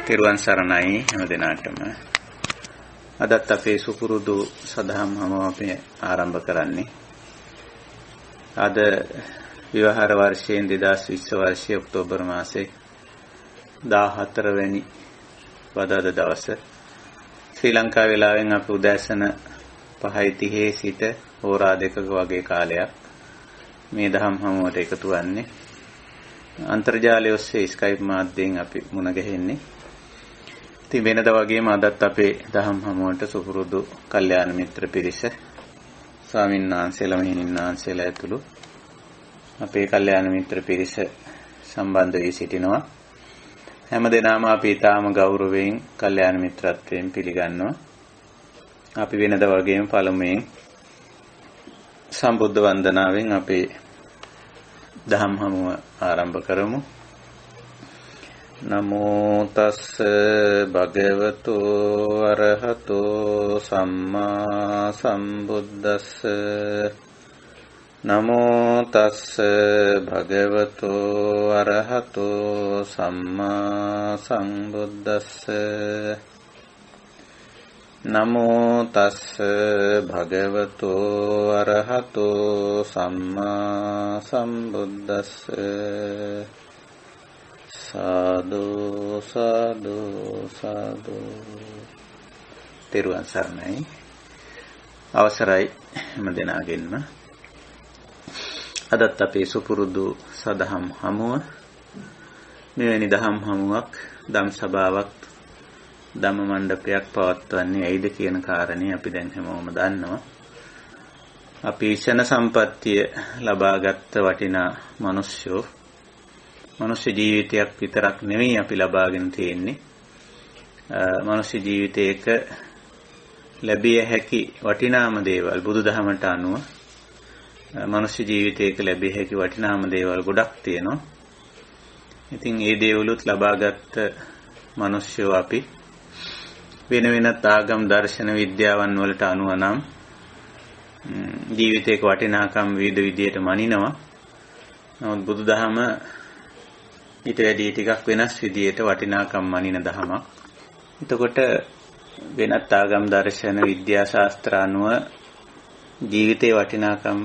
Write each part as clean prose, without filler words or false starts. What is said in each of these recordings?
තෙරුවන් සරණයි හැම දිනාටම. අදත් අපේ සුපුරුදු සදහම් හමුව අපි ආරම්භ කරන්නේ. අද විවාහාර වර්ෂයෙන් 2020 වර්ෂයේ ඔක්තෝබර් මාසයේ 14 වෙනි වදාද දවස. ශ්‍රී ලංකා වේලාවෙන් අපි උදෑසන 5:30 සිට හෝරා 2ක වගේ කාලයක් මේ දහම් හමුවට එකතු වන්නේ. අන්තර්ජාලය ඔස්සේ ස්කයිප් මාධ්‍යයෙන් අපි මුණ ගැහෙන්නේ. ඉතින් වෙනද වගේම අදත් අපේ දහම් හමුවට සුපුරුදු කල්යාණ මිත්‍ර පිරිස ස්වාමීන් වහන්සේලා මෙහෙණින් වහන්සේලා ඇතුළු අපේ කල්යාණ මිත්‍ර පිරිස සම්බන්ධ වී සිටිනවා. හැමදෙනාම අපි ඊටාම ගෞරවයෙන් කල්යාණ මිත්‍රත්වයෙන් පිළිගන්නවා. අපි වෙනද වගේම පළමුවෙන් සම්බුද්ධ වන්දනාවෙන් අපේ දහම් හමුව ආරම්භ කරමු. නමෝ තස්ස භගවතු අරහතෝ සම්මා සම්බුද්දස්ස. නමෝ තස්ස භගවතු අරහතෝ සම්මා සම්බුද්දස්ස. නමෝ තස්ස භගවතු අරහතෝ සම්මා සම්බුද්දස්ස. සාදු සාදු සාදු. තෙරුවන් සරණයි. අවසරයි හැම දෙනාගෙන්ම. අදත් අපේ සුපුරුදු සදහම් හමුව මෙවැනි දහම් හමුවක් ධම් සභාවක් ධම්ම මණ්ඩපයක් පවත්වන්නේ ඇයිද කියන කාරණේ අපි දැන් හැමෝම දන්නවා. අපි ක්ෂණ සම්පත්තිය ලබාගත් වටිනා මිනිස්සු මනුෂ්‍ය ජීවිතයක් විතරක් නෙවෙයි අපි ලබාගෙන තියෙන්නේ. මනුෂ්‍ය ජීවිතයක ලැබිය හැකි වටිනාම දේවල් බුදුදහමට අනුව මනුෂ්‍ය ජීවිතයක ලැබිය හැකි වටිනාම දේවල් ගොඩක් තියෙනවා. ඉතින් ඒ දේවලුත් ලබාගත් මිනිස්සු අපි වෙන වෙනත් ආගම් දර්ශන විද්‍යාවන් වලට අනුව නම් ජීවිතයක වටිනාකම් විවිධ විදියට මනිනවා. නමුත් බුදුදහම ඊට වැඩි ටිකක් වෙනස් විදියට වටිනාකම් මනින දහමක්. එතකොට වෙනත් ආගම් දර්ශන විද්‍යා ශාස්ත්‍ර අනුව ජීවිතේ වටිනාකම්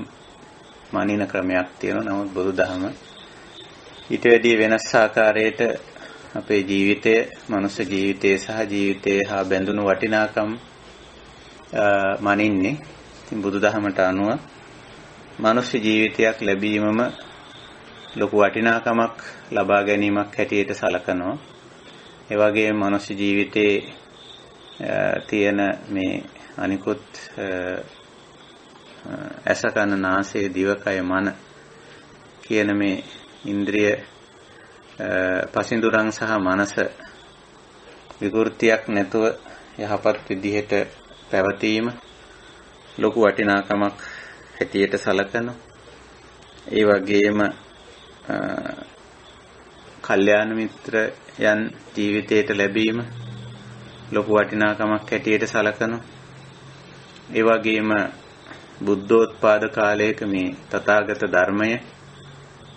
මනින ක්‍රමයක් තියෙනවා. නමුත් බුදුදහම ඊට වැඩි වෙනස් ආකාරයකට අපේ ජීවිතය, මනුෂ්‍ය ජීවිතය සහ ජීවිතය හා බැඳුණු වටිනාකම් මනින්නේ. ඉතින් බුදුදහමට අනුව මනුෂ්‍ය ජීවිතයක් ලැබීමම ලොකු වටිනාකමක් ලබා ගැනීමක් හැටියට සලකනවා. ඒ වගේම මනුෂ්‍ය ජීවිතේ තියෙන මේ අනිකුත් ඇස කන නාසය දිවකය මන කියන මේ ඉන්ද්‍රිය පසින්දුරන් සහ මනස විකෘතියක් නැතුව යහපත් විදිහට පැවතීම ලොකු වටිනාකමක් හැටියට සලකනවා. ඒ වගේම කල්යාණ මිත්‍රයන් ජීවිතයට ලැබීම ලොකු වටිනාකමක් හැටියට සලකනවා. ඒ වගේම බුද්ධෝත්පාද කාලයක මේ තථාගත ධර්මය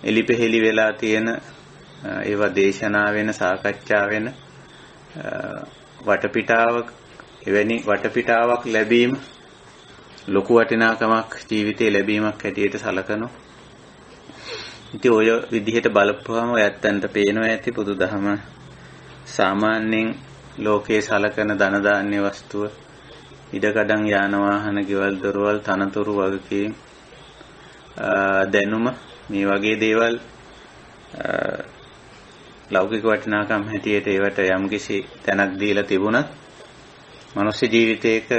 එලිපෙහෙලි වෙලා තියෙන ඒවා දේශනා වෙන සාකච්ඡා වෙන වටපිටාවක් එවැනි වටපිටාවක් ලැබීම ලොකු වටිනාකමක් ජීවිතේ ලැබීමක් හැටියට සලකනවා. ඉතින් ඔය විදිහට බලපුවම ඔයත්තන්ට පේනවා ඇති බුදුදහම සාමාන්‍යයෙන් ලෝකේ සලකන ධන දාන්‍ය වස්තුව ඉඩකඩම් යාන වාහන ගෙවල් දොරවල් තනතුරු වගකීම් දැනුම මේ වගේ දේවල් ලෞකික වටිනාකම් හැටියට ඒවට යම්කිසි තැනක් දීලා තිබුණත් මනුෂ්‍ය ජීවිතයක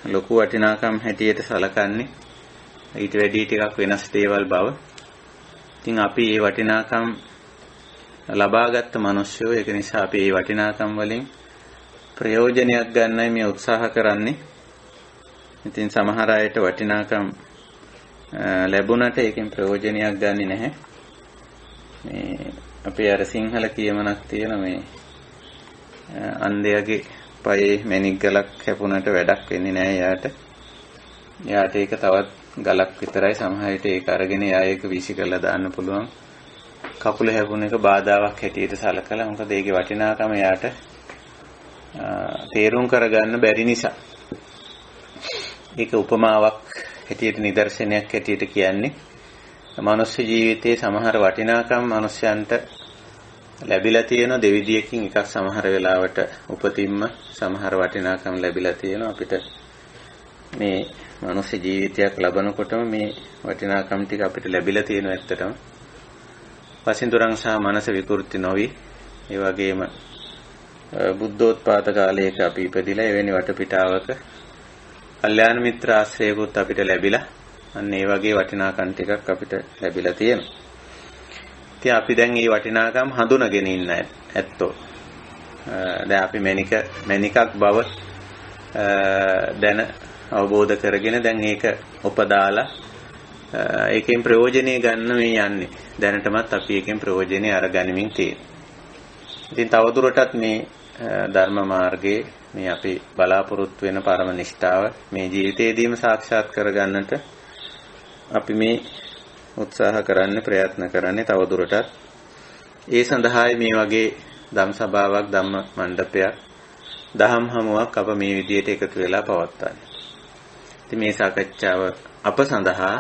ලොකු වටිනාකම් හැටියට සලකන්නේ ඊට වැඩි ටිකක් වෙනස් දේවල් බව. ඉතින් අපි මේ වටිනාකම් ලබාගත් මිනිස්සු ඒක නිසා අපි මේ වටිනාකම් වලින් ප්‍රයෝජනයක් ගන්නයි මේ උත්සාහ කරන්නේ. ඉතින් සමහර අයට වටිනාකම් ලැබුණට ඒකෙන් ප්‍රයෝජනයක් ගන්නේ නැහැ. මේ අපේ අර සිංහල කියමනක් තියෙන මේ අන්ධයාගේ පයේ මැණික් ගලක් හැපුණට වැඩක් වෙන්නේ නැහැ යාට. යාට ඒක තවත් ගලක් විතරයි. සමහර විට ඒක අරගෙන යා ඒක වීසි කරලා දාන්න පුළුවන්. කකුල හැපුණ එක බාධාවක් හැටියට සලකලා මොකද ඒකේ වටිනාකම යාට තේරුම් කරගන්න බැරි නිසා. ඒක උපමාවක් හැටියට නිදර්ශනයක් හැටියට කියන්නේ මනුෂ්‍ය ජීවිතයේ සමහර වටිනාකම් මනුෂ්‍යයන්ට ලැබිලා තියෙන දෙවිදියකින් එකක් සමහර වෙලාවට උපතින්ම සමහර වටිනාකම් ලැබිලා තියෙනවා අපිට මේ මනුෂ්‍ය ජීවිතයක් ලබනකොටම මේ වටිනාකම් ටික අපිට ලැබිලා තියෙනවා ඇත්තටම පසින්දුරන් සහ මනස විකෘති නොවි ඒ වගේම බුද්ධෝත්පාද කාලයක අපි ඉපදිලා එවැනි වටපිටාවක කල්යාණ මිත්‍ර ආශ්‍රයකුත් අපිට ලැබිලා අන්න ඒ වගේ වටිනාකම් ටිකක් අපිට ලැබිලා තියෙනවා. ඉතින් අපි දැන් මේ වටිනාකම් හඳුනගෙන ඉන්න ඇත්තෝ. දැන් අපි මණිකක් බව දැන අවබෝධ කරගෙන දැන් ඒක උපදාලා ඒකෙන් ප්‍රයෝජනෙ ගන්න මේ යන්නේ. දැනටමත් අපි ඒකෙන් ප්‍රයෝජනෙ අරගනිමින් තියෙනවා. ඉතින් තවදුරටත් මේ ධර්ම මාර්ගයේ මේ අපි බලාපොරොත්තු වෙන පරම නිෂ්ඨාව මේ ජීවිතයේදීම සාක්ෂාත් කරගන්නට අපි මේ උත්සාහ කරන්නේ ප්‍රයත්න කරන්නේ තවදුරටත් ඒ සඳහායි මේ වගේ ධම් සභාවක් ධම්ම මණ්ඩපයක් දහම් හමුවක් අප මේ විදිහට එකතු වෙලා පවත්වන්නේ. ඉතින් මේ සාකච්ඡාව අප සඳහා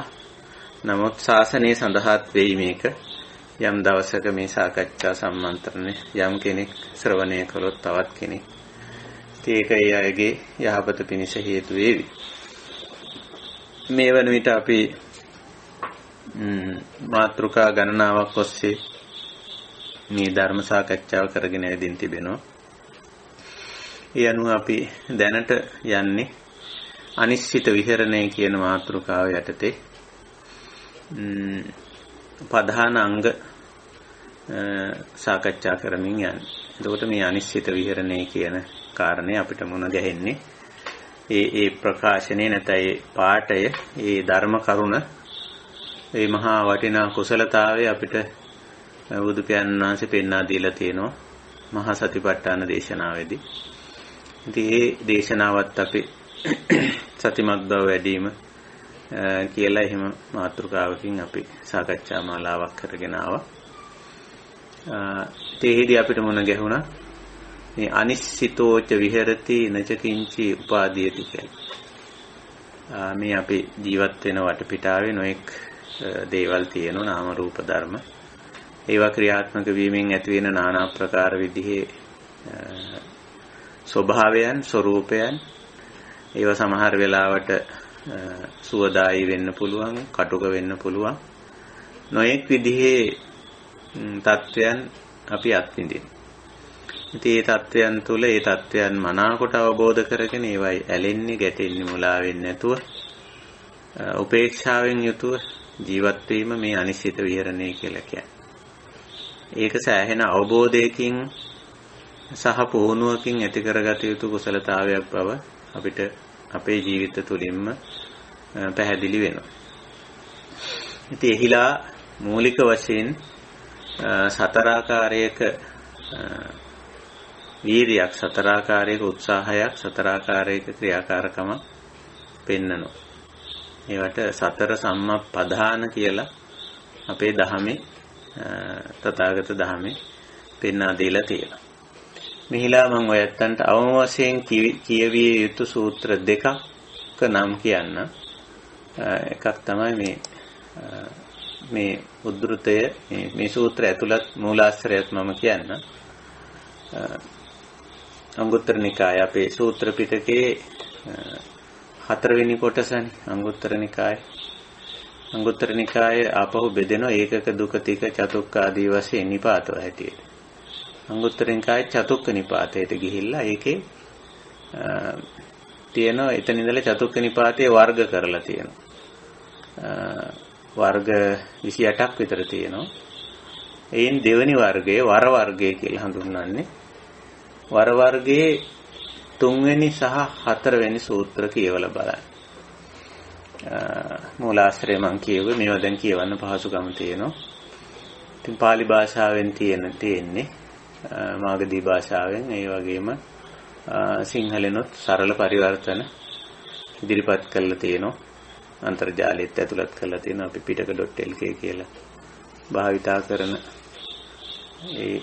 නමුත් ශාසනය සඳහාත් වෙයි මේක යම් දවසක මේ සාකච්ඡා සම්මන්ත්‍රණය යම් කෙනෙක් ශ්‍රවණය කළොත් තවත් කෙනෙක් ඒක ඒ අයගේ යහපත පිණිස හේතු වේවි. මේ වන විට අපි මාතෘකා ගණනාවක් ඔස්සේ මේ ධර්ම සාකච්ඡාව කරගෙන යදින් තිබෙනවා. ඒ අනුව අපි දැනට යන්නේ අනිශ්චිත විහරණය කියන මාතෘකාව යටතේ ප්‍රධාන අංග සාකච්ඡා කරමින් යන්නේ. එතකොට මේ අනිශ්චිත විහරණය කියන කාරණේ අපිට මුණ ගැහෙන්නේ ඒ ප්‍රකාශනයේ නැතයි පාඨය ඒ ධර්ම කරුණ ඒ මහා වටිනා කුසලතාවය අපිට බුදු පියාණන් වහන්සේ පෙන්වා දීලා තියෙනවා මහා සතිපට්ඨාන දේශනාවේදී. ඉතින් මේ දේශනාවත් අපි සතිමත් බව වැඩිම කියලා එහෙම මාතෘකාවකින් අපි සාකච්ඡා මාලාවක් කරගෙන ආවා. තේහිදී අපිට මුණ ගැහුණා මේ අනිශ්චිතෝච විහෙරති නච කිංචි උපාදීයති කියලා. මේ අපි ජීවත් වෙන වටපිටාවේ නොඑක් දේවල් තියෙනවා නාම රූප ධර්ම. ඒවා ක්‍රියාත්මක වීමෙන් ඇති වෙන নানা ආකාර විදිහේ ස්වභාවයන් ස්වરૂපයන් ඒවා සමහර වෙලාවට සුවදායි වෙන්න පුළුවන් කටුක වෙන්න පුළුවන් නොඑක් විදිහේ තත්වයන් අපි අත්විඳිනවා. ඉතින් මේ තත්වයන් තුළ ඒ තත්වයන් මනාකොට අවබෝධ කරගෙන ඒවයි ඇලෙන්නේ ගැටෙන්නේ මුලා වෙන්නේ නැතුව උපේක්ෂාවෙන් යුතුව ජීවත් වීම මේ අනිශ්චිත විහරණය කියලා කියන්නේ. ඒක සෑහෙන අවබෝධයකින් සහ පුහුණුවකින් ඇති කරගත යුතු කුසලතාවයක් බව අපිට අපේ ජීවිත තුළින්ම පැහැදිලි වෙනවා. ඉතින් එහිලා මූලික වශයෙන් සතරාකාරයක වීර්යයක් සතරාකාරයක උත්සාහයක් සතරාකාරයක ක්‍රියාකාරකමක් පෙන්නනවා. ඒවට සතර සම්මප්පදාන කියලා අපේ ධහමේ තථාගත ධහමේ පෙන්වා දීලා තියෙනවා. මෙහිලා මම ඔයත්තන්ට අවම වශයෙන් කියවිය යුතු සූත්‍ර දෙකක නම් කියන්න. එකක් තමයි මේ උද්ෘතය මේ සූත්‍ර ඇතුළත් මූලාශ්‍රයත් මම කියන්න. අංගුත්තර නිකාය අපේ සූත්‍ර පිටකයේ 4 වෙනි කොටසනේ අංගුත්තර නිකාය. අංගුත්තර නිකායේ ආපහු බෙදෙනවා ඒකක දුකතික චතුක්ක ආදී වශයෙන් නිපාතව හැටියට. අංගුත්තර නිකායේ චතුක්ක නිපාතයට ගිහිල්ලා ඒකේ තියෙනවා එතන ඉඳලා චතුක්ක නිපාතයේ වර්ග කරලා තියෙනවා. වර්ග 28ක් විතර තියෙනවා. එයින් දෙවෙනි වර්ගය වර වර්ගය කියලා හඳුන්වන්නේ. වර වර්ගයේ 3 වෙනි සහ 4 වෙනි සූත්‍ර කියවලා බලන්න. මූලාශ්‍රය මම කියුවේ මේවා දැන් කියවන්න පහසුකම තියෙනවා. ඉතින් pāli භාෂාවෙන් තියෙන්නේ මාගදී භාෂාවෙන් ඒ වගේම සිංහලෙනොත් සරල පරිවර්තන ඉදිරිපත් කරලා තියෙනවා. අන්තර්ජාලයට ඇතුළත් කරලා තියෙනවා අපි pitaka.lk කියලා භාවිතා කරන ඒ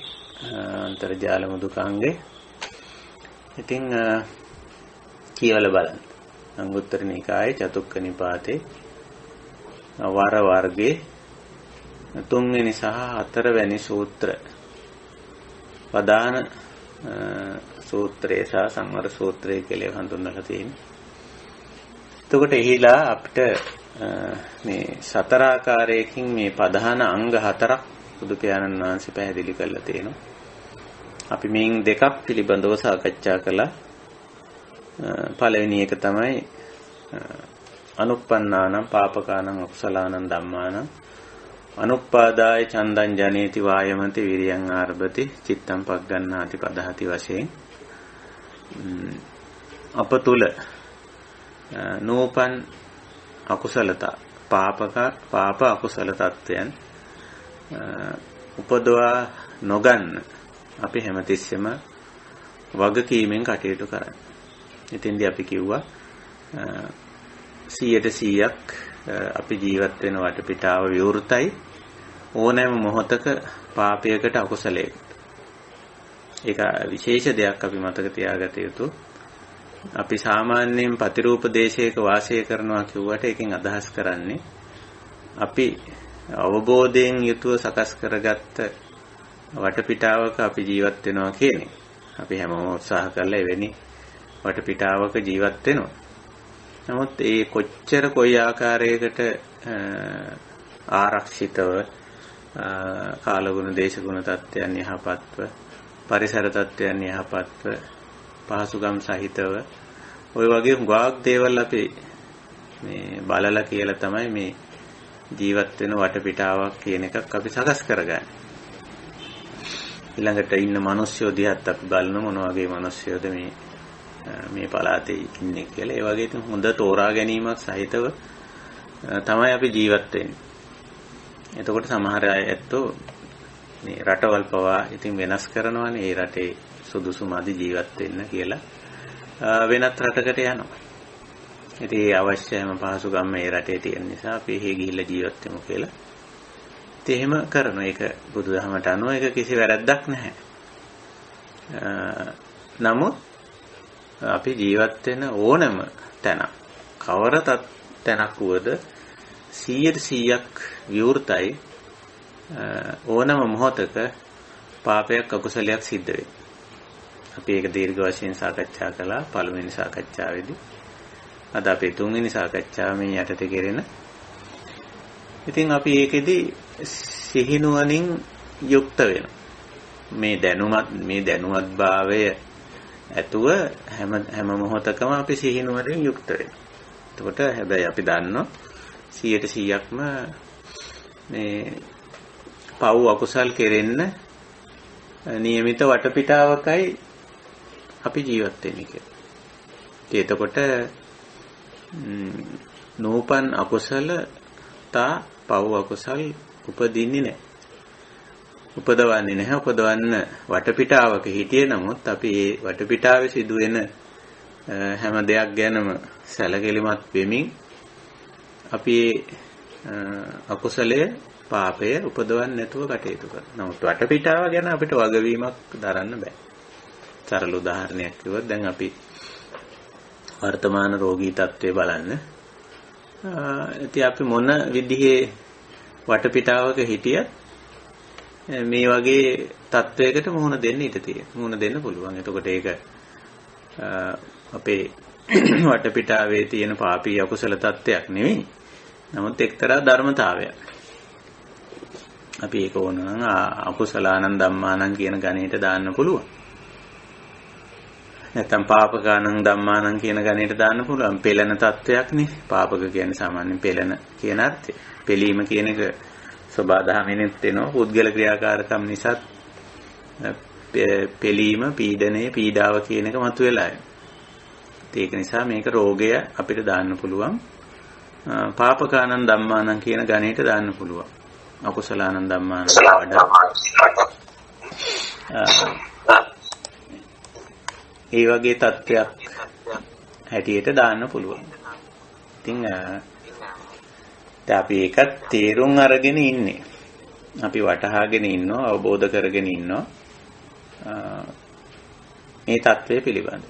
අන්තර්ජාල මුදුකාංගේ. ඉතින් කියවලා බලන්න. අංගුත්තර නිකායේ චතුක්ක නිපාතේ වර වර්ගයේ 3 වෙනි සහ 4 වෙනි සූත්‍ර ප්‍රධාන සූත්‍රය සහ සංවර සූත්‍රය කියලා හඳුන්වලා තියෙනවා. එතකොට එහිලා අපිට මේ සතර ආකාරයකින් මේ ප්‍රධාන අංග 4ක් බුදු පියාණන් වහන්සේ පැහැදිලි කරලා තියෙනවා. අපි මේන් දෙකක් පිළිබඳව සාකච්ඡා කළා. පළවෙනි එක තමයි අනුප්පන්නානම් පාපකානම් අකුසලානම් ධම්මානම් අනුප්පාදාය චන්දං ජනේති වායමති විරියං ආරභති චිත්තං පග්ගණ්ණාති පදහති වශයෙන් අප තුල නූපන් අකුසලතා පාප අකුසල තත්වයන් උපදවා නොගන්න අපි හැමතිස්සෙම වගකීමෙන් කටයුතු කරන්න. ඉතින්දී අපි කිව්වා 100% අපි ජීවත් වෙන වටපිටාව විවෘතයි ඕනෑම මොහොතක පාපයකට අකුසලයකට. ඒක විශේෂ දෙයක් අපි මතක තියාගත යුතු. අපි සාමාන්‍යයෙන් ප්‍රතිරූප දේශයක වාසය කරනවා කියුවට ඒකෙන් අදහස් කරන්නේ අපි අවබෝධයෙන් යුතුව සකස් කරගත්ත වටපිටාවක අපි ජීවත් වෙනවා කියන්නේ. අපි හැමෝම උත්සාහ කරලා එවැනි වටපිටාවක ජීවත් වෙනවා. නමුත් ඒ කොච්චර කොයි ආකාරයකට ආරක්ෂිතව කාලගුණ දේශගුණ තත්ත්වයන් යහපත්ව පරිසර තත්ත්වයන් යහපත්ව පහසුකම් සහිතව ওই වගේ ගාක් දේවල් අපි මේ බලලා කියලා තමයි මේ ජීවත් වෙන වටපිටාවක් කියන එකක් අපි සකස් කරගන්නේ. ඊළඟට ඉන්න මිනිස්සු දිහත් අපි බලන මොන වගේ මිනිස්සුද මේ පළාතේ ඉන්නේ කියලා. ඒ වගේ ඉතින් හොඳ තෝරා ගැනීමක් සහිතව තමයි අපි ජීවත් වෙන්නේ. එතකොට සමහර අය ඇත්තෝ මේ රටවල් පවා ඉතින් වෙනස් කරනවානේ. ඒ රටේ සුදුසු මදි ජීවත් වෙන්න කියලා වෙනත් රටකට යනවා. ඉතින් ඒ අවශ්‍යම පහසුකම් මේ රටේ තියෙන නිසා අපි එහෙ ගිහිල්ලා ජීවත් වෙමු කියලා. ඉතින් එහෙම කරනවා. ඒක බුදුදහමට අනුව ඒක කිසි වැරැද්දක් නැහැ. නමුත් අපි ජීවත් වෙන ඕනම තැන කවර තැනක් වුවද 100%ක් විවෘතයි ඕනම මොහොතක පාපයක් අකුසලයක් සිද්ධ වෙයි. අපි ඒක දීර්ඝ වශයෙන් සාකච්ඡා කළා පළවෙනි සාකච්ඡාවේදී. අද අපේ තුන්වෙනි සාකච්ඡාව මේ යටතේ කෙරෙන. ඉතින් අපි ඒකෙදි සිහිනුවණින් යුක්ත වෙනවා. මේ දැනුවත්භාවය ඇතුව හැම මොහොතකම අපි සිහිනුවණින් යුක්ත වෙනවා. එතකොට හැබැයි අපි දන්නවා 100%ක්ම මේ පව් අකුසල් කෙරෙන්න નિયમિત වටපිටාවකයි අපි ජීවත් වෙන්නේ කියලා. එතකොට නූපන් අකුසල තා පව් අකුසල් උපදින්නේ නැහැ. උපදවන්නේ නැහැ. උපදවන්න වටපිටාවක හිටියේ නමුත් අපි මේ වටපිටාවේ සිදුවෙන හැම දෙයක් ගැනම සැලකිලිමත් වෙමින් අපි අකුසලයේ පාපය උපදවන්නේ නැතුව කටයුතු කරනවා. නමුත් වටපිටාව ගැන අපිට වගවීමක් දරන්න බෑ. සරල උදාහරණයක් කිව්වොත් දැන් අපි වර්තමාන රෝගී තත්ත්වය බලන්න. ඉතින් අපි මොන විදිහේ වටපිටාවක හිටියත් මේ වගේ තත්වයකට මුහුණ දෙන්න ඉඩ තියෙනවා. මුහුණ දෙන්න පුළුවන්. එතකොට ඒක අපේ වටපිටාවේ තියෙන පාපී අකුසල තත්ත්වයක් නෙවෙයි. නමුත් එක්තරා ධර්මතාවයක්. අපි ඒක ඕනනම් අකුසලානං ධම්මානං කියන ගණේට දාන්න පුළුවන්. නැත්නම් පාපකානං ධම්මානං කියන ගණේට දාන්න පුළුවන්. පෙළෙන තත්වයක්නේ. පාපක කියන්නේ සාමාන්‍යයෙන් පෙළෙන කියන අර්ථය. පෙළීම කියන එක සබාධාමෙනෙත් වෙනවා. පුද්ගල ක්‍රියාකාරකම් නිසා පෙළීම, පීඩනය, පීඩාව කියන එක මතුවලා එනවා. ඒක නිසා මේක රෝගය අපිට දාන්න පුළුවන්. පාපකානං ධම්මානං කියන ගණේට දාන්න පුළුවන්. අකුසලානං ධම්මානං වඩා ඒ වගේ තත්ත්වයක් හැටියට දාන්න පුළුවන්. ඉතින් අපි ඒකත් තේරුම් අරගෙන ඉන්නේ. අපි වටහාගෙන ඉන්නවා, අවබෝධ කරගෙන ඉන්නවා මේ தત્ත්වය පිළිබඳ.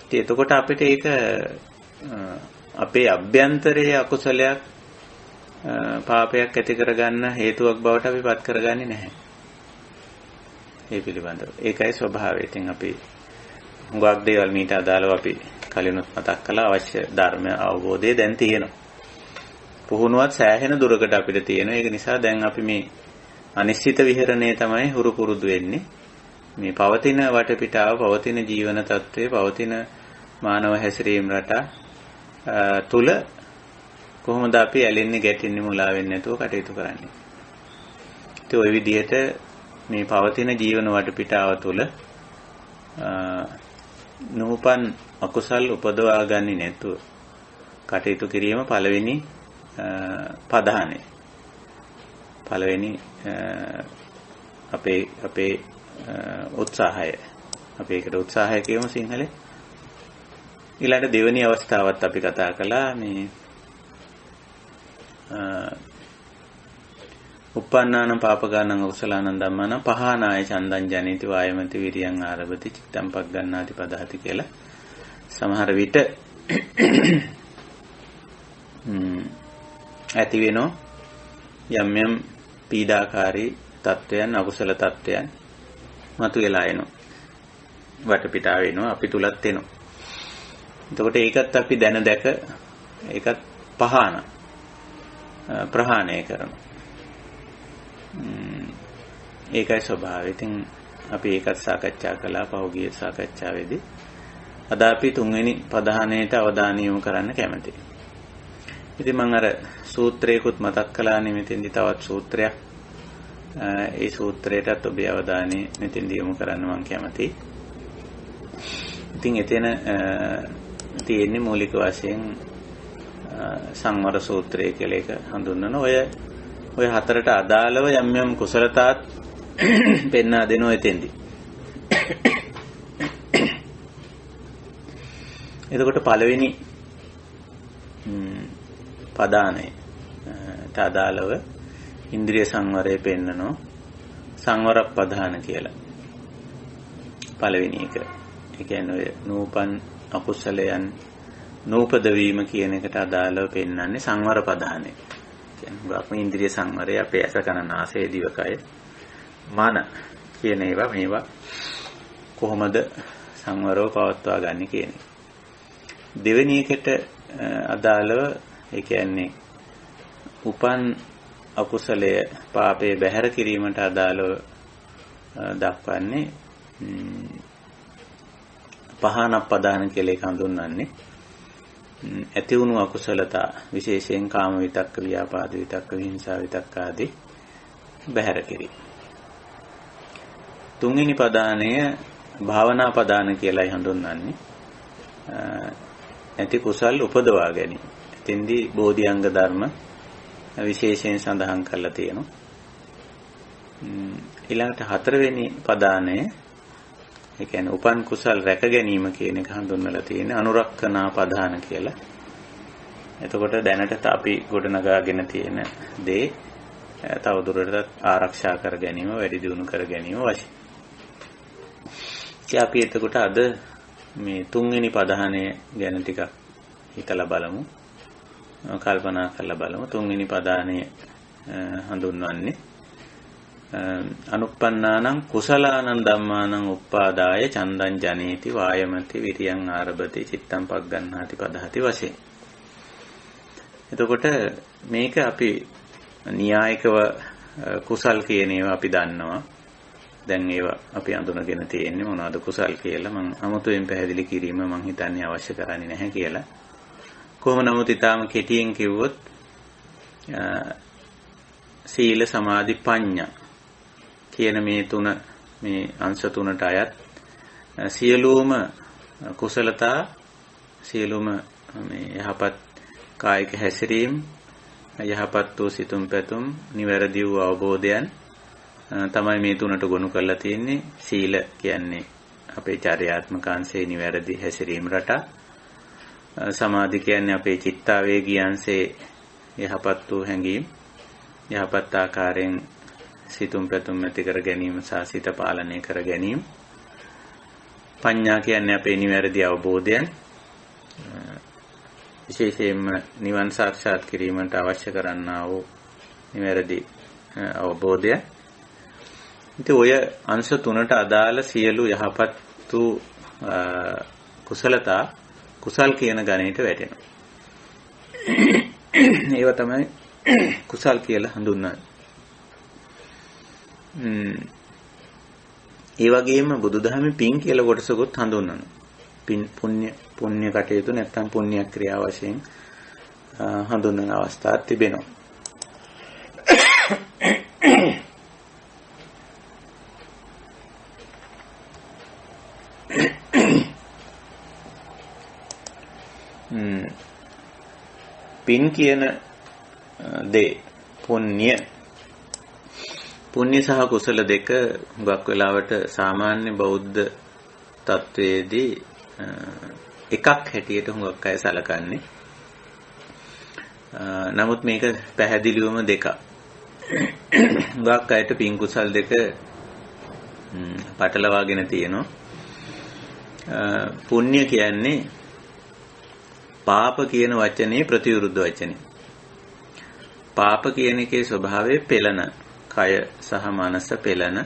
ඉතින් එතකොට අපිට ඒක අපේ අභ්‍යන්තරයේ අකුසලයක් පාපයක් ඇති කරගන්න හේතුවක් බවට අපි පත් කරගන්නේ නැහැ. ඒ පිළිබඳව. ඒකයි ස්වභාවය. ඉතින් අපි හුඟක් දේවල් මීට අදාළව අපි කලිනුත් මතක් කළා. අවශ්‍ය ධර්ම අවබෝධය දැන් තියෙනවා. පුහුණුවත් සෑහෙන දුරකට අපිට තියෙනවා. ඒක නිසා දැන් අපි මේ අනිශ්චිත විහරණය තමයි හුරු පුරුදු වෙන්නේ. මේ පවතින වටපිටාව, පවතින ජීවන තත්ත්වය, පවතින මානව හැසිරීම රටා තුල කොහොමද අපි ඇලෙන්නේ, ගැටෙන්නේ, මුලා වෙන්නේ නැතුව කටයුතු කරන්නේ. ඒ ඔය විදිහට මේ පවතින ජීවන වටපිටාව තුල නූපන් අකුසල් උපදවා ගන්නේ නැතුව කටයුතු කිරීම පළවෙනි පදහනේ. පළවෙනි අපේ උත්සාහය. අපි ඒකට උත්සාහය කියමු සිංහලේ. ඊළඟ දෙවෙනි අවස්ථාවත් අපි කතා කළා මේ uppannānaṁ pāpagānaṁ akusalaanaṁ dhammānaṁ pahānāya candaṁ janīti vāyamati viriyaṁ ārabati cittaṁ paggannāti padahati කියලා සමහර විට ඇති වෙනෝ යම් යම් පීඩාකාරී තත්වයන්, අකුසල තත්වයන් මතුවලා එනවා. වටපිටාව වෙනවා, අපි තුලත් එනවා. එතකොට ඒකත් අපි දැන දැක ඒකත් ප්‍රහාණය කරනවා. ඒකයි ස්වභාවය. ඉතින් අපි ඒකත් සාකච්ඡා කළා පහුගිය සාකච්ඡාවේදී. අද අපි තුන්වෙනි පදහණයට අවධානය යොමු කරන්න කැමතියි. ඉතින් මම අර සූත්‍රයකුත් මතක් කළානේ මෙතෙන්දි තවත් සූත්‍රයක්. ඒ සූත්‍රයටත් ඔබේ අවධානය මෙතෙන්දි යොමු කරන්න මම කැමතියි. ඉතින් එතන තියෙන්නේ මූලික වශයෙන් සංවර සූත්‍රය කියලා එක හඳුන්වන ඔය හතරට අදාළව යම් යම් කුසලතාත් පෙන්වා දෙනවා එතෙන්දී. එතකොට පළවෙනි පදානයට අදාළව ඉන්ද්‍රිය සංවරය පෙන්නනෝ සංවර පදාන කියලා. පළවෙනි එක. ඒ කියන්නේ ඔය නූපන් අකුසලයන් නූපද වීම කියන එකට අදාළව පෙන්වන්නේ සංවර පදානය. කියන්නේ බ්‍රහ්ම ඉන්ද්‍රිය සංවරය අපේ ඇස කන නාසය දිවකය මන කියන මේවා කොහොමද සංවරව පවත්වා ගන්න කියන එක. දෙවෙනි එකට අදාළව ඒ කියන්නේ උපන් අකුසලය පාපේ බැහැර කිරීමට අදාළව දක්වන්නේ පහනප්පදාන කියලා එක හඳුන්වන්නේ. ඇති වුණු අකුසලතා විශේෂයෙන් කාම විතක්ක, ව්‍යාපාද විතක්ක, විහිංසා විතක්ක ආදී බැහැර කිරීම. තුන්වෙනි පදානය භාවනා පදාන කියලායි හඳුන්වන්නේ. ඇති කුසල් උපදවා ගැනීම. එතෙන්දී බෝධිඅංග ධර්ම විශේෂයෙන් සඳහන් කරලා තියෙනවා. ඊළඟට හතරවෙනි පදානය ඒ කියන්නේ උපන් කුසල් රැක ගැනීම කියන එක හඳුන්වලා තියෙන අනුරක්ඛනා පදාන කියලා. එතකොට දැනට අපි ගොඩනගාගෙන තියෙන දේ තවදුරටත් ආරක්ෂා කර ගැනීම, වැඩි දියුණු කර ගැනීම වශයෙන්. ඉතින් අපි එතකොට අද මේ තුන්වෙනි පදානය ගැන ටිකක් හිතලා බලමු. කල්පනා කරලා බලමු. තුන්වෙනි පදානය හඳුන්වන්නේ අනුප්පන්නානං කුසලානං ධම්මානං උප්පාදාය චන්දං ජනේති වායමති විරියං ආරභති චිත්තං පග්ගණ්හාති පදහති වශයෙන්. එතකොට මේක අපි න්‍යායිකව කුසල් කියන ඒවා අපි දන්නවා. දැන් ඒවා අපි අඳුනගෙන තියෙන්නේ මොනවද කුසල් කියලා. මම අමුතුවෙන් පැහැදිලි කිරීම මම හිතන්නේ අවශ්‍ය කරන්නේ නැහැ කියලා. කොහොම නමුත් ඊටාම කෙටියෙන් කිව්වොත් සීල සමාධි ප්‍රඥා කියන මේ අංශ තුනට අයත් සියලුම කුසලතා, සියලුම මේ යහපත් කායික හැසිරීම, යහපත් වූ සිතුම් පැතුම්, නිවැරදි වූ අවබෝධයන් තමයි මේ තුනට ගොනු කරලා තියෙන්නේ. සීල කියන්නේ අපේ චර්යාත්මක අංශේ නිවැරදි හැසිරීම රටා. සමාධි කියන්නේ අපේ චිත්තාවේගී අංශේ යහපත් වූ හැඟීම්. යහපත් ආකාරයෙන් සිතුම් පැතුම් ඇති කර ගැනීම සහ සිත පාලනය කර ගැනීම. පඤ්ඤා කියන්නේ අපේ නිවැරදි අවබෝධයන්. විශේෂයෙන්ම නිවන් සාක්ෂාත් කිරීමට අවශ්‍ය කරන්නා වූ නිවැරදි අවබෝධය. ඉතින් ඔය අංශ තුනට අදාළ සියලු යහපත් වූ කුසලතා කුසල් කියන ගණයට වැටෙනවා. ඒව තමයි කුසල් කියලා හඳුන්වන්නේ. ඒ වගේම බුදුදහමේ පින් කියලා කොටසකුත් හඳුන්වනවා. පින් පුණ්‍ය කටයුතු නැත්නම් පුණ්‍ය ක්‍රියා වශයෙන් හඳුන්වන අවස්ථාවක් තිබෙනවා. පින් කියන දේ පුණ්‍ය සහ කුසල දෙක හුඟක් වෙලාවට සාමාන්‍ය බෞද්ධ තත්වයේදී එකක් හැටියට හුඟක් අය සැලකන්නේ. නමුත් මේක පැහැදිලිවම දෙකක්. හුඟක් අයට පින් කුසල් දෙක පටලවාගෙන තියෙනවා. පුණ්‍ය කියන්නේ පාප කියන වචනේ ප්‍රතිවිරුද්ධ වචනේ. පාප කියන එකේ ස්වභාවය පෙළන, කය සහ මනස පෙළන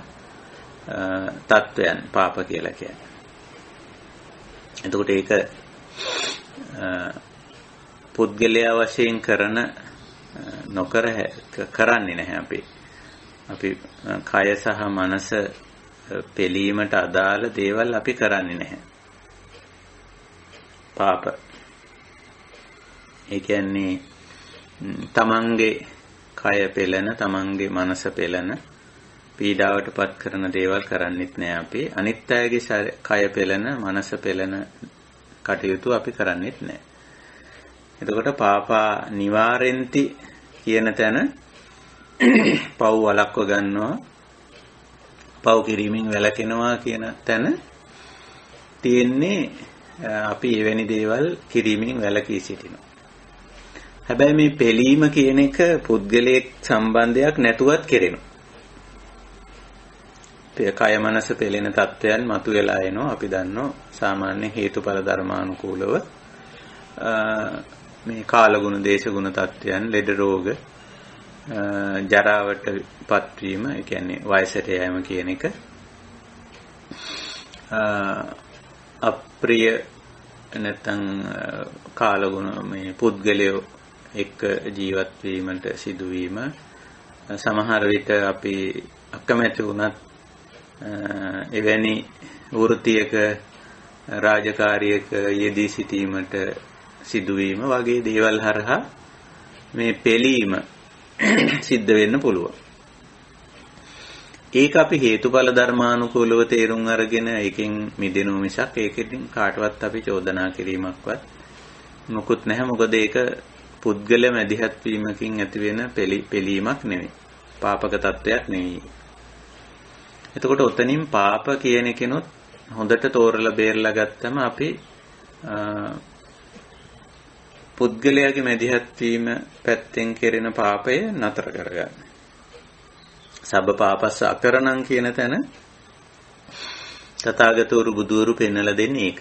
තත්වයන් පාප කියලා කියන්නේ. එතකොට ඒක පුද්ගලයා වශයෙන් නොකර කරන්නේ නැහැ අපි. අපි කය සහ මනස පෙළීමට අදාළ දේවල් අපි කරන්නේ නැහැ. පාප. ඒ කියන්නේ තමන්ගේ කය පෙළන, තමන්ගේ මනස පෙළන, පීඩාවටපත් කරන දේවල් කරන්නෙත් නෑ අපි. අනිත් අයගේ කය පෙළන, මනස පෙළන කටයුතු අපි කරන්නෙත් නෑ. එතකොට පාපා නිවාරෙන්ති කියන තැන පව් වළක්ව ගන්නවා, පව් කිරීමෙන් වැළකෙනවා කියන තැන තියෙන්නේ අපි එවැනි දේවල් කිරීමෙන් වැළකී සිටිනවා. හැබැයි මේ පෙළීම කියන එක පුද්ගලයෙක් සම්බන්ධයක් නැතුවත් කෙරෙනවා. කය මනස පෙළෙන තත්ත්වයන් මතුවලා එනවා. අපි දන්නවා සාමාන්‍ය හේතුඵල ධර්මානුකූලව මේ කාලගුණ දේශගුණ තත්ත්වයන්, ලෙඩ රෝග, ජරාවටපත් වීම, ඒ කියන්නේ වයසට යෑම කියන එක අප්‍රිය නැත්නම් කාලගුණ මේ පුද්ගලයෝ එක්ක ජීවත් වීමට සිදුවීම, සමහර විට අපි අකමැති වුණත් එවැනි වෘත්තියක රාජකාරියක යෙදී සිටීමට සිදුවීම වගේ දේවල් හරහා මේ පෙළීම සිද්ධ වෙන්න පුළුවන්. ඒක අපි හේතුඵල ධර්මානුකූලව තේරුම් අරගෙන ඒකෙන් මිදෙනු මිසක් ඒකෙන් කාටවත් අපි චෝදනා කිරීමක්වත් මොකුත් නැහැ. මොකද ඒක පුද්ගල මැදිහත් වීමකින් ඇති වෙන පෙළීමක් නෙවෙයි. පාපක තත්වයක් නෙවෙයි. එතකොට ඔතනින් පාප කියන එකනොත් හොඳට තෝරලා බේරලා ගත්තම අපි පුද්ගලයාගේ මැදිහත් වීම පැත්තෙන් කෙරෙන පාපය නතර කරගන්න. සබ්බ පාපස්ස අකරණං කියන තැන තථාගතවරු බුදුවරු පෙන්වලා දෙන්නේ ඒක.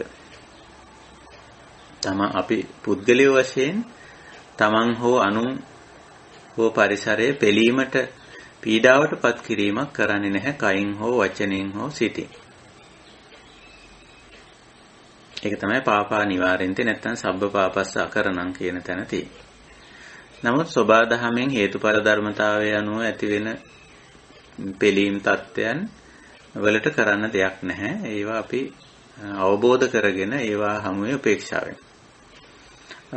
අපි පුද්ගලයෝ වශයෙන් තමන් හෝ අනුන් හෝ පරිසරයේ පෙළීමට පීඩාවටපත් කිරීමක් කරන්නේ නැහැ, කයින් හෝ වචනෙන් හෝ සිතින්. ඒක තමයි පාපා නිවාරෙන්ති නැත්නම් සබ්බ පාපස්ස අකරණං කියන තැන තියෙන්නේ. නමුත් සෝබා දහමෙන් හේතුඵල ධර්මතාවය අනුව ඇතිවෙන පෙළීම් තත්ත්වයන් වලට කරන්න දෙයක් නැහැ. ඒවා අපි අවබෝධ කරගෙන ඒවා හැමුවේ උපේක්ෂා වෙනවා.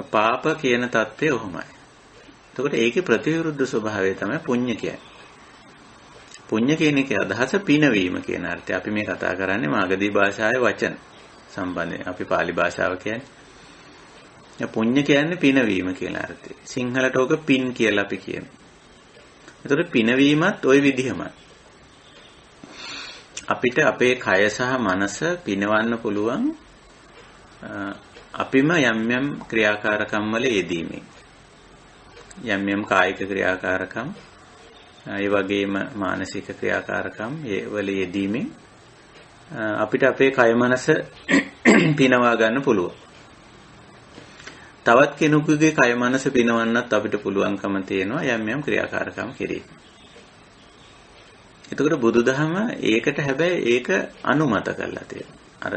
පාප කියන தත්ත්වය ඔහොමයි. එතකොට ඒකේ ප්‍රතිවිරුද්ධ ස්වභාවය තමයි පුණ්‍ය කියන්නේ. පුණ්‍ය කියන එකේ අදහස පිනවීම කියන අර්ථය. අපි මේ කතා කරන්නේ මාගදී භාෂාවේ වචන සම්බන්ධයෙන්. අපි pāli භාෂාව කියන්නේ. පුණ්‍ය කියන්නේ පිනවීම කියන අර්ථය. සිංහලට ඕක පින් කියලා අපි කියනවා. එතකොට පිනවීමත් ওই විදිහමයි. අපිට අපේ කය සහ මනස පිනවන්න පුළුවන් අපිම යම් යම් ක්‍රියාකාරකම් වල යෙදීමෙන්. යම් යම් කායික ක්‍රියාකාරකම් ඒ වගේම මානසික ක්‍රියාකාරකම් ඒ වල යෙදීමෙන් අපිට අපේ කය මනස පිනවා ගන්න පුළුවන්. තවත් කෙනෙකුගේ කය මනස පිනවන්නත් අපිට පුළුවන්කම තියෙනවා යම් යම් ක්‍රියාකාරකම් කිරීම. එතකොට බුදුදහම ඒකට හැබැයි ඒක අනුමත කරලා තියෙනවා. අර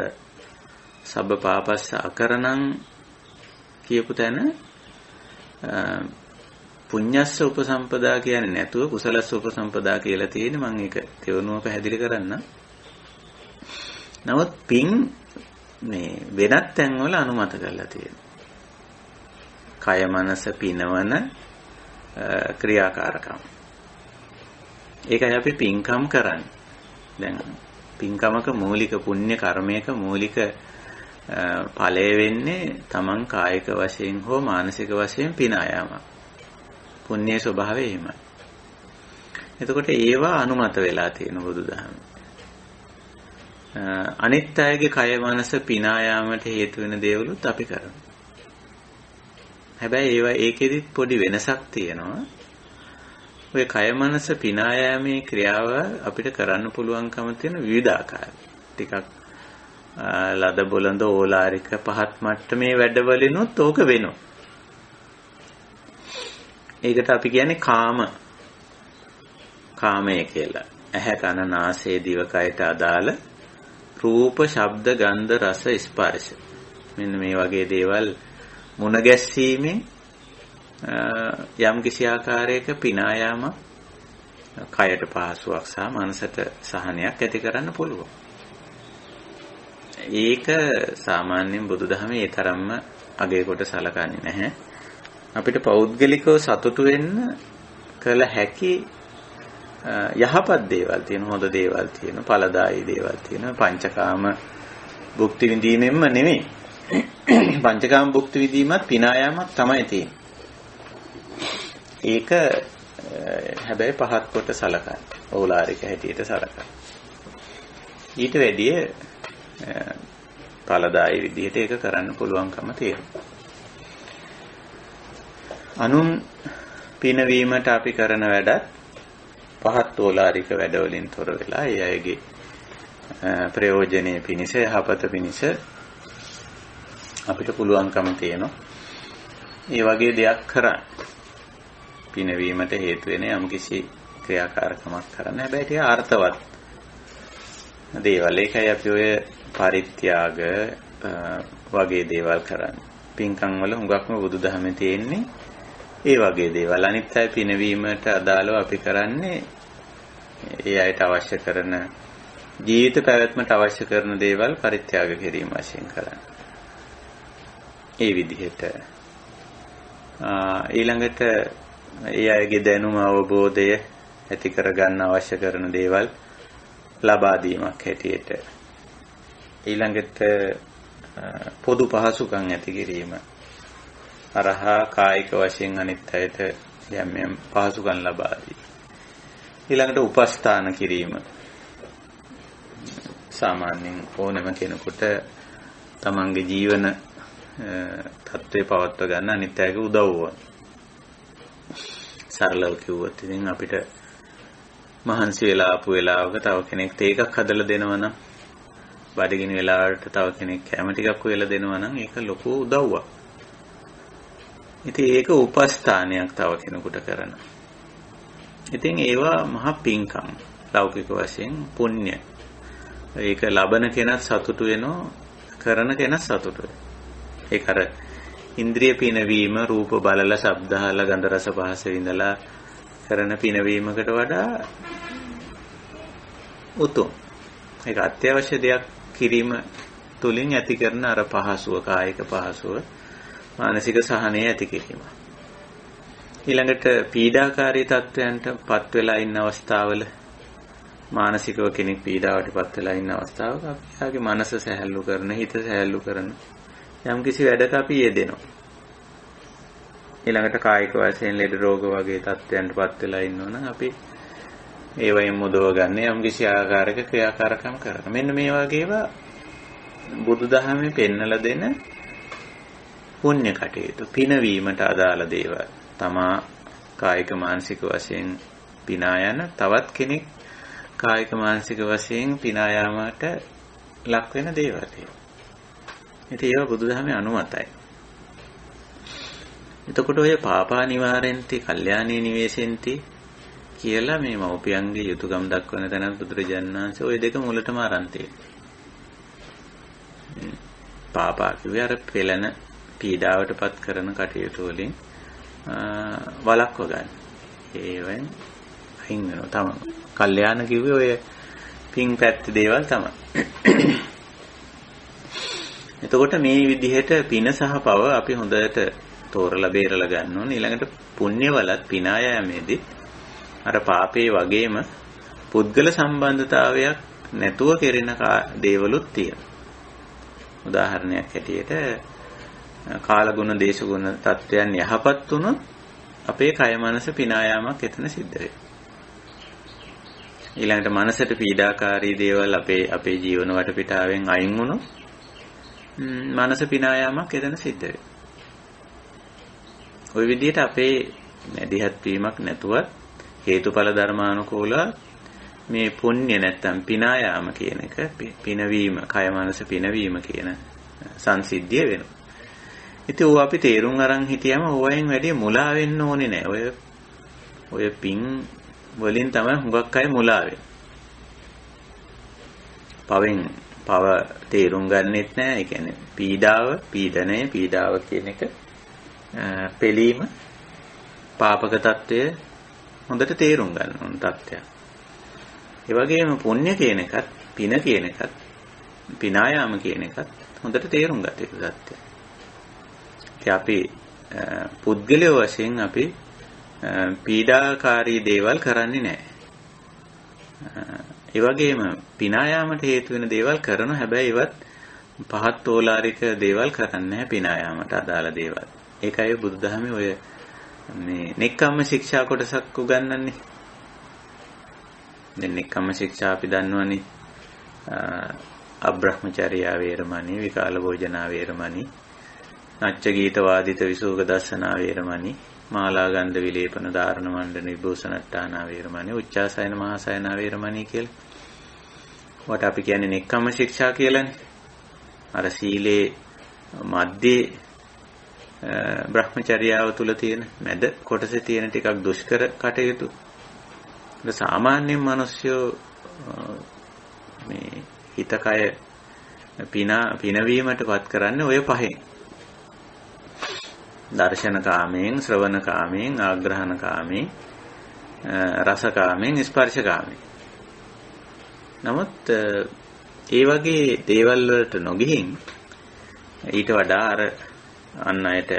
සබ්බ පාපස්ස අකරණං කියපු තැන පුඤ්ඤස්ස උපසම්පදා කියන්නේ නැතුව කුසලස්ස උපසම්පදා කියලා තියෙන්නේ. මම ඒක තේරුම පැහැදිලි කරන්න. නමුත් පින් මේ වෙනත් තැන්වල අනුමත කරලා තියෙනවා. කය මනස පිනවන ක්‍රියාකාරකම්. ඒකයි අපි පින්කම් කරන්නේ. දැන් පින්කමක මූලික පුණ්‍ය කර්මයක මූලික ඵලය වෙන්නේ තමන් කායික වශයෙන් හෝ මානසික වශයෙන් පිනා යාම. පුණ්‍ය ස්වභාවය එහෙමයි. එතකොට ඒවා අනුමත වෙලා තියෙන බුදුදහමේ. අනිත් අයගේ කය මනස පිනා යාමට හේතු වෙන දේවලුත් අපි කරනවා. හැබැයි ඒවා ඒකෙදිත් පොඩි වෙනසක් තියෙනවා. ඔය කය මනස පිනා යාමේ ක්‍රියාව අපිට කරන්න පුළුවන්කම තියෙන විවිධාකාර. ටිකක් ලද බොළඳ ඕලාරික පහත් මට්ටමේ වැඩවලිනුත් ඕක වෙනවා. ඒකට අපි කියන්නේ කාමය කියලා. ඇහැ කන නාසය දිව කයට අදාළ රූප, ශබ්ද, ගන්ධ, රස, ස්පර්ශ. මෙන්න මේ වගේ දේවල් මුණ ගැස්සීමෙන් යම් කිසි ආකාරයක පිනා යාම කයට පහසුවක් සහ මනසට සහනයක් ඇති කරන්න පුළුවන්. ඒක සාමාන්‍යයෙන් බුදුදහමේ ඒ තරම්ම අගය කොට සලකන්නේ නැහැ. අපිට පෞද්ගලිකව සතුටු වෙන්න කළ හැකි යහපත් දේවල් තියෙන, හොඳ දේවල් තියෙන, ඵලදායී දේවල් තියෙන. පංචකාම භුක්ති විඳීමෙන්ම නෙමෙයි. පංචකාම භුක්ති විඳීමත් පිනායාමක් තමයි තියෙන්නේ. ඒක හැබැයි පහත් කොට සලකන්න. ඕලාරික හැටියට සලකන්න. ඊට වැඩිය ඵලදායී විදිහට ඒක කරන්න පුළුවන්කම තියෙනවා. අනුන් පිනවීමට අපි කරන වැඩත් පහත් ඕලාරික වැඩවලින් තොර වෙලා ඒ අයගේ ප්‍රයෝජනෙයි පිණිස යහපත පිණිස අපිට පුළුවන්කම තියෙනවා. ඒ වගේ දෙයක් කරන්න. පිනවීමට හේතු වෙන යම්කිසි ක්‍රියාකාරකමක් කරන්න. හැබැයි ඒක අර්ථවත් දේවල්. ඒකයි අපි ඔය පරිත්‍යාග වගේ දේවල් කරන්නේ. පින්කම් වල හුඟක්ම බුදුදහමේ තියෙන්නේ ඒ වගේ දේවල්. අනිත් අය පිනවීමට අදාළව අපි කරන්නේ ඒ අයට අවශ්‍ය කරන ජීවිත පැවැත්මට අවශ්‍ය කරන දේවල් පරිත්‍යාග කිරීම වශයෙන් කරන්නේ. ඒ විදිහට ඊළඟට ඒ අයගේ දැනුම අවබෝධය ඇති කරගන්න අවශ්‍ය කරන දේවල් ලබා දීමක් හැටියට. ඊළඟට පොදු පහසුකම් ඇති කිරීම. අරහා කායික වශයෙන් අනිත් අයට යම් යම් පහසුකම් ලබා දී. ඊළඟට උපස්ථාන කිරීම. සාමාන්‍යයෙන් ඕනෑම කෙනෙකුට තමන්ගේ ජීවන තත්ත්වය පවත්ව ගන්න අනිත් අයගේ උදව් වුණා. සරලව කිව්වොත් ඉතින් අපිට මහන්සි වෙලා ආපු වෙලාවක තව කෙනෙක් තේ එකක් හදලා දෙනවා නම්, බඩගිනි වෙලාවට තව කෙනෙක් කැම ටිකක් හොයලා දෙනවා නම් ඒක ලොකු උදව්වක්. ඉතින් ඒක උපස්ථානයක් තව කෙනෙකුට කරන. ඉතින් ඒවා මහා පිංකම්, ලෞකික වශයෙන් පුණ්‍ය. ඒක ලබන කෙනත් සතුටු වෙනවා, කරන කෙනත් සතුටු වෙනවා. ඒක අර ඉන්ද්‍රිය පිනවීම, රූප බලලා, ශබ්ද අහලා, ගන්ධ රස පහස විඳලා කරන පිනවීමකට වඩා උතුම්. ඒක අත්‍යවශ්‍ය දෙයක් කිරීම තුලින් ඇති කරන අර පහසුව, කායික පහසුව, මානසික සහනය ඇති කිරීම. ඊළඟට පීඩාකාරී තත්වයන්ට පත් වෙලා ඉන්න අවස්ථාවල, මානසිකව කෙනෙක් පීඩාවට පත් වෙලා ඉන්න අවස්ථාවක අපිගේ මනස සැහැල්ලු කරන, හිත සැහැල්ලු කරන යම්කිසි වැඩක අපි යෙදෙනවා. ඊළඟට කායික වශයෙන් ලෙඩ රෝග වගේ තත්ත්වයන්ට පත් වෙලා ඉන්නවනම් අපි ඒවයින් මුදව ගන්න යම්කිසි ආකාරයක ක්‍රියාකාරකම් කරනවා. මෙන්න මේ වගේවා බුදුදහමේ පෙන්නලා දෙන පුණ්‍ය කටයුතු, පිනවීමට අදාළ දේවල්. තමා කායික මානසික වශයෙන් පිනා යන තවත් කෙනෙක් කායික මානසික වශයෙන් පිනා යාමට ලක් වෙන දේවල්. ඉතින් ඒවා බුදුදහමේ අනුමතයි. එතකොට ඔය පාපා නිවාරෙන්ති, කල්යාණී නිවේසෙන්ති කියලා මේ මව්පියන්ගේ යුතුයකම් දක්වන තැන බුදුරජාණන් වහන්සේ ওই දෙක මුලටම අරන් තියෙනවා. පාපා කිව්වේ අර පෙළෙන පීඩාවටපත් කරන කටයුතු වලින් වළක්ව ගන්න. ඒවෙන් අයින් වෙනවා තමයි. කල්යාණ කිව්වේ ඔය පින් පැත්ත දේවල් තමයි. එතකොට මේ විදිහට පින සහ පව අපි හොඳට තෝරලා බේරලා ගන්න ඕනේ. ඊළඟට පුණ්‍යවලත් පිනායමේදී අර පාපේ වගේම පුද්ගල සම්බන්ධතාවයක් නැතුව කෙරෙන දේවලුත් තියෙනවා. උදාහරණයක් හැටියට කාලගුණ දේශගුණ තත්වයන් යහපත් වුණොත් අපේ කය මනස පිනායාමක් එතන සිද්ධ වෙනවා. ඊළඟට මනසට පීඩාකාරී දේවල් අපේ ජීවන වටපිටාවෙන් අයින් වුණොත් මනස පිනායාමක් එතන සිද්ධ වෙනවා. ওই විදිහට අපේ මැදිහත් වීමක් නැතුවත් හේතුඵල ධර්මානුකූල මේ පුණ්‍ය නැත්තම් පිනායාම කියන එක පිනවීම, කය මනස පිනවීම කියන සංසිද්ධිය වෙනවා. ඉතින් ඕවා අපි තේරුම් අරන් හිටියම ඕවෙන් වැඩි මුලා වෙන්න ඕනේ නැහැ. ඔය පින් වලින් තමයි හුඟක් අය මුලා වෙන්නේ. පව තේරුම් ගන්නෙත් නැහැ. ඒ කියන්නේ පීඩාව කියන එක පෙළීම පාපක తত্ত্বය හොඳට තේරුම් ගන්න ඕන తত্ত্বය. ඒ වගේම පුණ්‍ය කියන එකත්, පින කියන එකත්, පිනායාම කියන එකත් හොඳට තේරුම් ගත යුතු తত্ত্বය. අපි පුද්ගලයෝ වශයෙන් අපි පීඩාකාරී දේවල් කරන්නේ නැහැ. ඒ වගේම පිනායාමට හේතු වෙන දේවල් කරන හැබැයි ඒවත් පහත් ඕලාරික දේවල් කරන්නේ නැහැ පිනායාමට අදාළ දේවල්. ඒකයි බුදුදහමේ ඔය මේ නෙක්ඛම්ම ශික්ෂා කොටසක් උගන්වන්නේ. දැන් නෙක්ඛම්ම ශික්ෂා අපි දන්නවනේ. අබ්‍රහ්මචර්යා වේරමණී, විකාල භෝජනා වේරමණී, නච්ච ගීත වාදිත විසෝක දස්සනා වේරමණී, මාලා ගන්ධ විලේපන ධාරණ මණ්ඩන විභූෂණට්ටානා වේරමණී, උච්චාසයන මහාසයන වේරමණී කියලා. වට අපි කියන්නේ නෙක්ඛම්ම ශික්ෂා කියලානේ. අර සීලේ මැද්දේ බ්‍රහ්මචර්යාව තුල තියෙන මැද කොටසේ තියෙන ටිකක් දුෂ්කර කටයුතු. සාමාන්‍යයෙන් මිනිස්සු මේ හිතකය පිනවීමටපත් කරන්නේ ඔය පහෙන්. දර්ශන කාමයෙන්, ශ්‍රවණ කාමයෙන්, ආග්‍රහණ කාමයෙන්, රස කාමයෙන්, ස්පර්ශ කාමයෙන්. නමුත් ඒ වගේ දේවල් වලට නොගිහින් ඊට වඩා අර අන් අයට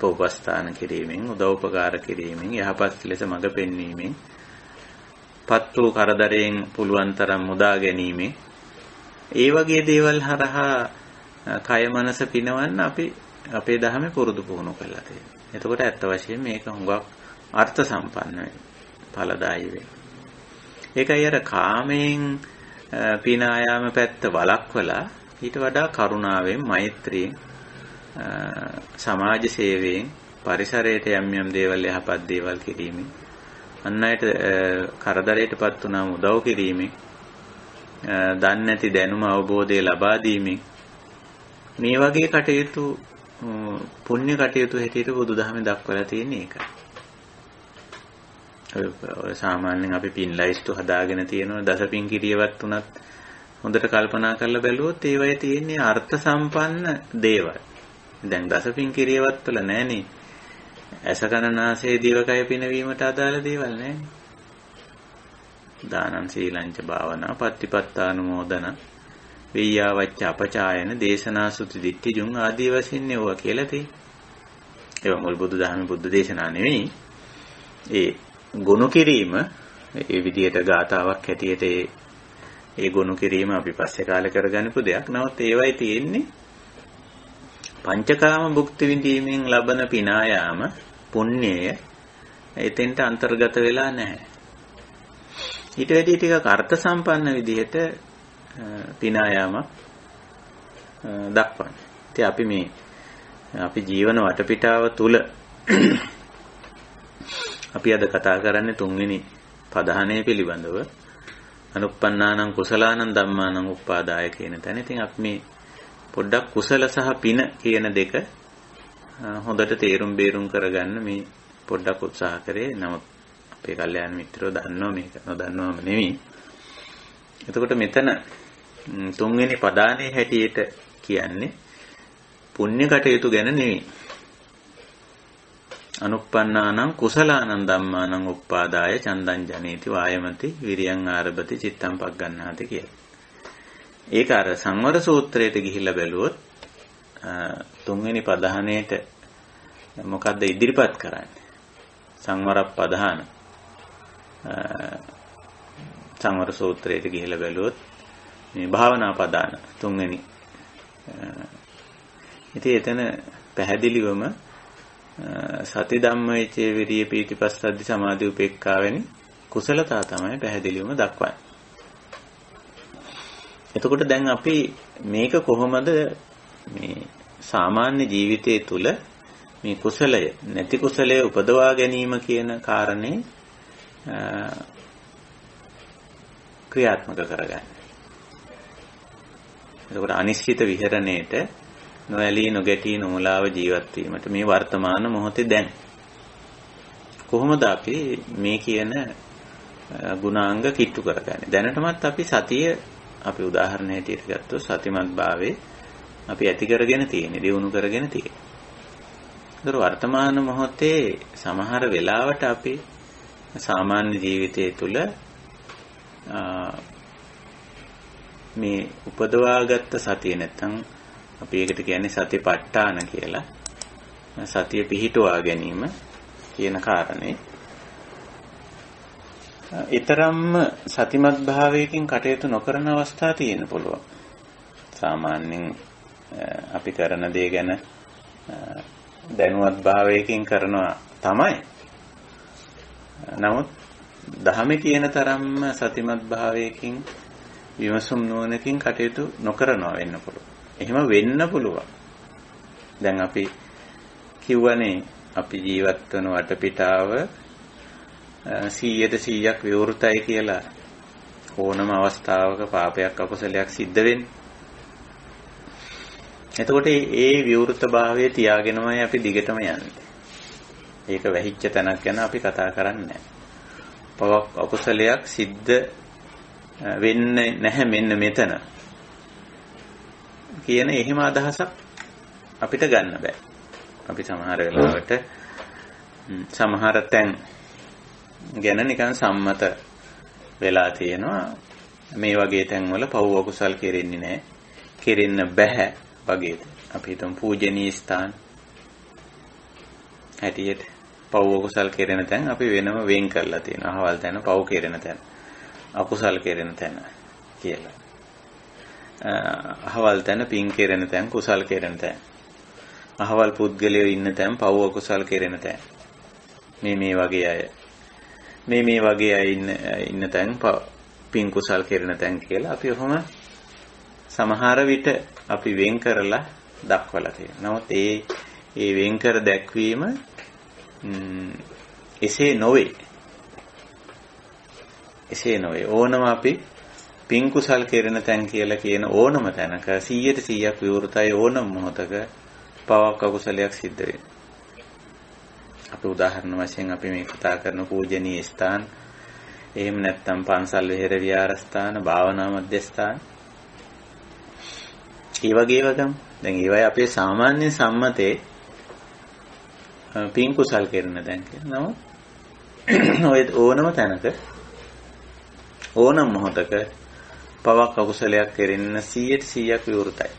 උපස්ථාන කිරීමෙන්, උදව්පකාර කිරීමෙන්, යහපත් ලෙස මඟ පෙන්වීමෙන්, පත් වූ කරදරයෙන් පුළුවන් තරම් මුදා ගැනීමෙන්, ඒ වගේ දේවල් හරහා කය මනස පිනවන්න අපි අපේ ධර්මයේ පුරුදු පුහුණු කරලා තියෙනවා. එතකොට ඇත්ත වශයෙන්ම මේක හුඟක් අර්ථ සම්පන්න වෙයි, ඵලදායී වෙයි. ඒකයි අර කාමයෙන් පිනායාම පැත්ත වළක්වලා ඊට වඩා කරුණාවෙන්, මෛත්‍රියෙන්, සමාජ සේවයෙන්, පරිසරයට යම් දේවල් යහපත් දේවල් කිරීමෙන්, අන් අයට කරදරයටපත් වුණාම උදව් කිරීමෙන්, දන්නේ නැති දැනුම අවබෝධය ලබා දීමෙන් මේ වගේ කටයුතු පුණ්‍ය කටයුතු හැටියට බුදුදහමේ දක්වලා තියෙන එකයි. ඔය සාමාන්‍යයෙන් අපි පින් ලයිස්තු හදාගෙන තියෙනවා. දසපින් කිරියවත් උනත් හොඳට කල්පනා කරලා බැලුවොත් ඒවයේ තියෙන්නේ අර්ථ සම්පන්න දේවල්. දැන් දසපින් කිරියවත් වල නැහනේ. අසකනාසේ දිවකය පිනවීමට අදාළ දේවල් නැහනේ. දානං සීලංච භාවනා පත්තිපත්තානුමෝදන වෙය්‍යාවච්ච අපචායන දේශනා සුති දිට්ඨිජුන් ආදී වශයෙන් ඒවා කියලා තියෙනවා. ඒවා මුල් බුදුදහමේ බුද්ධ දේශනා නෙවෙයි. ඒ ගුණ කිරීම ඒ විදියට ගාතාවක් හැටියට ඒ ගුණ කිරීම අපි පස්සේ කාලේ කරගන්නපු දෙයක්. නමුත් ඒවයි තියෙන්නේ පංචකාම භුක්ති විඳීමෙන් ලබන පිනායාම පුණ්‍යය එතෙන්ට අන්තර්ගත වෙලා නැහැ. ඊට වැඩි ටිකක් අර්ථ සම්පන්න විදිහට පිනායාම දක්වන්නේ. ඉතින් අපි ජීවන වටපිටාව තුල අපි අද කතා කරන්නේ තුන්වෙනි පදහණය පිළිබඳව. අනුප්පන්නානං කුසලානං ධම්මානං උප්පාදාය කියන තැන. ඉතින් අපි මේ පොඩ්ඩක් කුසල සහ පින කියන දෙක හොඳට තේරුම් බේරුම් කරගන්න මේ පොඩ්ඩක් උත්සාහ කරේ. නමුත් අපේ කල්යාණ මිත්‍රයෝ දන්නවා මේක නොදන්නවම නෙමෙයි. එතකොට මෙතන තුන්වෙනි පදානේ හැටියට කියන්නේ පුණ්‍ය කටයුතු ගැන නෙවෙයි. අනුප්පන්නානං කුසලානං ධම්මානං උප්පාදාය චන්දං ජනේති වායමති විරියං ආරභති චිත්තං පග්ගණ්ණාති කියලා. ඒක අර සංවර සූත්‍රයට ගිහිල්ලා බැලුවොත් තුන්වෙනි පදහණේට මොකද්ද ඉදිරිපත් කරන්නේ? සංවර පදහන. සංවර සූත්‍රයට ගිහිල්ලා බැලුවොත් මේ භාවනා පදාන තුන්වෙනි. ඉතින් එතන පැහැදිලිවම සති ධම්මවිචේ විරිය පීතිපස්සද්දි සමාධි උපේක්ඛා වැනි කුසලතා තමයි පැහැදිලිවම දක්වන්නේ. එතකොට දැන් අපි මේක කොහොමද මේ සාමාන්‍ය ජීවිතයේ තුල මේ කුසලය නැති කුසලය උපදවා ගැනීම කියන කාරණේ ක්‍රියාත්මක කරගන්නේ. එතකොට අනිශ්චිත විහරණයට නොඇලී නොගැටී නොමුලාව ජීවත් වීමට මේ වර්තමාන මොහොතේ දැන් කොහොමද අපි මේ කියන ගුණාංග කිට්ටු කරගන්නේ? දැනටමත් අපි සතිය අපි උදාහරණ හැටියට ගත්තොත් සතිමත් භාවයේ අපි ඇති කරගෙන තියෙන්නේ, දියුණු කරගෙන තියෙන්නේ. ඒතර වර්තමාන මොහොතේ සමහර වෙලාවට අපි සාමාන්‍ය ජීවිතය තුළ මේ උපදවාගත්ත සතිය නැත්තම් අපි ඒකට කියන්නේ සතිපට්ඨාන කියලා. සතිය පිහිටුවා ගැනීම කියන කාරණේ. ඊතරම්ම සතිමත් භාවයකින් කටයුතු නොකරන අවස්ථා තියෙන්න පුළුවන්. සාමාන්‍යයෙන් අපි කරන දේ ගැන දැනුවත් භාවයකින් කරනවා තමයි. නමුත් දහමේ කියන තරම්ම සතිමත් භාවයකින් විමසුම් නුවණකින් කටයුතු නොකරනවා වෙන්න පුළුවන්. එහෙම වෙන්න පුළුවන්. දැන් අපි කිව්වනේ අපි ජීවත් වන වටපිටාව 100% විවෘතයි කියලා. ඕනම අවස්ථාවක පාපයක් අකුසලයක් සිද්ධ වෙන්නේ. එතකොට ඒ විවෘතභාවය තියාගෙනමයි අපි දිගටම යන්නේ. ඒක වැහිච්ච තැනක් ගැන අපි කතා කරන්නේ නැහැ. පවක් අකුසලයක් සිද්ධ වෙන්නේ නැහැ මෙන්න මෙතන කියන එහෙම අදහසක් අපිට ගන්න බෑ. අපි සමහර වෙලාවට සමහර තැන් ගැන නිකන් සම්මත වෙලා තියෙනවා. මේ වගේ තැන් වල පව් අකුසල් කෙරෙන්නේ නැහැ. කෙරෙන්න බෑ වගේ. අපි හිතමු පූජනීය ස්ථාන හැටියට පව් අකුසල් කෙරෙන තැන් අපි වෙනම වෙන් කරලා තියෙනවා. අහවල් තැන පව් කෙරෙන තැන, අකුසල් කෙරෙන තැන කියලා. අහවල් තැන පින් කෙරෙන තැන්, කුසල් කෙරෙන තැන්. අහවල් පුද්ගලයෝ ඉන්න තැන් පව් අකුසල් කෙරෙන තැන්. මේ වගේ අය. මේ වගේ අය ඉන්න තැන් පින් කුසල් කෙරෙන තැන් කියලා අපි ඔහොම සමහර විට අපි වෙන් කරලා දක්වලා තියෙනවා. නමුත් ඒ වෙන් කර දැක්වීම එසේ නොවේ. එසේ නොවේ. ඕනම අපි පින් කුසල් කෙරෙන තැන් කියලා කියන ඕනම තැනක 100% විවෘතයි ඕනම මොහොතක පවක් අකුසලයක් සිද්ධ වෙනවා. අපි උදාහරණ වශයෙන් අපි මේ කතා කරන පූජනීය ස්ථාන, එහෙම නැත්නම් පන්සල් විහෙර විහාරස්ථාන, භාවනා මධ්‍යස්ථාන. ඒ වගේ වගම්. දැන් ඒවයි අපේ සාමාන්‍ය සම්මතේ පින් කුසල් කෙරෙන තැන් කියනවා. ඔය ඕනම තැනක ඕනම මොහොතක පවක් අකුසලයක් කෙරෙන්න 100% විවෘතයි.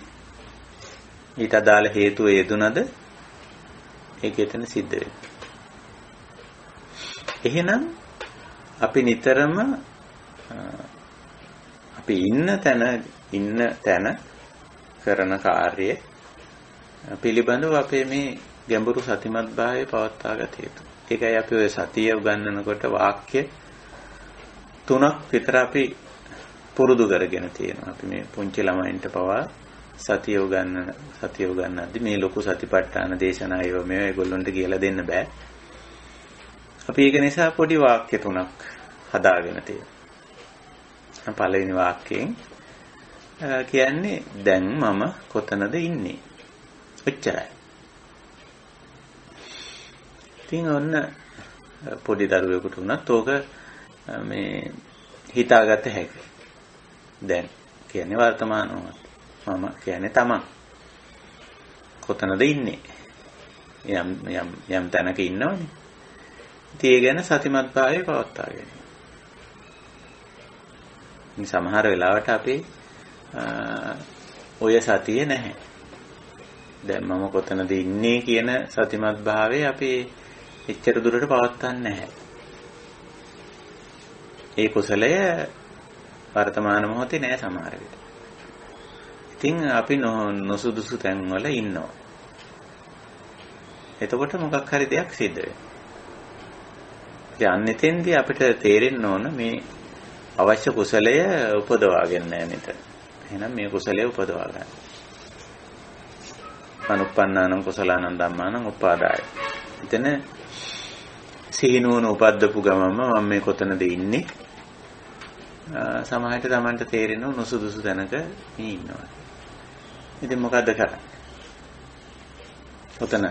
ඊට අදාළ හේතුව යෙදුනද ඒක එතන සිද්ධ වෙනවා. එහෙනම් අපි නිතරම අපි ඉන්න තැන කරන කාර්යය පිළිබඳව අපේ මේ ගැඹුරු සතිමත් භාවය පවත්වා ගත යුතුයි. ඒකයි අපි ඔය සතිය උගන්වනකොට වාක්‍ය 3ක් විතර අපි පුරුදු කරගෙන තියෙනවා. අපි මේ පුංචි ළමයින්ට පවා සතිය උගන්වද්දි මේ ලොකු සතිපට්ඨාන දේශනා ඒව මේවා ඒගොල්ලන්ට කියලා දෙන්න බෑ. අපි ඒක නිසා පොඩි වාක්‍ය තුනක් හදාගෙන තියෙනවා. පළවෙනි වාක්‍යයෙන් කියන්නේ දැන් මම කොතනද ඉන්නේ? ඔච්චරයි. ඉතින් ඔන්න පොඩි දරුවෙකුට උනත් ඕක මේ හිතාගත හැකි. දැන් කියන්නේ වර්තමාන මොහොත. මම කියන්නේ තමන්. කොතනද ඉන්නේ? යම් තැනක ඉන්නවනේ. ඉතින් ඒ ගැන සතිමත් භාවය පවත්වා ගැනීම. මේ සමහර වෙලාවට අපේ ඔය සතිය නැහැ. දැන් මම කොතනද ඉන්නේ කියන සතිමත් භාවය අපි එච්චර දුරට පවත්වන්නේ නැහැ. ඒ කුසලය වර්තමාන මොහොතේ නෑ සමහර විට. ඉතින් අපි නොසුදුසු තැන්වල ඉන්නවා. එතකොට මොකක් හරි දෙයක් සිද්ධ වෙනවා. ඉතින් එතෙන්දී අපිට තේරෙන්න ඕන මේ අවශ්‍ය කුසලය උපදවාගෙන නැහැ නේද? එහෙනම් මේ කුසලය උපදවා ගන්න. අනුප්පන්නානං කුසලානං ධම්මානං උපාදාය. එතන සිහිනුවන උපද්දපු ගමම මම මේ කොතනද ඉන්නේ? සමහරට Tamanට තේරෙනව නොසුදුසු තැනක මේ ඉන්නවා. ඉතින් මොකද්ද කරන්නේ? ඔතන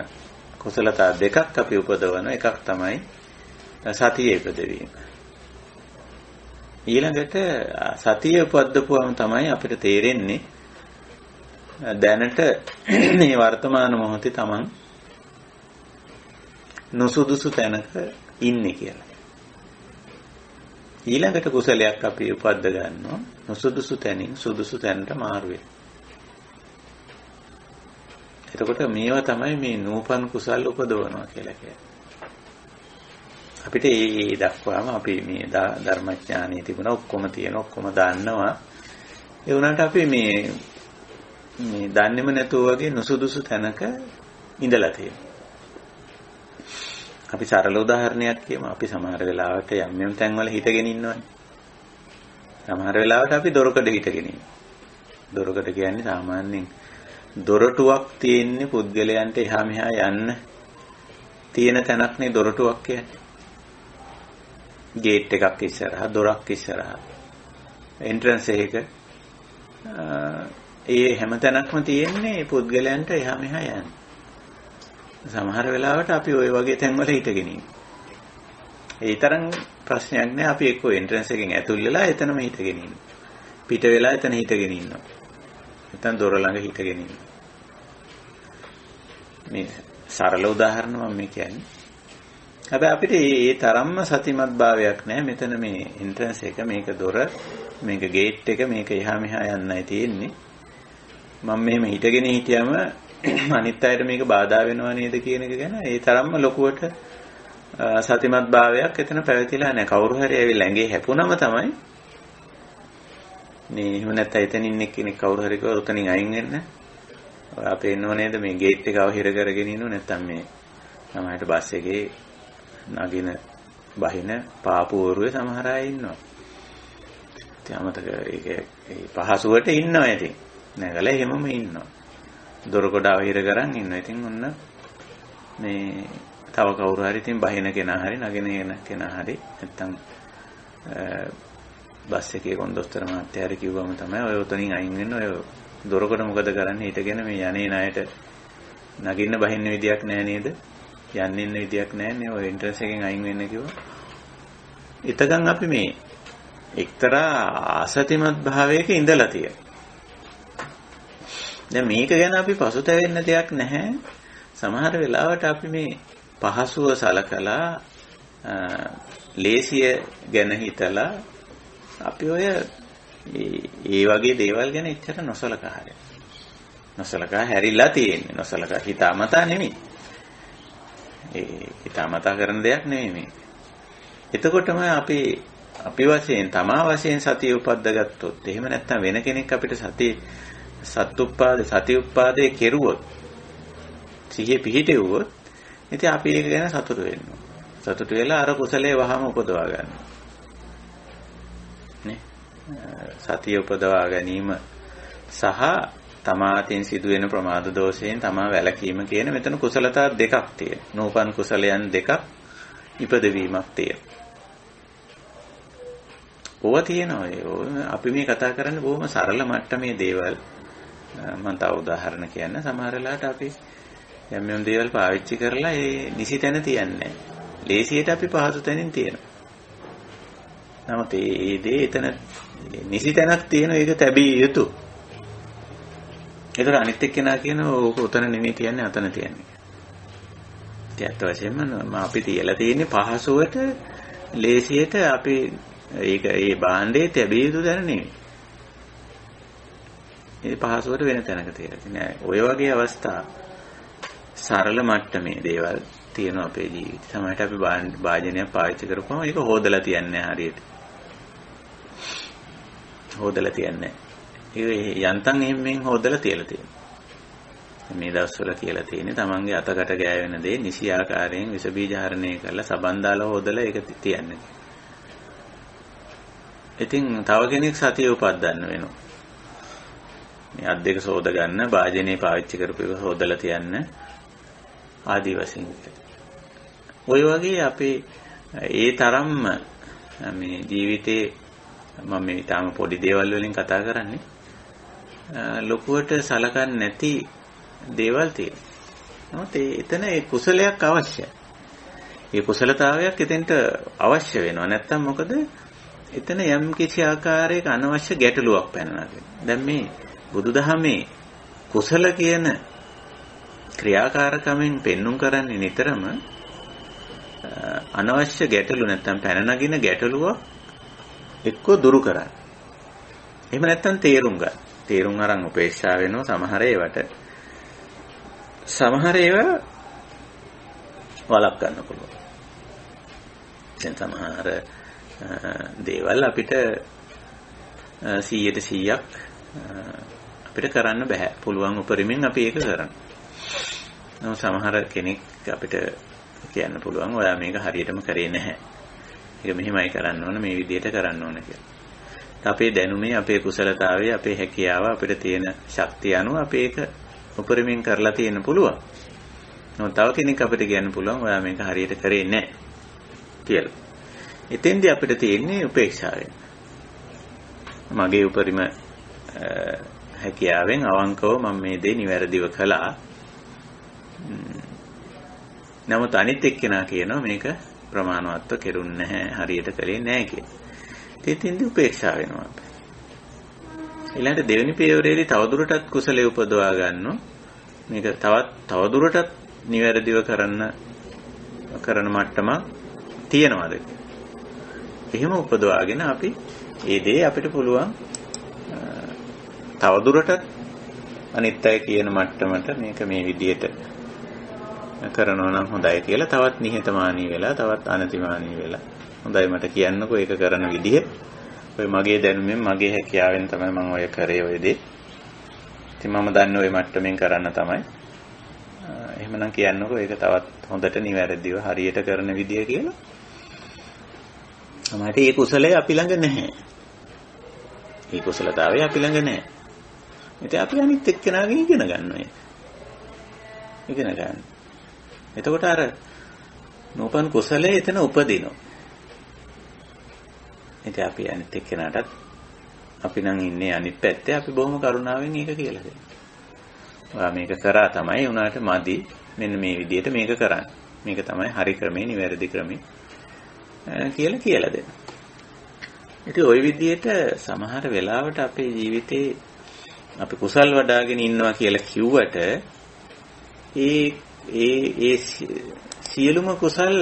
කුසලතා දෙකක් අපි උපදවන එකක් තමයි සතිය ඉපදවීම. ඊළඟට සතිය උපද්දපුවම තමයි අපිට තේරෙන්නේ දැනට මේ වර්තමාන මොහොතේ Taman නොසුදුසු තැනක ඉන්නේ කියලා. ඊළඟට කුසලයක් අපි උපද්ද ගන්නවා නොසුදුසු තැනින් සුදුසු තැනට මාරු වෙන. එතකොට මේවා තමයි මේ නූපන් කුසල් උපදවනවා කියලා කියන්නේ. අපිට ඒ දක්වාම අපි මේ ධර්මඥානෙ තිබුණා ඔක්කොම තියෙන ඔක්කොම දන්නවා. ඒ වුණාට අපි මේ දන්නේම නැතුව වගේ නොසුදුසු තැනක ඉඳලා තියෙනවා. අපි සරල උදාහරණයක් කියමු. අපි සමහර වෙලාවට යම් තැන්වල හිටගෙන ඉන්නවනේ. සමහර වෙලාවට අපි දොරකඩ හිටගෙන ඉන්නවා. දොරකඩ කියන්නේ සාමාන්‍යයෙන් දොරටුවක් තියෙන්නේ පුද්ගලයන්ට එහා මෙහා යන්න තියෙන තැනක් නේ දොරටුවක් කියන්නේ. ගේට් එකක් ඉස්සරහා දොරක් ඉස්සරහා එන්ට්‍රන්ස් එක ඒ හැම තැනක්ම තියෙන්නේ පුද්ගලයන්ට එහා මෙහා යන්න. සමහර වෙලාවට අපි ওই වගේ තැන්වල හිටගෙන ඉන්නවා. ඒ තරම් ප්‍රශ්නයක් නෑ අපි එක්ක එන්ට්‍රන්ස් එකෙන් ඇතුල් වෙලා එතනම හිටගෙන ඉන්නවා. පිට වෙලා එතන හිටගෙන ඉන්නවා. නැත්නම් දොර ළඟ හිටගෙන ඉන්නවා. මේ සරල උදාහරණ මම මේ කියන්නේ. හැබැයි අපිට ඒ තරම්ම සතිමත් භාවයක් නෑ. මෙතන මේ එන්ට්‍රන්ස් එක මේක දොර මේක ගේට් එක මේක එහා මෙහා යන්නයි තියෙන්නේ. මම මෙහෙම හිටගෙන හිටියම අනිත් අයට මේක බාධා වෙනව නේද කියන එක ගැන ඒ තරම්ම ලොකුවට සතිමත් භාවයක් එතන පැවතිලා නැහැ. කවුරු හරි ඇවිල්ලා ඇඟේ හැපුණම තමයි මේ එහෙම නැත්නම් එතන ඉන්න කෙනෙක් කවුරු හරි කව උතනින් අයින් වෙන්න. ඔය අපේ ඉන්නව නේද මේ ගේට් එක අවහිර කරගෙන ඉන්නව නැත්නම් මේ සමහරට බස් එකේ නගින බහින පාපුවරුවේ සමහර අය ඉන්නවා. ඉතින් අමතක ඒක පහසුවට ඉන්නවා ඉතින්. නැගලා එහෙමම ඉන්නවා. දොර කොට අවහිර කරන් ඉන්නවා. ඉතින් ඔන්න මේ තව කවුරු හරි ඉතින් බහින කෙනා හරි නගින කෙනා හරි නැත්තම් බස් එකේ කොන්දොස්තර මහත්තයා හරි කිව්වම තමයි ඔය උතනින් අයින් වෙන්න. ඔය දොර කොට මොකද කරන්නේ? හිටගෙන මේ යන්නේ ණයට නගින්න බහින්න විදියක් නැහැ නේද? යන්න ඉන්න විදියක් නැහැ නේ. ඔය එන්ට්‍රන්ස් එකෙන් අයින් වෙන්න කිව්වා. එතකන් අපි මේ එක්තරා අසතිමත් භාවයක ඉඳලා තියෙනවා. දැන් මේක ගැන අපි පසුතැවෙන්න දෙයක් නැහැ. සමහර වෙලාවට අපි මේ පහසුව සලකලා ලේසිය ගැන හිතලා අපි ඔය ඒ වගේ දේවල් ගැන එච්චර නොසලකා හැරිලා තියෙන්නේ. නොසලකා හිතාමතා නෙමෙයි. ඒ හිතාමතා කරන දෙයක් නෙමෙයි මේක. එතකොටම අපි වශයෙන් තමා වශයෙන් සතිය උපද්දගත්තොත් එහෙම නැත්නම් වෙන කෙනෙක් අපිට සති උප්පාදේ කෙරුවොත් සිහිය පිහිටෙව්වොත් ඉතින් අපි ඒක ගැන සතුටු වෙනවා. සතුටු වෙලා අර කුසලයේ වහම උපදවා ගන්නවා. නේ? සතිය උපදවා ගැනීම සහ තමාටින් සිදුවෙන ප්‍රමාද දෝෂයෙන් තමා වැළකීම කියන මෙතන කුසලතා දෙකක් තියෙනවා. නූපන් කුසලයන් දෙකක් ඉපදවීමක් තියෙනවා. ඕවා තියෙනවා. අපි මේ කතා කරන්නේ බොහොම සරල මට්ටමේ දේවල්. මම තව උදාහරණ කියන්න. සමහර වෙලාවට අපි යම් දේවල් පාවිච්චි කරලා ඒ නිසි තැන තියන්නේ නැහැ. ලේසියට අපි පහසු තැනින් තියනවා. නමුත් ඒ දේ එතන නිසි තැනක් තියෙන එක තැබිය යුතු. ඒතර අනිත් එක්කෙනා කියනවා ඕක උතන නෙමෙයි තියන්නේ අතන තියන්නේ. ඒත් වශයෙන්ම අපි තියලා තියෙන්නේ පහසුවට ලේසියට අපි ඒක ඒ භාණ්ඩේ තැබිය යුතු තැන නෙමෙයි. ඒ පහසුවට වෙන තැනක තියලා තියෙනවා. ඔය වගේ අවස්ථා සරල මට්ටමේ දේවල් තියෙනවා අපේ ජීවිතේ. සමහරවිට අපි වාජනයක් පාවිච්චි කරපුවම ඒක හොදලා තියන්නේ හරියට. හොදලා තියන්නේ. ඒ යන්තම් එහෙම හොදලා තියලා තියෙනවා. මේ දවස්වල කියලා තියෙන්නේ තමන්ගේ අතකට ගෑවෙන දේ නිසි ආකාරයෙන් විස බීජහරණය කරලා සබන් දාලා හොදලා ඒක තියන්නේ. ඉතින් තව කෙනෙක් සතිය උපද්දන්න වෙනවා. මේ අත් දෙක සෝද ගන්න වාජනේ පාවිච්චි කරපු එක හොදලා තියන්න ආදි වශයෙන්. ඔය වගේ අපේ ඒ තරම්ම මේ ජීවිතේ මම මේ තාම පොඩි දේවල් වලින් කතා කරන්නේ ලොකුවට සලකන්නේ නැති දේවල් තියෙනවා. නමුත් එතන ඒ කුසලයක් අවශ්‍යයි. ඒ කුසලතාවයක් එතෙන්ට අවශ්‍ය වෙනවා. නැත්තම් මොකද එතන යම් කිසි ආකාරයක අනවශ්‍ය ගැටලුවක් පැනනවා කියන්නේ. දැන් මේ බුදුදහමේ කුසල කියන ක්‍රියාකාරකමෙන් පෙන්눔 කරන්නේ නිතරම අනවශ්‍ය ගැටලු නැත්තම් පැන නගින ගැටලුව එක්ක දුරු කරන්න. එහෙම නැත්තම් තේරුම් ගන්න. තේරුම් අරන් උපේක්ෂා වෙනවා සමහර ඒවට. සමහර ඒවා වළක්වන්න පුළුවන්. දැන් සමහර දේවල් අපිට 100% අපිට කරන්න බෑ. පුළුවන් උපරිමෙන් අපි ඒක කරන්න. නමුත් සමහර කෙනෙක් අපිට කියන්න පුළුවන් ඔයා මේක හරියටම කරේ නැහැ. ඒක මෙහෙමයි කරන්න ඕන මේ විදිහට කරන්න ඕන කියලා. අපේ දැනුමේ අපේ කුසලතාවයේ අපේ හැකියාව අපිට තියෙන ශක්තිය අනුව අපි ඒක උපරිමයෙන් කරලා තියෙන්න පුළුවන්. නමුත් තව කෙනෙක් අපිට කියන්න පුළුවන් ඔයා මේක හරියට කරේ නැහැ කියලා. එතෙන්දී අපිට තියෙන්නේ උපේක්ෂාවෙන්. මගේ උපරිම හැකියාවෙන් අවංකව මම මේ දේ නිවැරදිව කළා. නමුත් අනිත් එක්කෙනා කියනවා මේක ප්‍රමාණවත්ව කෙරුන්නේ නැහැ හරියට කළේ නැහැ කියලා. එතෙන්දී උපේක්ෂා වෙනවා අපි. ඊළඟට දෙවෙනි පියවරේදී තවදුරටත් කුසලයේ උපදවා ගන්නවා. මේක තවදුරටත් නිවැරදිව කරන මට්ටමක් තියනවාද? එහෙම උපදවාගෙන අපි ඒ දේ අපිට පුළුවන් තවදුරටත් අනිත් අය කියන මට්ටමට මේක මේ විදිහට කරනවා නම් හොඳයි කියලා තවත් නිහතමානී වෙලා තවත් අනතිමානී වෙලා හොඳයි මට කියන්නකෝ ඒක කරන විදිහ. ඔය මගේ දැනුමෙන් මගේ හැකියාවෙන් තමයි මම ඔය කරේ ඔය දේ. ඉතින් මම දන්නේ ඔය මට්ටමින් කරන්න තමයි. එහෙමනම් කියන්නකෝ ඒක තවත් හොඳට නිවැරදිව හරියට කරන විදිය කියලා. සමහරට මේ කුසලයේ අපි ළඟ නැහැ. මේ කුසලතාවය අපි ළඟ නැහැ. ඉතින් අපි අනිත් එක්කෙනාගෙන් ඉගෙන ගන්නවා ඒක. ඉගෙන ගන්න. එතකොට අර නෝපන් කුසලයේ එතන උපදිනවා. ඉතින් අපි අනිත් එක්කෙනාටත් අපි නම් ඉන්නේ අනිත් පැත්තේ අපි බොහොම කරුණාවෙන් ඒක කියලා දෙනවා. ඔයා මේක කරා තමයි උනාට මදි. මෙන්න මේ විදිහට මේක කරන්න. මේක තමයි හරි ක්‍රමේ නිවැරදි ක්‍රමේ කියලා දෙනවා. ඉතින් ওই විදිහට සමහර වෙලාවට අපේ ජීවිතේ අපි කුසල් වඩාගෙන ඉන්නවා කියලා කිව්වට ඒ සියලුම කුසල්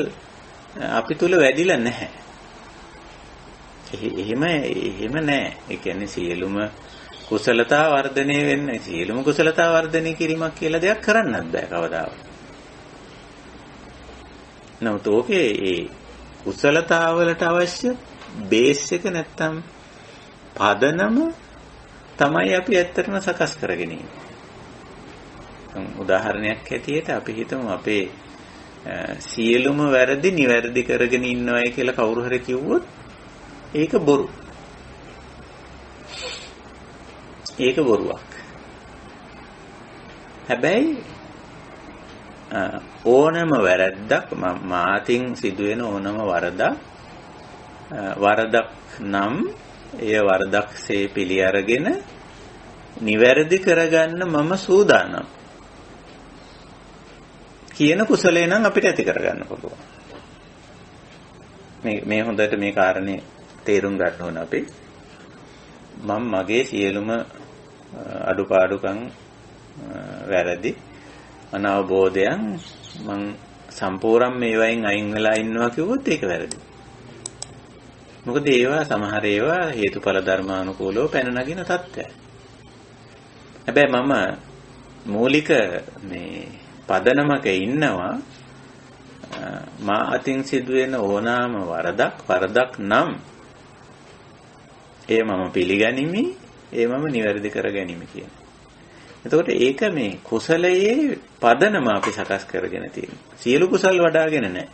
අපි තුල වැඩිලා නැහැ. එහෙම නැහැ. ඒ කියන්නේ සියලුම කුසලතා වර්ධනය වෙන්නේ සියලුම කුසලතා වර්ධනය කිරීමක් කියලා දෙයක් කරන්නත් බෑ කවදාවත්. නමුත් ඕකේ ඒ කුසලතාවලට අවශ්‍ය බේස් එක නැත්තම් පදනම තමයි අපි ඇත්තටම සකස් කරගෙන ඉන්නේ. උදාහරණයක් ඇටියට අපි හිතමු අපේ සියලුම වැරදි නිවැරදි කරගෙන ඉන්නවයි කියලා කවුරු හරි කිව්වොත් ඒක බොරු. ඒක බොරුවක්. හැබැයි ඕනම වැරද්දක් මාතින් සිදුවෙන ඕනම වරදක් නම් එය වරදක්සේ පිළි අරගෙන නිවැරදි කරගන්න මම සූදානම් කියන කුසලේ නම් අපිට ඇති කරගන්න පුළුවන්. මේ හොඳට මේ කාරණේ තේරුම් ගන්න ඕන අපි. මම මගේ සියලුම අඩුපාඩුකම් වැරදි අනවබෝධයන් මං සම්පූර්ණ මේවායින් අයින් වෙලා ඉන්නවා කිව්වොත් ඒක වැරදි. මොකද ඒවා සමහර ඒවා හේතුඵල ධර්මානුකූලව පැන නගින තත්ත්වය. හැබැයි මම මූලික මේ පදනමක ඉන්නවා මා අතින් සිදුවෙන ඕනෑම වරදක් නම් ඒ මම පිළිගනිමි, ඒ මම නිවැරදි කරගනිමි කියන. එතකොට ඒක මේ කුසලයේ පදනම අපි සකස් කරගෙන තියෙනවා. සියලු කුසල් වඩාගෙන නැහැ.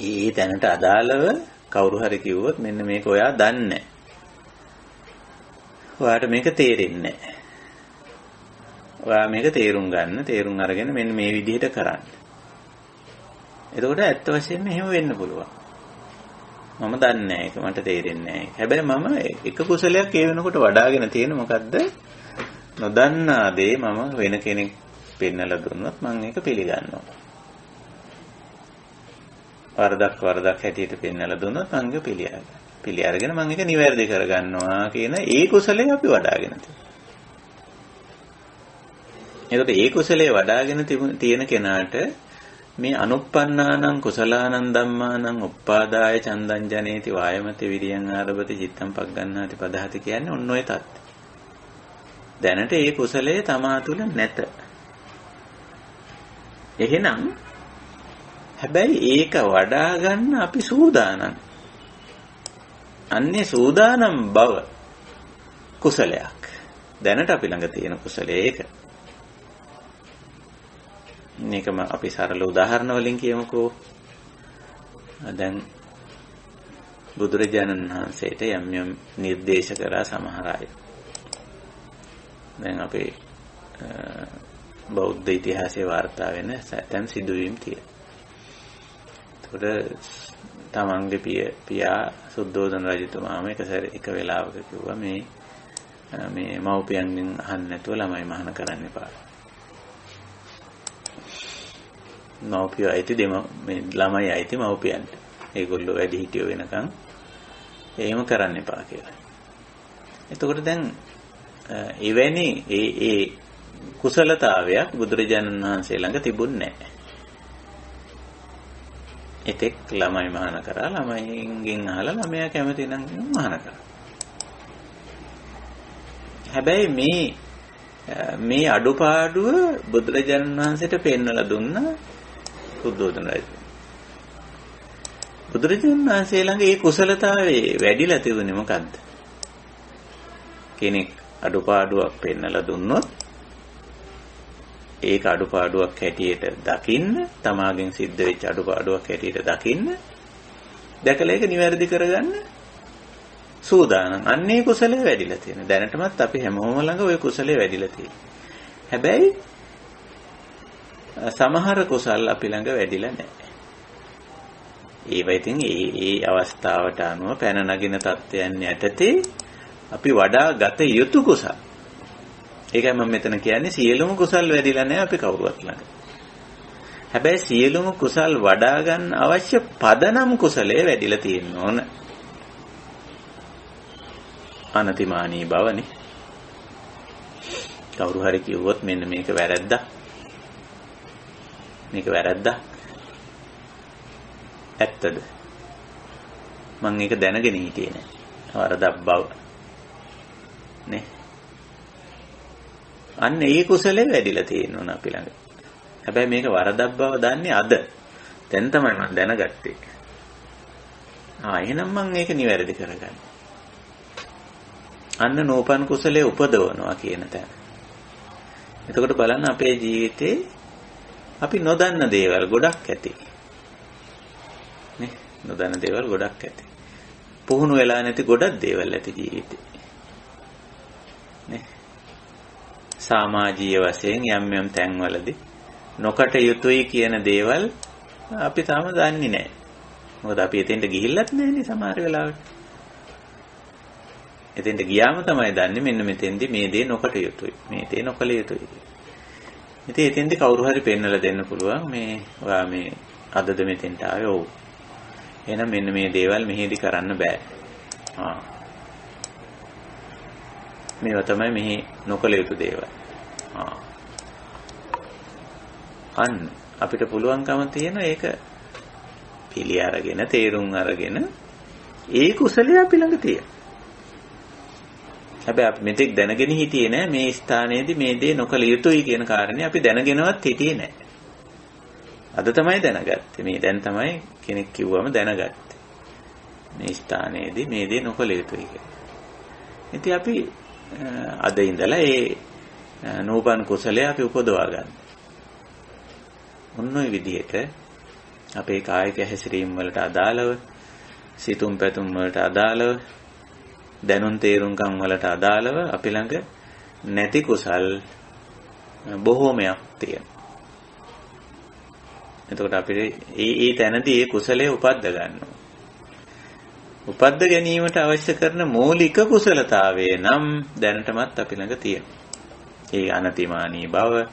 ඒ තැනට අදාළව කවුරු හරි කිව්වොත් මෙන්න මේක ඔයා දන්නේ නැහැ. ඔයාට මේක තේරෙන්නේ නැහැ. ඔයා මේක තේරුම් ගන්න, තේරුම් අරගෙන මෙන්න මේ විදිහට කරන්න. එතකොට ඇත්ත වශයෙන්ම එහෙම වෙන්න පුළුවන්. මම දන්නේ නැහැ ඒක, මට තේරෙන්නේ නැහැ. හැබැයි මම එක කුසලයක් ඒ වෙනකොට වඩාගෙන තියෙන මොකද්ද? නොදන්නා දේ මම වෙන කෙනෙක් පෙන්නලා දුන්නොත් මම ඒක පිළිගන්නවා. වරදක් හැටියට පෙන්නලා දුන්නොත් මම ඒක පිළි අරගෙන මම ඒක නිවැරදි කරගන්නවා කියන ඒ කුසලයේ අපි වඩාගෙන තියෙනවා. එතකොට ඒ කුසලයේ වඩාගෙන තියෙන කෙනාට මේ අනුප්පන්නානං කුසලානං ධම්මානං උප්පාදාය චන්දං ජනේති වායමති විරියං ආරභති චිත්තං පග්ගණ්ණාති පදහති කියන්නේ ඔන්න ඔය තත්. දැනට ඒ කුසලයේ තමා තුල නැත. එහෙනම් හැබැයි ඒක වඩා ගන්න අපි සූදානම්. අන්නේ සූදානම් බව කුසලයක්. දැනට අපි ළඟ තියෙන කුසලයේ ඒක. මේකම අපි සරල උදාහරණ වලින් කියමුකෝ. දැන් බුදුරජාණන් වහන්සේට යම් නිර්දේශ කරා සමහර අය. දැන් අපේ බෞද්ධ ඉතිහාසයේ වාර්තා වෙන සැතැම් සිදුවීම් තියෙනවා. ඒකට තමන්ගේ පියා සුද්ධෝදන රජතුමාම එක වෙලාවක කිව්වා මේ මව්පියන්ගෙන් අහන්න නැතුව ළමයි මහාන කරන්න එපා. මව්පිය අයිති මේ ළමයි අයිති මව්පියන්ට. ඒගොල්ලෝ වැඩි හිටියෝ වෙනකන් එහෙම කරන්න එපා කියලා. එතකොට දැන් එවැනි ඒ කුසලතාවයක් බුදුරජාණන් වහන්සේ ළඟ තිබුණේ නැහැ. එතෙක් ළමයි මහාන කරා, ළමයින්ගෙන් අහලා ළමයා කැමති නම් මහාන කරා. හැබැයි මේ අඩුපාඩුව බුදුරජාණන් වහන්සේට පෙන්වලා දුන්නා සුද්ධෝදන රජු. බුදුරජාණන් වහන්සේ ළඟ මේ කුසලතාවේ වැඩිලා තිබුණේ මොකද්ද? කෙනෙක් අඩුපාඩුවක් පෙන්වලා දුන්නොත් ඒක අඩුපාඩුවක් හැටියට දකින්න, තමාගෙන් සිද්ධ වෙච්ච අඩුපාඩුවක් හැටියට දකින්න, දැකලා ඒක නිවැරදි කරගන්න සූදානම්. අන්නේ කුසලයේ වැඩිලා තියෙන. දැනටමත් අපි හැමෝම ළඟ ওই කුසලයේ වැඩිලා තියෙනවා. හැබැයි සමහර කුසල් අපි ළඟ වැඩිලා නැහැ. ඒවා ඉතින් ඒ අවස්ථාවට අනුව පැන නගින තත්ත්වයන් යටතේ අපි වඩා ගත යුතු කුසල්. ඒකයි මම මෙතන කියන්නේ සියලුම කුසල් වැඩිලා නැහැ අපි කවුරුවත් ළඟ. හැබැයි සියලුම කුසල් වඩා ගන්න අවශ්‍ය පදනම් කුසලයේ වැඩිලා තියෙන්න ඕන. අනතිමානී බවනේ. කවුරු හරි කිව්වොත් මෙන්න මේක වැරද්දා. මේක වැරද්දා. ඇත්තද? මම ඒක දැනගෙන හිටියේ නෑ. වරදක් බව. නේ. අන්න ඒ කුසලෙ වැඩිලා තියෙනවා අපි ළඟ. හැබැයි මේක වරදක් බව දන්නේ අද. දැන් තමයි මම දැනගත්තේ. එහෙනම් මම ඒක නිවැරදි කරගන්න. අන්න නෝපන් කුසලයේ උපදවනවා කියන තැන. එතකොට බලන්න අපේ ජීවිතේ අපි නොදන්න දේවල් ගොඩක් ඇති. නේ? නොදන්න දේවල් ගොඩක් ඇති. පුහුණු වෙලා නැති ගොඩක් දේවල් ඇති ජීවිතේ. නේ? සමාජීය වශයෙන් යම් තැන්වලදී නොකට යුතුයි කියන දේවල් අපි තාම දන්නේ නැහැ. මොකද අපි එතෙන්ට ගිහිල්ලත් නැහැනේ සමහර වෙලාවට. එතෙන්ට ගියාම තමයි දන්නේ මෙන්න මෙතෙන්දී මේ දේ නොකට යුතුයි. මේ දේ නොකළ යුතුයි. ඉතින් එතෙන්දී කවුරු හරි පෙන්වලා දෙන්න පුළුවන් මේ ඔයා මේ අදද මෙතෙන්ට ආවේ ඔව්. එහෙනම් මෙන්න මේ දේවල් මෙහෙදි කරන්න බෑ. මේවා තමයි මෙහි නොකළ යුතු දේවල්. අන්න අපිට පුළුවන්කම තියෙන ඒක පිළි අරගෙන තේරුම් අරගෙන ඒ කුසලයේ අපි ළඟ තියෙන. හැබැයි අපි මෙතෙක් දැනගෙන හිටියේ නෑ මේ ස්ථානයේදී මේ දේ නොකළ යුතුයි කියන කාරණේ අපි දැනගෙනවත් හිටියේ නෑ. අද තමයි දැනගත්තේ. මේ දැන් තමයි කෙනෙක් කිව්වම දැනගත්තේ. මේ ස්ථානයේදී මේ දේ නොකළ යුතුයි කියලා. ඉතින් අපි අද ඉඳලා ඒ නූපන් කුසලයේ අපි උපදවා ගන්න. මොන විදිහට අපේ කායික හැසිරීම වලට අදාළව, සිතුම් පැතුම් වලට අදාළව, දැනුම් තේරුම්කම් වලට අදාළව අපි ළඟ නැති කුසල් බොහෝමයක් තියෙනවා. එතකොට අපිට ඒ තැනදී ඒ කුසලයේ උපද්ද ගන්නවා. උපද්ද ගැනීමට අවශ්‍ය කරන මූලික කුසලතාවය නම් දැනටමත් අපි ළඟ තියෙනවා. ඒ අනතිමානී බව,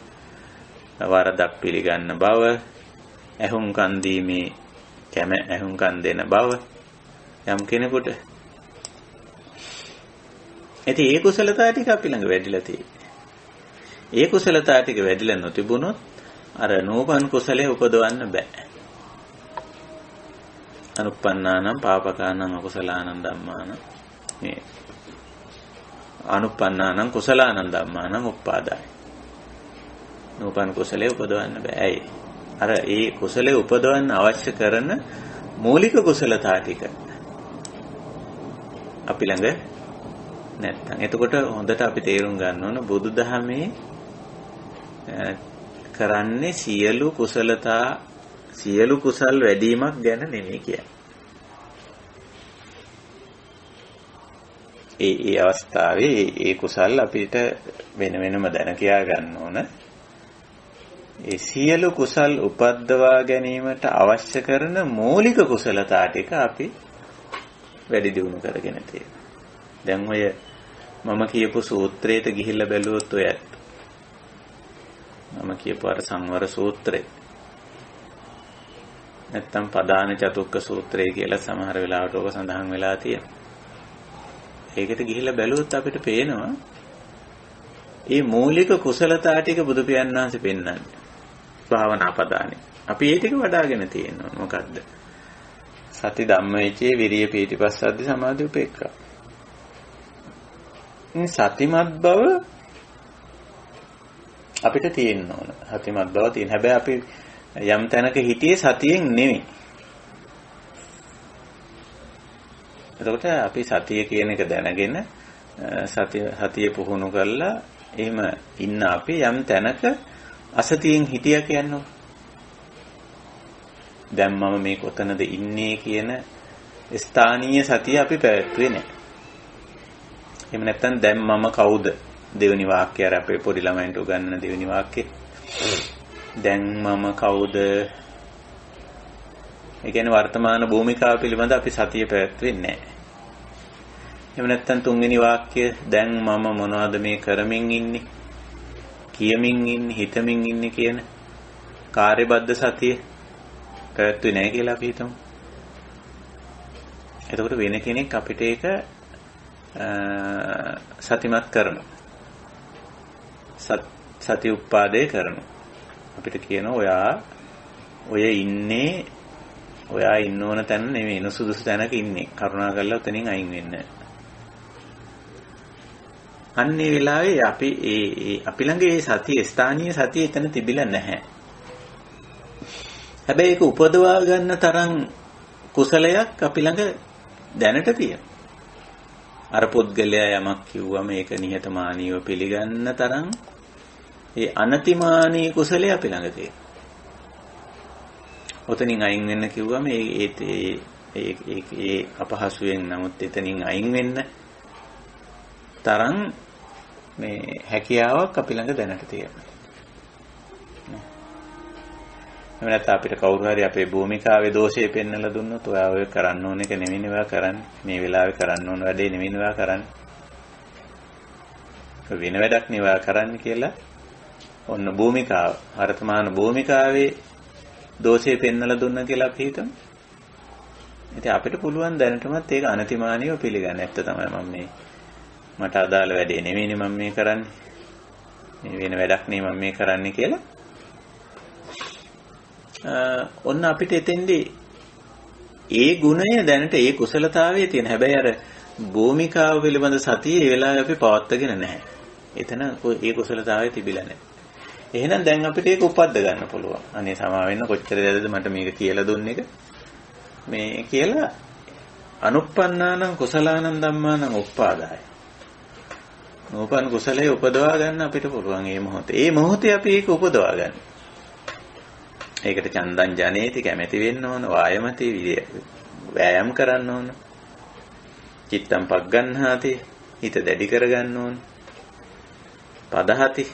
වරදක් පිළිගන්න බව, ඇහුම්කන් දීමේ ඇහුම්කන් දෙන බව යම් කෙනෙකුට. ඉතින් ඒ කුසලතා ටික අපි ළඟ වැඩිලා තියෙන්නේ. ඒ කුසලතා ටික වැඩිලා නොතිබුණොත් අර නූපන් කුසලයේ උපදවන්න බෑ. අනුප්පන්නානම් පාපකානම් අකුසලානම් ධම්මානම් මේ අනුප්පන්නානම් කුසලානම් ධම්මානම් උප්පාදාය. නූපන් කුසලයේ උපදවන්න බෑ. ඇයි? අර ඒ කුසලයේ උපදවන්න අවශ්‍ය කරන මූලික කුසලතා ටික අපි ළඟ නැත්තම්. එතකොට හොඳට අපි තේරුම් ගන්න ඕන බුදුදහමේ කරන්නේ සියලු කුසල් වැඩිවීමක් ගැන නෙමෙයි කියන්නේ. ඒ අවස්ථාවේ ඒ කුසල් අපිට වෙන වෙනම දැන කියා ගන්න ඕන. ඒ සියලු කුසල් උපද්දවා ගැනීමට අවශ්‍ය කරන මූලික කුසලතා ටික අපි වැඩි දියුණු කරගෙන තියෙනවා. දැන් ඔය මම කියපු සූත්‍රයට ගිහිල්ලා බැලුවොත් ඔයත් මම කියපු අර සංවර සූත්‍රය නැත්තම් පදාන චතුක්ක සූත්‍රය කියලා සමහර වෙලාවට ඔක සඳහන් වෙලා තියෙනවා. ඒකට ගිහිල්ලා බැලුවොත් අපිට පේනවා මේ මූලික කුසලතා ටික බුදු පියාණන් වහන්සේ පෙන්වන්නේ භාවනා පදානේ. අපි ඒ ටික වඩාගෙන තියෙනවා. මොකද්ද? සති ධම්මවිචේ විරිය පීතිපස්සද්දි සමාධි උපේක්ඛා. මේ සතිමත් බව අපිට තියෙන්න ඕන. සතිමත් බව තියෙන. හැබැයි අපි යම් තැනක හිටියේ සතියෙන් නෙවෙයි. එතකොට අපි සතිය කියන එක දැනගෙන සතිය පුහුණු කරලා එහෙම ඉන්න අපි යම් තැනක අසතියෙන් හිටියා කියන්නේ. දැන් මම මේ කොතනද ඉන්නේ කියන ස්ථානීය සතිය අපි පැවැත්වුවේ නැහැ. එහෙම නැත්නම් දැන් මම කවුද? දෙවෙනි වාක්‍යය අර අපේ පොඩි ළමයින්ට උගන්වන දෙවෙනි වාක්‍යය. දැන් මම කවුද? ඒ කියන්නේ වර්තමාන භූමිකාව පිළිබඳ අපි සතිය පැවැත්වෙන්නේ නැහැ. එහෙම නැත්නම් තුන්වෙනි වාක්‍යය දැන් මම මොනවද මේ කරමින් ඉන්නේ? කියමින් ඉන්නේ, හිතමින් ඉන්නේ කියන කාර්යබද්ධ සතිය පැවැත්වෙන්නේ නැහැ කියලා අපි හිතමු. එතකොට වෙන කෙනෙක් අපිට ඒක සතිමත් කරනවා. සති උප්පාදේ කරනවා. අපිට කියනවා ඔය ඉන්න ඕන තැන නෙමෙයි නුසුදුසු තැනක ඉන්නේ. කරුණාකරලා උතනින් අයින් වෙන්න. අන්නේ වෙලාවේ අපි ළඟ ඒ සතිය ස්ථානීය සතිය එතන තිබිලා නැහැ. හැබැයි ඒක උපදවා ගන්න තරම් කුසලයක් අපි ළඟ දැනට තියෙනවා. අර පුද්ගලයා යමක් කිව්වම ඒක නිහතමානීව පිළිගන්න තරම් ඒ අනතිමානී කුසලයේ අපි ළඟ තියෙනවා. ඔතනින් අයින් වෙන්න කිව්වම ඒ අපහසුයෙන් නමුත් එතනින් අයින් වෙන්න තරම් මේ හැකියාවක් අපි ළඟ දැනට තියෙනවා. එහෙම නැත්නම් අපිට කවුරු හරි අපේ භූමිකාවේ දෝෂය පෙන්වලා දුන්නොත් ඔයා ඔය කරන්න ඕන එක නෙවෙයි නවා කරන්නේ. මේ වෙලාවේ කරන්න ඕන වැඩේ නෙවෙයි නවා කරන්නේ. වෙන වැඩක් නෙවා කරන්නේ කියලා ඔන්න භූමිකාව වර්තමාන භූමිකාවේ දෝෂය පෙන්වලා දුන්න කියලා අපි හිතමු. ඉතින් අපිට පුළුවන් දැනටමත් ඒක අනතිමානීව පිළිගන්න. ඇත්ත තමයි මට අදාළ වැඩේ නෙවෙයිනේ මම මේ කරන්නේ. මේ වෙන වැඩක් නෙවෙයි මම මේ කරන්නේ කියලා. ඔන්න අපිට එතෙන්දී ඒ ගුණය දැනට ඒ කුසලතාවයේ තියෙන. හැබැයි අර භූමිකාව පිළිබඳ සතිය ඒ වෙලාවේ අපි පවත්වාගෙන නැහැ. එතන ඒ කුසලතාවය තිබිලා නැහැ. එහෙනම් දැන් අපිට ඒක උපද්ද ගන්න පුළුවන්. අනේ සමා වෙන්න කොච්චර දැදද මට මේක කියලා දුන්න එක. මේ කියලා අනුප්පන්නානං කුසලානං ධම්මානං උප්පාදාය. නෝපන් කුසලයේ උපදවා ගන්න අපිට පුළුවන් මේ මොහොතේ. මේ මොහොතේ අපි ඒක උපදවා ගන්න. ඒකට චන්දං ජනේති කැමැති වෙන්න ඕන, වායමති වෑයම් කරන්න ඕන. චිත්තම් පග්ගන්හාති හිත දැඩි කරගන්න ඕන. පදහති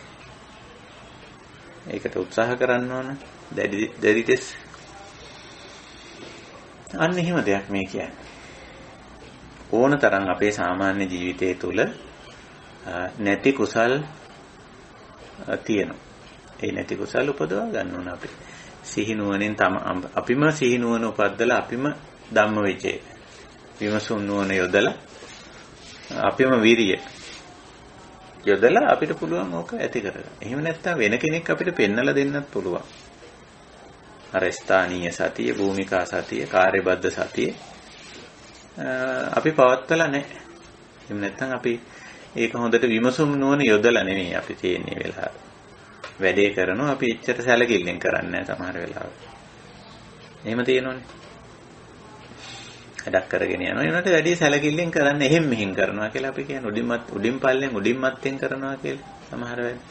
ඒකට උත්සාහ කරන්න ඕන. දැඩිතෙස් අන්න එහෙම දෙයක් මේ කියන්නේ. ඕනතරම් අපේ සාමාන්‍ය ජීවිතය තුළ නැති කුසල් තියෙනවා. ඒ නැති කුසල් උපදවා ගන්න ඕන අපි. සිහිනුවණින් අපිම සිහිනුවණ උපද්දලා අපිම ධම්මවිචේ විමසුම් නුවණ යොදලා අපිම විරිය යොදලා අපිට පුළුවන් ඕක ඇති කරගන්න. එහෙම නැත්නම් වෙන කෙනෙක් අපිට පෙන්නලා දෙන්නත් පුළුවන්. අර ස්ථානීය සතිය, භූමිකා සතිය, කාර්යබද්ධ සතිය අපි පවත්වලා නැහැ. එහෙම නැත්නම් අපි ඒක හොඳට විමසුම් නුවණ යොදලා නෙමෙයි අපි තියෙන්නේ වෙලාව. වැඩේ කරනවා අපි එච්චර සැලකිල්ලෙන් කරන්නේ නැහැ සමහර වෙලාවට. එහෙම තියෙනවනේ. වැඩක් කරගෙන යනවා. ඒනට වැඩි සැලකිල්ලෙන් කරන්නේ එහෙම් මෙහෙම් කරනවා කියලා අපි කියන්නේ උඩින් පල්ලෙන් උඩින් මත්තෙන් කරනවා කියලා සමහර වෙලාවට.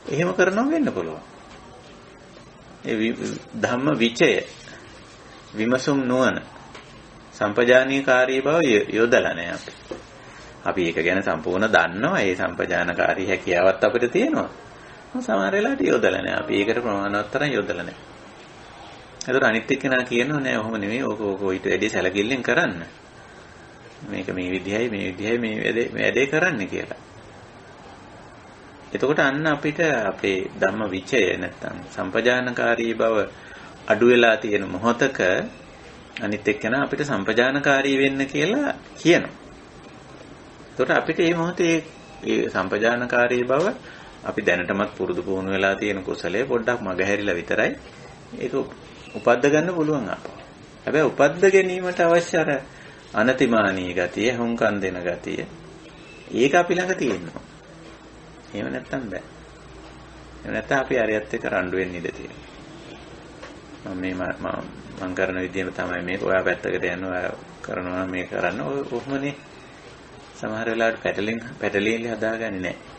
එහෙම කරනවා වෙන්න පුළුවන්. ඒ ධම්ම විචය විමසුම් නුවණ සම්පජානීයකාරී බව යොදලා නැහැ අපි. අපි ඒක ගැන සම්පූර්ණ දන්නවා. ඒ සම්පජානකාරී හැකියාවත් අපිට තියෙනවා. සමහර වෙලාවට යොදලා නැහැ. අපි ඒකට ප්‍රමාණවත් තරම් යොදලා නැහැ. ඒතර අනිත් එක්කෙනා කියනවා නෑ ඔහොම නෙමෙයි ඕක ඊට වැඩි සැලකිල්ලෙන් කරන්න. මේක මේ විදිහයි මේ වැඩේ කරන්න කියලා. එතකොට අන්න අපිට අපේ ධම්ම විචය නැත්තම් සම්පජානකාරී බව අඩු වෙලා තියෙන මොහොතක අනිත් එක්කෙනා අපිට සම්පජානකාරී වෙන්න කියලා කියනවා. එතකොට අපිට මේ මොහොතේ මේ සම්පජානකාරී බව අපි දැනටමත් පුරුදු පුහුණු වෙලා තියෙන කුසලයේ පොඩ්ඩක් මගහැරිලා විතරයි ඒක උපද්ද ගන්න පුළුවන් අප. හැබැයි උපද්ද ගැනීමට අවශ්‍ය අර අනතිමානී ගතිය, හුම්කම් දෙන ගතිය ඒක අපි ළඟ තියෙනවා. එහෙම නැත්තම් බෑ. එහෙම නැත්තම් අපි අරියත් එක්ක රණ්ඩු වෙන්න ඉඩ තියෙනවා. මම කරන විදිහම තමයි මේක. ඔයා පැත්තකට යනවා, ඔයා කරනවා මේ කරන්න. ඔහොමනේ සමහර වෙලාවට පැටලෙන්නේ හදාගන්නේ නැහැ.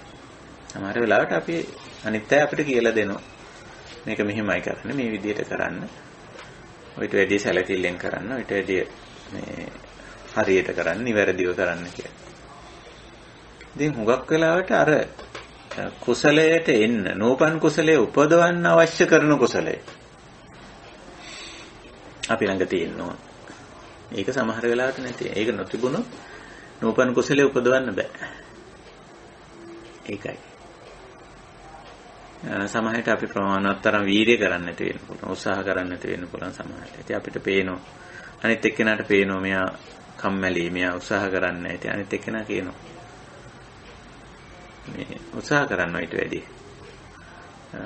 සමහර වෙලාවට අපි අනිත් අය අපිට කියලා දෙනවා. මේක මෙහෙමයි කරන්න, මේ විදිහට කරන්න. ඔයිට වැඩි සැලකිල්ලෙන් කරන්න, ඔයිට වැඩි මේ හරියට කරන්න, නිවැරදිව කරන්න කියලා. ඉතින් හුඟක් වෙලාවට අර කුසලයට එන්න, නෝපන් කුසලයේ උපදවන්න අවශ්‍ය කරන කුසලය අපි ළඟ තියෙනවා. ඒක සමහර වෙලාවට නැති. ඒක නොතිබුණොත් නෝපන් කුසලයේ උපදවන්න බෑ. ඒකයි. සමහරට අපි ප්‍රමාණවත් තරම් වීර්ය කරන්න නැති වෙන්න පුළුවන්. උත්සාහ කරන්න නැති වෙන්න පුළුවන් සමහරට. ඉතින් අපිට පේනවා අනිත් එක්කෙනාට පේනවා මෙයා කම්මැලි, මෙයා උත්සාහ කරන්නේ නැහැ. ඉතින් අනිත් එක්කෙනා කියනවා මේ උත්සාහ කරනවා ඊට වැඩි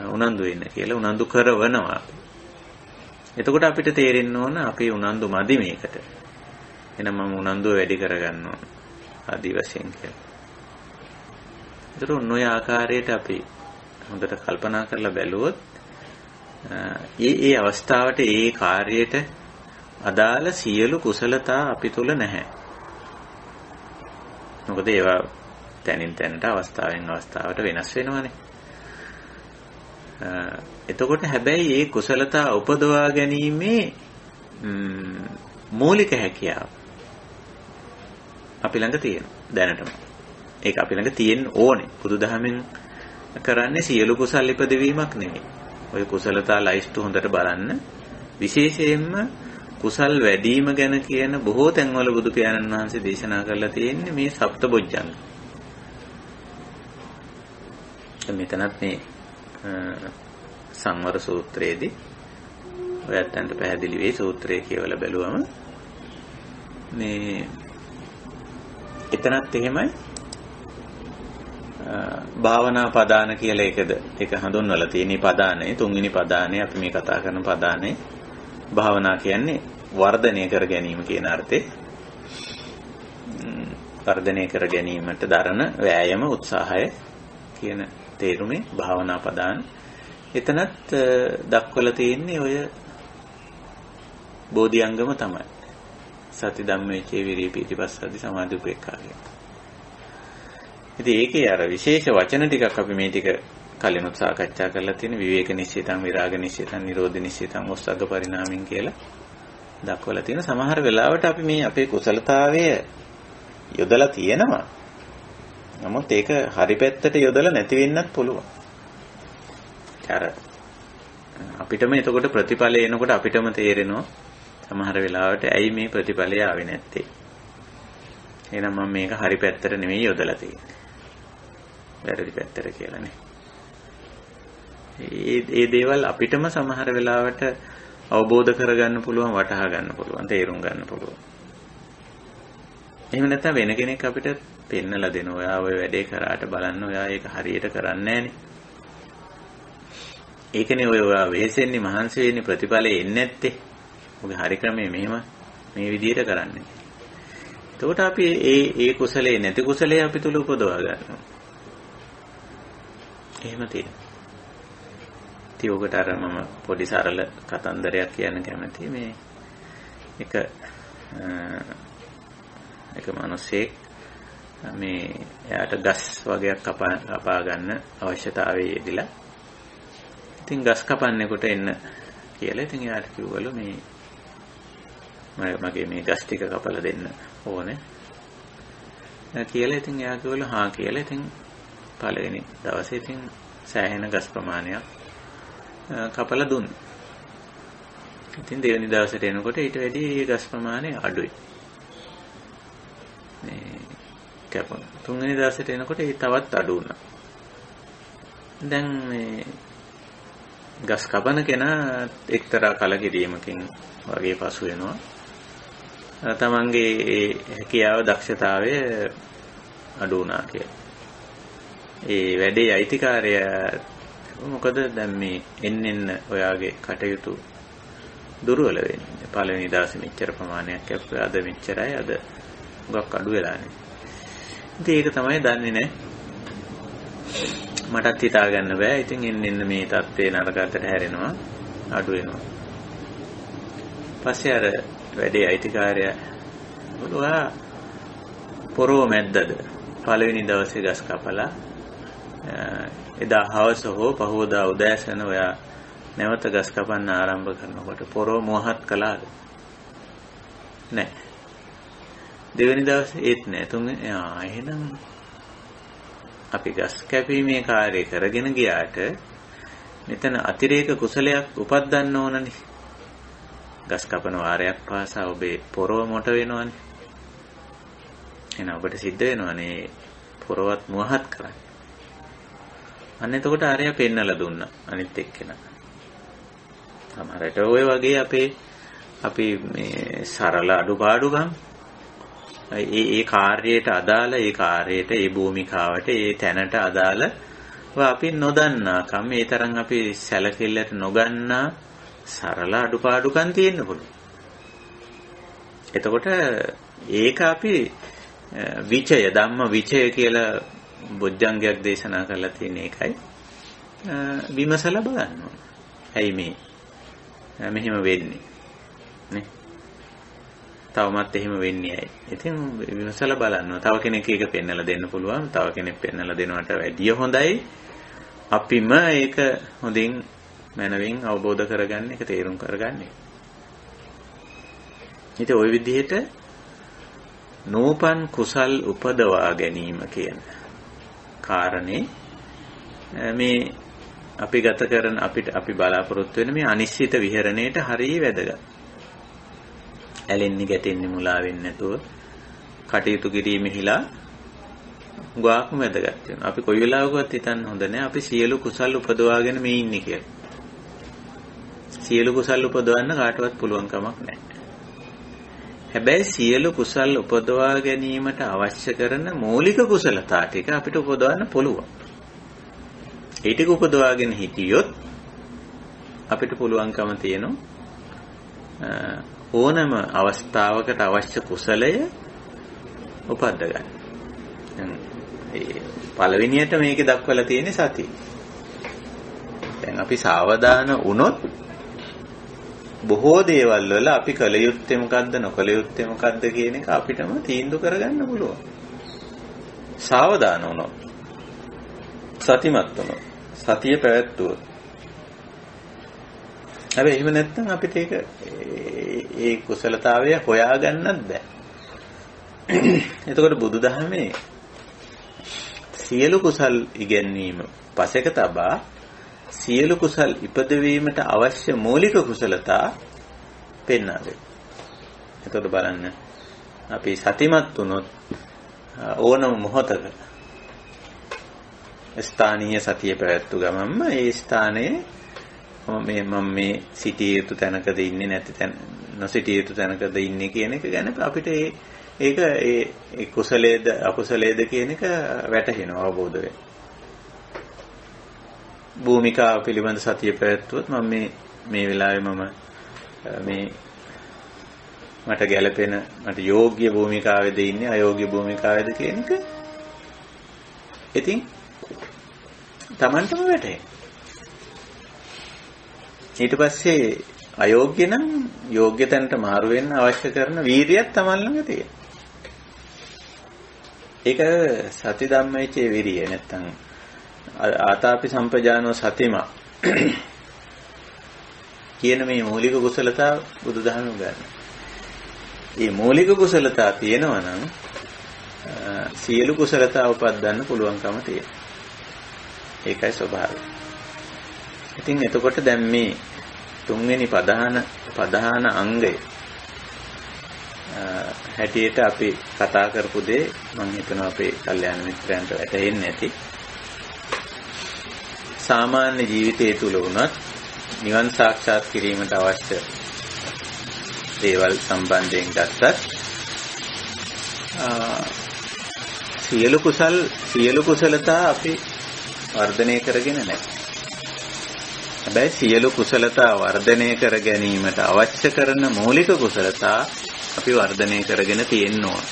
උනන්දු වෙන්න කියලා උනන්දු කරවනවා. එතකොට අපිට තේරෙන්න ඕන අපි උනන්දු මදි මේකට. එහෙනම් මම උනන්දුව වැඩි කරගන්න ඕන ආදි වශයෙන් කියලා. ඒතර ඔය ආකාරයට අපි හොඳට කල්පනා කරලා බැලුවොත් ඒ අවස්ථාවට ඒ කාර්යයට අදාළ සියලු කුසලතා අපි තුල නැහැ. මොකද ඒවා තැනින් තැනට අවස්ථාවෙන් අවස්ථාවට වෙනස් වෙනවානේ. එතකොට හැබැයි මේ කුසලතා උපදවා ගැනීමේ මූලික හැකියාව අපි ළඟ තියෙනවා දැනටම. ඒක අපි ළඟ තියෙන්න ඕනේ. බුදුදහමෙන් කරන්නේ සියලු කුසල් ඉපදවීමක් නෙමෙයි. ඔය කුසලතා ලයිස්ට් හොඳට බලන්න. විශේෂයෙන්ම කුසල් වැඩිම ගැන කියන බොහෝ තැන්වල බුදු පියාණන් වහන්සේ දේශනා කරලා තියෙන්නේ මේ සප්තබොජ්ජංග. මෙතනත් මේ සංවර සූත්‍රයේදී ඔයත් අන්ට පැහැදිලි වෙයි සූත්‍රය කියවලා බැලුවම මේ එතනත් එහෙමයි භාවනා පදාන කියලා ඒක හඳුන්වලා තියෙන පදානේ තුන්වෙනි පදානේ අපි මේ කතා කරන පදානේ භාවනා කියන්නේ වර්ධනය කර ගැනීම කියන අර්ථේ වර්ධනය කර ගැනීමට දරන වෑයම උත්සාහය කියන තේරුමේ භාවනා පදාන එතනත් දක්වලා තියෙන්නේ ඔය බෝධිඅංගම තමයි සති ධම්මේචේ විරිය පීතිපස්සද්දි සමාධි උපේක්ඛා කියන. ඉතින් ඒකේ අර විශේෂ වචන ටිකක් අපි මේ ටික කලිනුත් සාකච්ඡා කරලා තියෙන විවේක නිශ්චිතං විරාග නිශ්චිතං නිරෝධ නිශ්චිතං ඔස්සග්ග පරිණාමෙන් කියලා දක්වලා තියෙන සමහර වෙලාවට අපි මේ අපේ කුසලතාවය යොදලා තියෙනවා. නමුත් ඒක හරි පැත්තට යොදලා නැති වෙන්නත් පුළුවන්. අර අපිටම එතකොට ප්‍රතිඵලය එනකොට අපිටම තේරෙනවා සමහර වෙලාවට ඇයි මේ ප්‍රතිඵලය ආවේ නැත්තේ. එහෙනම් මම මේක හරි පැත්තට නෙමෙයි යොදලා තියෙන්නේ. වැරදි පැත්තට කියලානේ. ඒ දේවල් අපිටම සමහර වෙලාවට අවබෝධ කරගන්න පුළුවන්, වටහා ගන්න පුළුවන්, තේරුම් ගන්න පුළුවන්. එහෙම නැත්නම් වෙන කෙනෙක් අපිට පෙන්නලා දෙනවා. ඔයා ඔය වැඩේ කරාට බලන්න ඔයා ඒක හරියට කරන්නේ නැහනේ. ඒකනේ ඔයා වෙහෙසෙන්නේ මහන්සි වෙන්නේ ප්‍රතිඵලෙ එන්නේ නැත්තේ. ඔගේ හරි ක්‍රමය මෙහෙම මේ විදිහට කරන්නේ. එතකොට අපි ඒ කුසලයේ නැති කුසලයේ අපි තුල උපදවා ගන්නවා. එහෙම තියෙනවා. ඉතින් ඔකට අර මම පොඩි සරල කතන්දරයක් කියන්න කැමතියි. මේ එක මිනිහෙක් මේ එයාට ගස් වගේක් කපා ගන්න අවශ්‍යතාවය යෙදිලා. ඉතින් ගස් කපන්නෙකුට එන්න කියලා ඉතින් එයාට කිව්වලු මේ මගේ මේ ගස් ටික කපලා දෙන්න ඕනේ. කියලා ඉතින් එයා කිව්වලු හා කියලා ඉතින් පළවෙනි දවසේ ඉතින් සෑහෙන ගස් ප්‍රමාණයක් කපලා දුන්නා. ඉතින් දෙවෙනි දවසට එනකොට ඊට වැඩි ගස් ප්‍රමාණය අඩුයි. මේ කැපුණා. තුන්වෙනි දවසට එනකොට ඒ තවත් අඩු වුණා. දැන් මේ ගස් කපන කෙනා එක්තරා කලකිරීමකින් වගේ පසු වෙනවා. තමන්ගේ හැකියාව දක්ෂතාවය අඩු වුණා කියලා. ඒ වැඩේ අයිතිකාරය මොකද දැන් මේ එන්න ඔයාගේ කටයුතු දුර්වල වෙන්නේ. පළවෙනි දවසේ මෙච්චර ප්‍රමාණයක් කැපුවා අද මෙච්චරයි අද ගොක් අඩු වෙලානේ. ඉතින් ඒක තමයි දන්නේ නැහැ. මටත් හිතා ගන්න බෑ. ඉතින් එන්න මේ தත්ත්වේ නරකකට හැරෙනවා අඩු වෙනවා. පස්සේ අර වැඩේ අයිතිකාරය ඔයා පොරව මැද්දද පළවෙනි දවසේ ගස් කපලා එදා හවස හෝ පහවදා උදෑසන ඔයා නැවත ගස් කපන්න ආරම්භ කරනකොට පොරව මොහත් කළාද? නැහැ. දෙවෙනි දවසේ ඒත් නැහැ. තුන්වෙනි එහෙනම් අපි ගස් කැපීමේ කාර්යය කරගෙන ගියාට මෙතන අතිරේක කුසලයක් උපදින්න ඕනනේ. ගස් කපන වාරයක් පාසා ඔබේ පොරව මොට වෙනවනේ. එහෙනම් ඔබට සිද්ධ වෙනවනේ පොරවත් මුවහත් කරන්න. අන්න එතකොට ආරය පෙන්නලා දුන්නා අනිත් එක්කෙනා. සමහරට ඔය වගේ අපි මේ සරල අඩුපාඩුකම් ඒ කාර්යයට අදාළ ඒ කාර්යයට ඒ භූමිකාවට ඒ තැනට අදාළව අපි නොදන්නාකම් ඒ තරම් අපි සැලකිල්ලට නොගන්නා සරල අඩුපාඩුකම් තියෙන්න පුළුවන්. එතකොට ඒක අපි විචය ධම්ම විචය කියලා බොජ්ජංගයක් දේශනා කරලා තියෙන එකයි විමසලා බලන්න ඕන. ඇයි මේ මෙහෙම වෙන්නේ නේ? තවමත් එහෙම වෙන්නේ ඇයි? ඉතින් විමසලා බලන්න. තව කෙනෙක් ඒක පෙන්නලා දෙන්න පුළුවන්. තව කෙනෙක් පෙන්නලා දෙනවට වැඩිය හොඳයි. අපිම ඒක හොඳින් මනවින් අවබෝධ කරගන්න එක තේරුම් කරගන්න. ඉතින් ওই විදිහට නූපන් කුසල් උපදවා ගැනීම කියන කාරණේ මේ අපි ගත කරන අපි බලාපොරොත්තු වෙන මේ අනිශ්චිත විහරණයට හරිය වැදගත්. ඇලෙන්නේ ගැටෙන්නේ මුලා වෙන්නේ නැතුව කටයුතු කිරීමෙහිලා ගාක්ම වැදගත් වෙනවා. අපි කොයි වෙලාවකවත් හිතන්න හොඳ නැහැ අපි සියලු කුසල් උපදවාගෙන මේ ඉන්නේ කියලා. සියලු කුසල් උපදවන්න කාටවත් පුළුවන් කමක් නැහැ. හැබැයි සියලු කුසල් උපදවා ගැනීමට අවශ්‍ය කරන මූලික කුසලතා ටික අපිට උපදවන්න පුළුවන්. ඒ ටික උපදවාගෙන හිටියොත් අපිට පුළුවන්කම තියෙනවා ඕනම අවස්ථාවකට අවශ්‍ය කුසලය උපද්ද ගන්න. පළවෙනියට මේකේ දක්වලා තියෙන්නේ සතිය. දැන් අපි සාවධාන වුණොත් බොහෝ දේවල් වල අපි කල යුත්තේ මොකද්ද නොකල යුත්තේ මොකද්ද කියන එක අපිටම තීන්දුව කරගන්න පුළුවන්. සාවධාන වුණොත් සතිමත් වුණොත් සතිය පැවැත්වුවොත්. හැබැයි එහෙම නැත්නම් අපිට ඒක ඒ කුසලතාවය හොයාගන්නත් බෑ. එතකොට බුදුදහමේ සියලු කුසල් ඉගෙනීම පසෙක තබා සියලු කුසල් ඉපදවීමට අවශ්‍ය මූලික කුසලතා පෙන්වා දෙනවා. එතකොට බලන්න අපි සතිමත් වුණොත් ඕනම මොහොතක ස්ථානීය සතිය පැවැත්වු ගමන්ම ඒ ස්ථානයේ මම මේ සිටිය යුතු තැනකද ඉන්නේ නැති තැන නොසිටිය යුතු තැනකද ඉන්නේ කියන එක ගැන අපිට ඒක ඒ කුසලයේද අකුසලයේද කියන එක වැටහෙනවා අවබෝධ වෙනවා. භූමිකාව පිළිබඳ සතිය පැවැත්වුවොත් මම මේ වෙලාවේ මම මේ මට ගැළපෙන මට යෝග්‍ය භූමිකාවේද ඉන්නේ අයෝග්‍ය භූමිකාවේද කියන එක ඉතින් Tamanටම වැටහෙයි. ඊට පස්සේ අයෝග්‍ය නම් යෝග්‍ය තැනට මාරු වෙන්න අවශ්‍ය කරන වීරියක් Taman ළඟ තියෙනවා. ඒක සති ධම්මයිචේ විරිය නැත්තම් ආතාපි සම්පජානෝ සතිමා කියන මේ මූලික කුසලතා බුදුදහම ගන්න. මේ මූලික කුසලතා තියෙනවා නම් සියලු කුසලතා උපදින්න පුළුවන්කම තියෙනවා. ඒකයි ස්වභාවය. ඉතින් එතකොට දැන් මේ තුන්වෙනි ප්‍රධාන අංගය හැටියට අපි කතා කරපු දේ මම හිතනවා අපේ කල්යාණ මිත්‍රයන්ට වැටහෙන්නේ නැති. සාමාන්‍ය ජීවිතය තුළ වුණත් නිවන් සාක්ෂාත් කිරීමට අවශ්‍ය දේවල් සම්බන්ධයෙන් ගත්තත් සියලු කුසලතා අපි වර්ධනය කරගෙන නැහැ. හැබැයි සියලු කුසලතා වර්ධනය කර ගැනීමට අවශ්‍ය කරන මූලික කුසලතා අපි වර්ධනය කරගෙන තියෙන්න ඕන.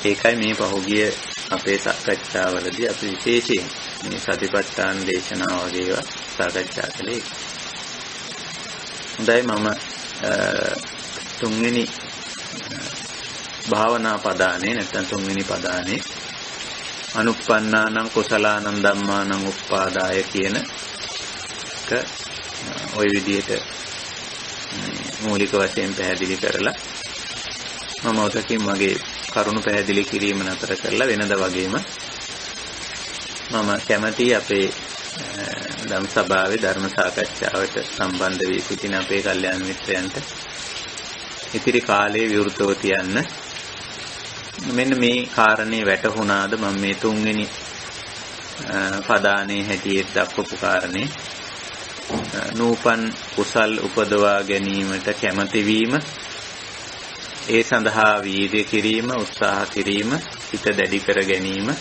ඒකයි මේ පහුගිය අපේ සාකච්ඡාවලදී අපි විශේෂයෙන් මේ සතිපට්ඨාන දේශනාව වගේ සාකච්ඡා කළේ. හොඳයි මම තුන්වෙනි භාවනා පදානේ නැත්නම් තුන්වෙනි පදානේ අනුප්පන්නානං කුසලානං ධම්මානං උප්පාදාය කියන ওই විදිහට මූලික වශයෙන් පැහැදිලි කරලා මම ඔතකින් මගේ කරුණු පැහැදිලි කිරීම නතර කරලා වෙනද වගේම මම කැමැති අපේ ධම් සභාවේ ධර්ම සාකච්ඡාවට සම්බන්ධ වී සිටින අපේ කල්යාණ මිත්‍රයන්ට ඉතිරි කාලයේ විවෘතව තියන්න. මෙන්න මේ කාරණේ වැටහුණාද මම මේ තුන්වෙනි පදානේ හැටියට දක්වපු කාරණේ නූපන් කුසල් උපදවා ගැනීමට කැමැති වීම, ඒ සඳහා වීර්ය කිරීම, උත්සාහ කිරීම, හිත දැඩි කර ගැනීම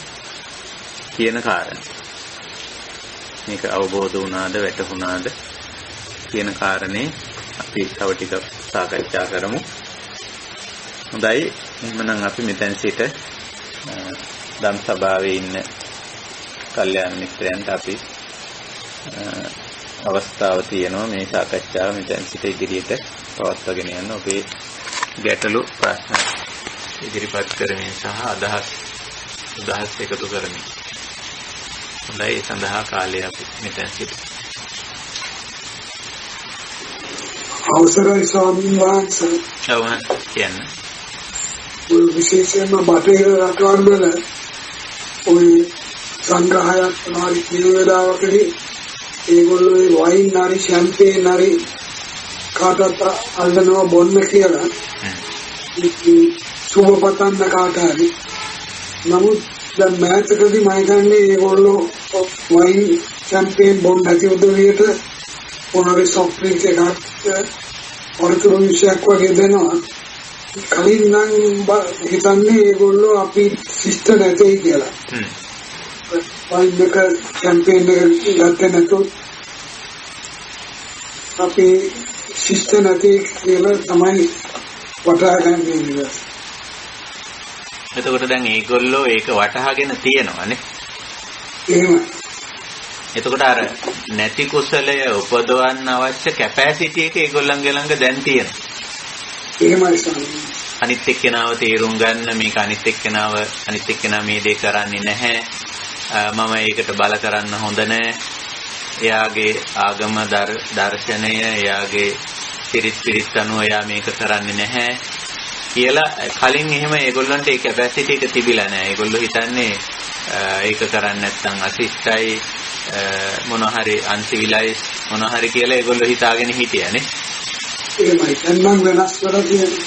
කියන කාරණේ. මේක අවබෝධ වුණාද වැටහුණාද කියන කාරණේ අපි තව ටිකක් සාකච්ඡා කරමු. හොඳයි, එහෙනම් අපි මෙතෙන් සිට ධම් සභාවේ ඉන්න කල්යාණ මිත්‍රයන්ට අපි අවස්ථාව තියෙනවා මේ සාකච්ඡාව මෙතෙන් සිට ඉදිරියට පවත්වාගෙන යන්න. ඔබේ ගැටලු ප්‍රශ්න ඉදිරිපත් කරමින් සහ අදහස් එකතු කරමින්. හොඳයි, ඒ සඳහා කාලය අපි මෙතෙන් සිට අවසරයි ස්වාමීන් වහන්සේ. ඔව් කියන්න. විශේෂයෙන්ම බටහිර රටවල් වල ওই සංග්‍රහයක් තමයි කියන වෙලාවකදී ඒගොල්ලෝ ඒ වයින් හරි ෂැම්පේන් හරි කාටත් අල්ලනවා බොන්න කියලා සුබ පතන්න කාට හරි. නමුත් දැන් මෑතකදී මම හිතන්නේ ඒගොල්ලෝ වයින් ෂැම්පේන් බොන්න නැති උදවියට මොනවාරි සොෆ්ට් ඩ්‍රින්ක්ස් එකක් වරතුරු විශයක් වගේ දෙනවා. කලින් නම් හිතන්නේ ඒගොල්ලෝ අපි ශිෂ්ට නැtei කියලා. වයින් එක ෂැම්පේන් එක ගත්තේ නැතුත් අපි ශිෂ්ට නැති කියලා තමයි වටහා ගන්න ඉන්නේ. එතකොට දැන් ඒගොල්ලෝ ඒක වටහාගෙන තියෙනවානේ. එහෙම. එතකොට අර නැති කුසලය උපදවන්න අවශ්‍ය කැපැසිටි එක ඒගොල්ලන්ගේ ළඟ දැන් තියෙනවා. එහෙමයි ස්වාමීනි. අනිත් එක්කෙනාව තේරුම් ගන්න මේක අනිත් එක්කෙනා මේ දේ කරන්නේ නැහැ. මම ඒකට බල කරන්න හොඳ නැහැ. එයාගේ ආගම දර්ශනය එයාගේ පිරිත් අනුව එයා මේක කරන්නේ නැහැ කියලා කලින් එහෙම ඒගොල්ලන්ට ඒ කැපැසිටි එක තිබිලා නැහැ. ඒගොල්ලෝ හිතන්නේ ඒක කරන්නේ නැත්නම් අශිෂ්ටයි මොන හරි අන්සිවිලයිස් මොන හරි කියලා ඒගොල්ලෝ හිතාගෙන හිටියානේ. එහෙමයි. දැන් වෙනස් කරලා තියෙනවා.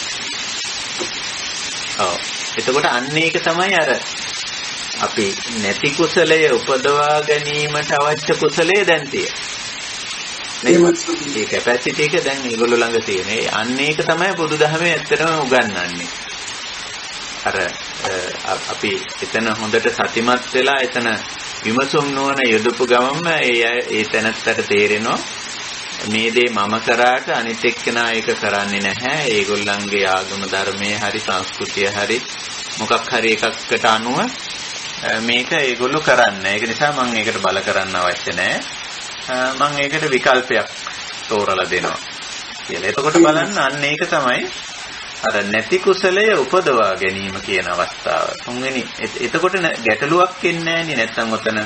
ඔව්. එතකොට අන්න ඒක තමයි අර අපි නැති කුසලය උපදවා ගැනීමට අවශ්‍ය කුසලය දැන් තියෙනවා. මේ කැපැසිටි එක දැන් ඒගොල්ලෝ ළඟ තියෙන. අන්න ඒක තමයි බුදුදහමේ ඇත්තටම උගන්වන්නේ. අර අපි එතන හොඳට සතිමත් වෙලා එතන විමසුම් නොවන යොදපු ගමන්ම ඒ තැනත්තට තේරෙනවා මේ දේ මම කරාට අනිත් එක්කෙනා ඒක කරන්නේ නැහැ. ඒගොල්ලන්ගේ ආගම ධර්මයේ හරි සංස්කෘතිය හරි මොකක් හරි එකකට අනුව මේක ඒගොල්ලෝ කරන්නේ. ඒක නිසා මම ඒකට බල කරන්න අවශ්‍ය නැහැ. මම ඒකට විකල්පයක් තෝරලා දෙනවා කියලා. එතකොට බලන්න අන්න ඒක තමයි අර නැති කුසලය උපදවා ගැනීම කියන අවස්ථාව. තුන්වෙනි එතකොට ගැටලුවක් එන්නේ නැහැ නේ. නැත්තම් ඔතන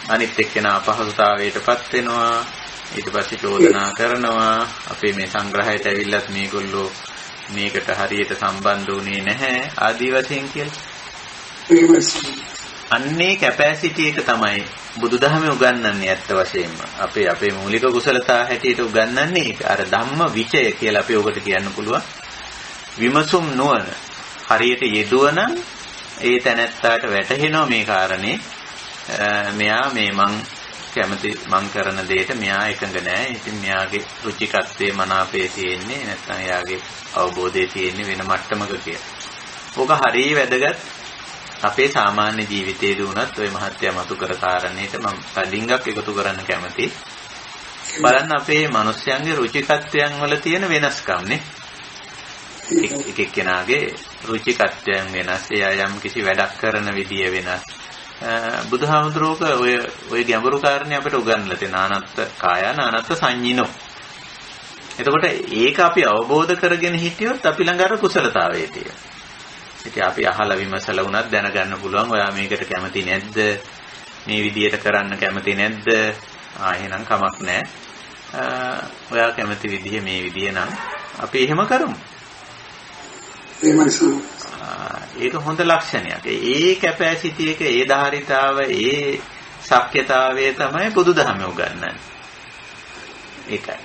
අනිත් එක්කෙනා අපහසුතාවයටපත් වෙනවා. ඊට පස්සේ චෝදනා කරනවා. අපේ මේ සංග්‍රහයට ඇවිල්ලත් මේගොල්ලෝ මේකට හරියට සම්බන්ධ වුණේ නැහැ ආදී වශයෙන් කියලා. අන්නේ කැපැසිටි එක තමයි බුදුදහමේ උගන්වන්නේ ඇත්ත වශයෙන්ම. අපේ මූලික කුසලතා හැටියට උගන්වන්නේ ඒක. අර ධම්ම විචය කියලා අපි ඔකට කියන්න පුළුවන්. විමසුම් නොවන හරියට යෙදුවනම් ඒ තැනැත්තාට වැටහෙනවා මේ කාරණේ. මෙයා මේ මං කරන දෙයට මෙයා එකඟ නැහැ. ඉතින් මෙයාගේ රුචිකත්වයේ මනාපයේ තියෙන්නේ නැත්නම් එයාගේ අවබෝධයේ තියෙන්නේ වෙන මට්ටමක කියලා. ඕක හරිය වැදගත්. අපේ සාමාන්‍ය ජීවිතයේදී වුණත් ওই මහත්ය මතු කර කාරණේට මම තදින්ගක් එකතු කරන්න කැමතියි. බලන්න අපේ මිනිස්යන්ගේ රුචිකත්වයන් වල තියෙන වෙනස්කම් නේ. එක එක්කෙනාගේ රුචිකත්වයන් වෙනස්. එයා යම් කිසි වැඩක් කරන විදිය වෙනස්. බුදුහාමුදුරුවෝක ඔය ගැඹුරු කාරණේ අපිට උගන්වලා තියෙන අනත්ත් කායන අනත්ත් සංඤිනෝ. එතකොට ඒක අපි අවබෝධ කරගෙන හිටියොත් අපි ළඟ අර කුසලතාවයේ තියෙනවා. ඉතින් අපි අහලා විමසලා වුණත් දැනගන්න පුළුවන් ඔයා මේකට කැමති නැද්ද? මේ විදියට කරන්න කැමති නැද්ද? එහෙනම් කමක් නැහැ. ඔයා කැමති විදිය මේ විදිය නම් අපි එහෙම කරමු. ඒක හොඳ ලක්ෂණයක්. ඒ කැපැසිටි එක, ඒ ධාරිතාව, ඒ ශක්්‍යතාවය තමයි බුදුදහමේ උගන්වන්නේ. ඒකයි.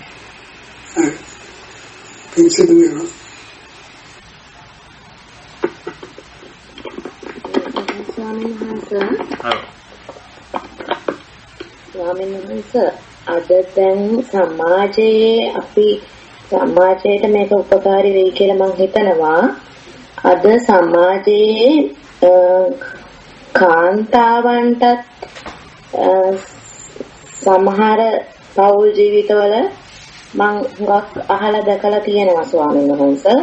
ස්වාමීන් වහන්සේ අද දැන් සමාජයට මේක උපකාරී වෙයි කියලා මම හිතනවා. අද සමාජයේ කාන්තාවන්ටත් සමහර පෞල් ජීවිතවල මම හුඟක් අහලා දැකලා තියෙනවා ස්වාමීන් වහන්සේ.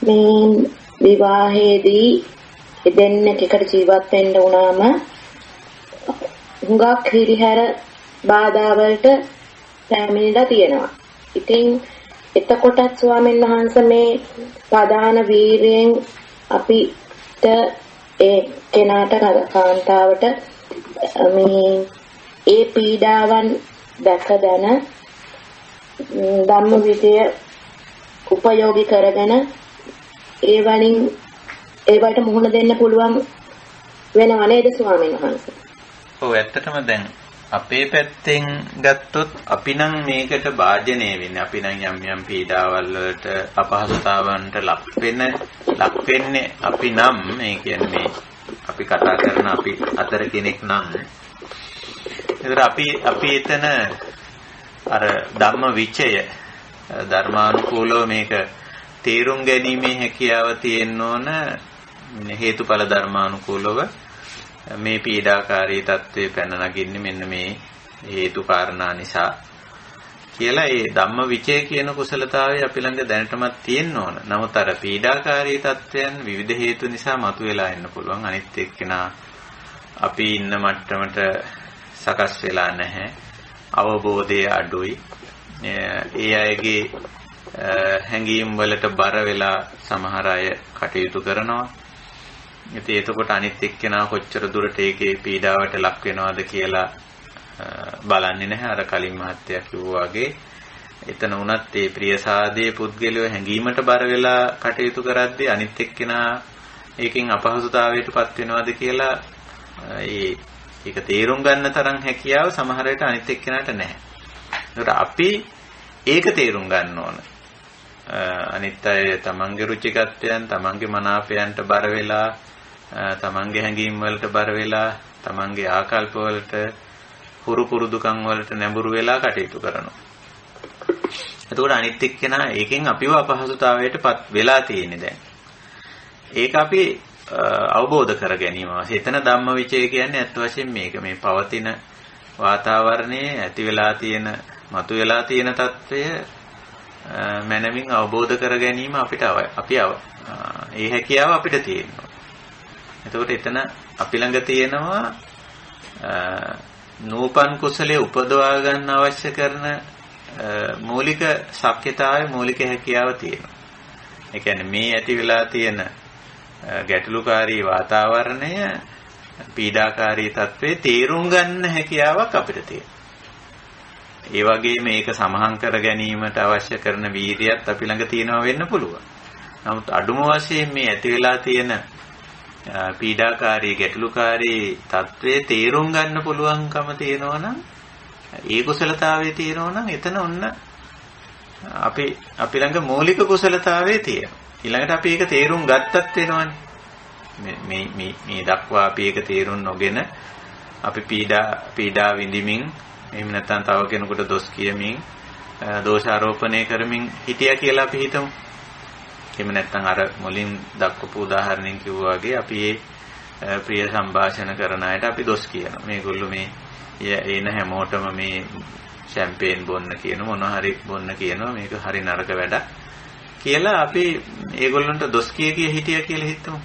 මේ විවාහයේදී දෙන්නෙක් එකට ජීවත් වෙන්න වුණාම හුඟක් හිරිහැර බාධා වලට පැමිණිලා තියෙනවා. ඉතින් එතකොටත් ස්වාමීන් වහන්සේ මේ ප්‍රධාන වීරයෙන් අපිට ඒ කෙනාට කාන්තාවට මේ ඒ පීඩාවන් දැකගෙන ධම්ම විදය උපයෝගී කරගෙන ඒ වලින් ඒවට මුහුණ දෙන්න පුළුවන් වෙනව නේද ස්වාමීන් වහන්සේ? ඔව් ඇත්තටම දැන් අපේ පැත්තෙන් ගත්තොත් අපි නම් මේකට භාජනය වෙන්නේ. අපි නම් යම් පීඩාවල් වලට අපහසුතාවන්ට ලක් වෙන්නේ අපි නම් මේ කියන්නේ අපි කතා කරන අපි අතර කෙනෙක් නම්. ඒතර අපි එතන අර ධම්ම විචය ධර්මානුකූලව මේක තේරුම් ගැනීමේ හැකියාව තියෙන්න ඕන. හේතුඵල ධර්මානුකූලව මේ පීඩාකාරී තත්ත්වයේ පැන නගින්නේ මෙන්න මේ හේතු කාරණා නිසා කියලා ඒ ධම්ම විචය කියන කුසලතාවය අපි ළඟ දැනටමත් තියෙන්න ඕන. නමුත් අර පීඩාකාරී තත්ත්වයන් විවිධ හේතු නිසා මතුවලා එන්න පුළුවන්. අනිත් එක්කෙනා අපි ඉන්න මට්ටමට සකස් වෙලා නැහැ. අවබෝධය අඩුයි. ඒ අයගේ හැඟීම් වලට බර වෙලා සමහර අය කටයුතු කරනවා. ඉතින් එතකොට අනිත් එක්කෙනා කොච්චර දුරට ඒකේ පීඩාවට ලක් වෙනවද කියලා බලන්නේ නැහැ. අර කලින් මහත්තයා කිව්වා වගේ එතන උනත් ඒ ප්‍රියසාදයේ පුද්ගලයෝ හැඟීමට බර වෙලා කටයුතු කරද්දී අනිත් එක්කෙනා ඒකෙන් අපහසුතාවයටපත් වෙනවද කියලා ඒක තේරුම් ගන්න තරම් හැකියාව සමහර විට අනිත් එක්කෙනාට නැහැ. ඒකට අපි ඒක තේරුම් ගන්න ඕන. අනිත් අය තමන්ගේ රුචිකත්වයන් තමන්ගේ මනාපයන්ට බර වෙලා තමන්ගේ හැඟීම් වලට බර වෙලා තමන්ගේ ආකල්ප වලට හුරු පුරුදුකම් වලට නැඹුරු වෙලා කටයුතු කරනවා. එතකොට අනිත් එක්කෙනා ඒකෙන් අපිව අපහසුතාවයටපත් වෙලා තියෙන්නේ දැන්. ඒක අපි අවබෝධ කර ගැනීම අවශ්‍යයි. එතන ධම්මවිචය කියන්නේ අත් වශයෙන් මේක මේ පවතින වාතාවරණයේ ඇති වෙලා තියෙන මතුවලා තියෙන తত্ত্বය මනමින් අවබෝධ කර ගැනීම අපිට ඒ හැකියාව අපිට තියෙනවා. එතකොට එතන අපි ළඟ තියෙනවා නූපන් කුසලයේ උපදවා ගන්න අවශ්‍ය කරන මූලික ශක්්‍යතාවය මූලික හැකියාව තියෙනවා. ඒ කියන්නේ මේ ඇති වෙලා තියෙන ගැටලුකාරී වාතාවරණය පීඩාකාරී තත්ත්වයේ තේරුම් ගන්න හැකියාවක් අපිට තියෙනවා. ඒ වගේ මේක සමහන් කර ගැනීමට අවශ්‍ය කරන වීර්යයත් අපි ළඟ තියෙනවා වෙන්න පුළුවන්. නමුත් අඩුම වශයෙන් මේ ඇති වෙලා තියෙන පීඩාකාරී ගැටලුකාරී තත්ත්වයේ තේරුම් ගන්න පුළුවන්කම තියෙනවා නම් ඒ කුසලතාවයේ තියෙනවා නම් එතන ඔන්න අපි ළඟ මූලික කුසලතාවයේ තියෙනවා. ඊළඟට අපි ඒක තේරුම් ගත්තත් වෙනවනේ. මේ දක්වා අපි ඒක තේරුම් නොගෙන අපි පීඩා විඳිමින් එහෙම නැත්නම් තව කෙනෙකුට දොස් කියමින් දෝෂාරෝපණය කරමින් හිටියා කියලා අපි හිතමු. එහෙම නැත්නම් අර මුලින් දක්වපු උදාහරණෙන් කිව්වා වගේ අපි මේ ප්‍රිය සංഭാෂණ කරන අයට අපි දොස් කියනවා. මේගොල්ලෝ මේ එන හැමෝටම මේ ෂැම්පේන් බොන්න කියන මොනවා හරි බොන්න කියනවා. මේක හරි නරක වැඩක් කියලා අපි ඒගොල්ලන්ට දොස් කිය හිටියා කියලා හිතමු.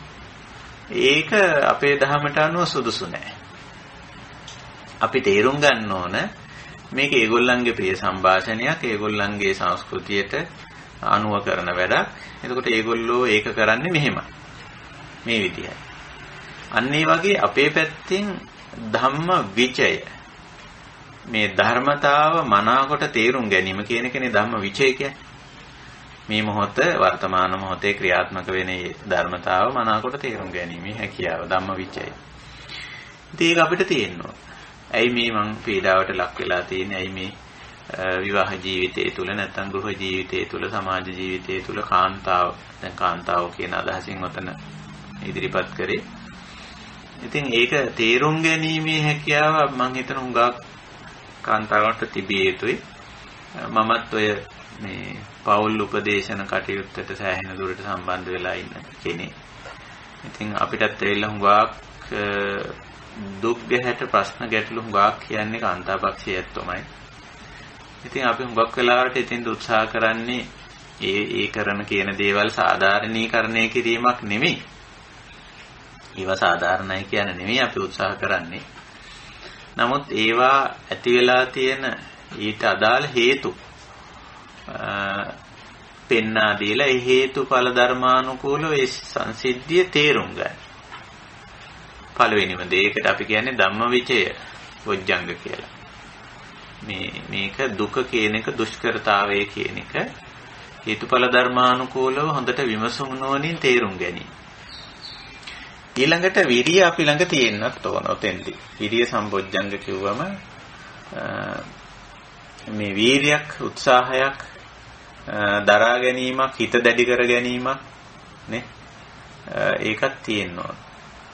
ඒක අපේ ධර්මයට අනුව සුදුසු නෑ. අපි තේරුම් ගන්න ඕන මේක ඒගොල්ලන්ගේ ප්‍රිය සංഭാෂණයක්, ඒගොල්ලන්ගේ සංස්කෘතියට අනුව කරන වැඩක්. එතකොට ඒගොල්ලෝ ඒක කරන්නේ මෙහෙමයි. මේ විදිහයි. අන්න ඒ වගේ අපේ පැත්තෙන් ධම්ම විචය මේ ධර්මතාව මනාකොට තේරුම් ගැනීම කියන එකනේ ධම්ම විචය කියන්නේ. මේ මොහොත වර්තමාන මොහොතේ ක්‍රියාත්මක වෙන ධර්මතාව මනාකොට තේරුම් ගැනීම හැකියාව ධම්ම විචය. ඉතින් ඒක අපිට තියෙනවා. ඇයි මේ මං පීඩාවට ලක් වෙලා තියෙන්නේ? ඇයි මේ විවාහ ජීවිතය තුළ නැත්නම් ගෘහ ජීවිතය තුළ සමාජ ජීවිතය තුළ කාන්තාව කියන අදහසින් ඔතන ඉදිරිපත් කරේ. ඉතින් ඒක තේරුම් ගැනීමේ හැකියාව මම හිතන හුඟක් කාන්තාවන්ට තිබිය යුතුයි. මමත් ඔය මේ පෞල් උපදේශන කටයුත්තට සෑහෙන දුරට සම්බන්ධ වෙලා ඉන්න කෙනෙක්. ඉතින් අපිටත් ඇවිල්ලා හුඟක් දුක් ගැහැට ප්‍රශ්න ගැටලු හුඟක් කියන්නේ කාන්තාපක්ෂයත් තමයි. ඉතින් අපි හුඟක් වෙලාවට ඉතින් උත්සාහ කරන්නේ ඒ කරන කියන දේවල් සාධාරණීකරණය කිරීමක් නෙමෙයි. ඒවා සාධාරණයි කියන නෙමෙයි අපි උත්සාහ කරන්නේ. නමුත් ඒවා ඇති වෙලා තියෙන ඊට අදාළ හේතු පෙන්වා දීලා ඒ හේතුඵල ධර්මානුකූලව ඒ සංසිද්ධිය තේරුම් ගන්න. පළවෙනිම දෙයකට අපි කියන්නේ ධම්මවිචය වොජ්ජංග කියලා. මේක දුක කියන එක දුෂ්කරතාවය කියන එක හේතුඵල ධර්මානුකූලව හොඳට විමසුම් නොවනින් තේරුම් ගැනීම. ඊළඟට විරිය අපි ළඟ තියෙන්නත් ඕන ඔතෙන්දී. විරිය සම්බොජ්ජංග කිව්වම මේ වීරියක්, උත්සාහයක්, දරා ගැනීමක්, හිත දැඩි කර ගැනීමක් නේ. ඒකත් තියෙනවා.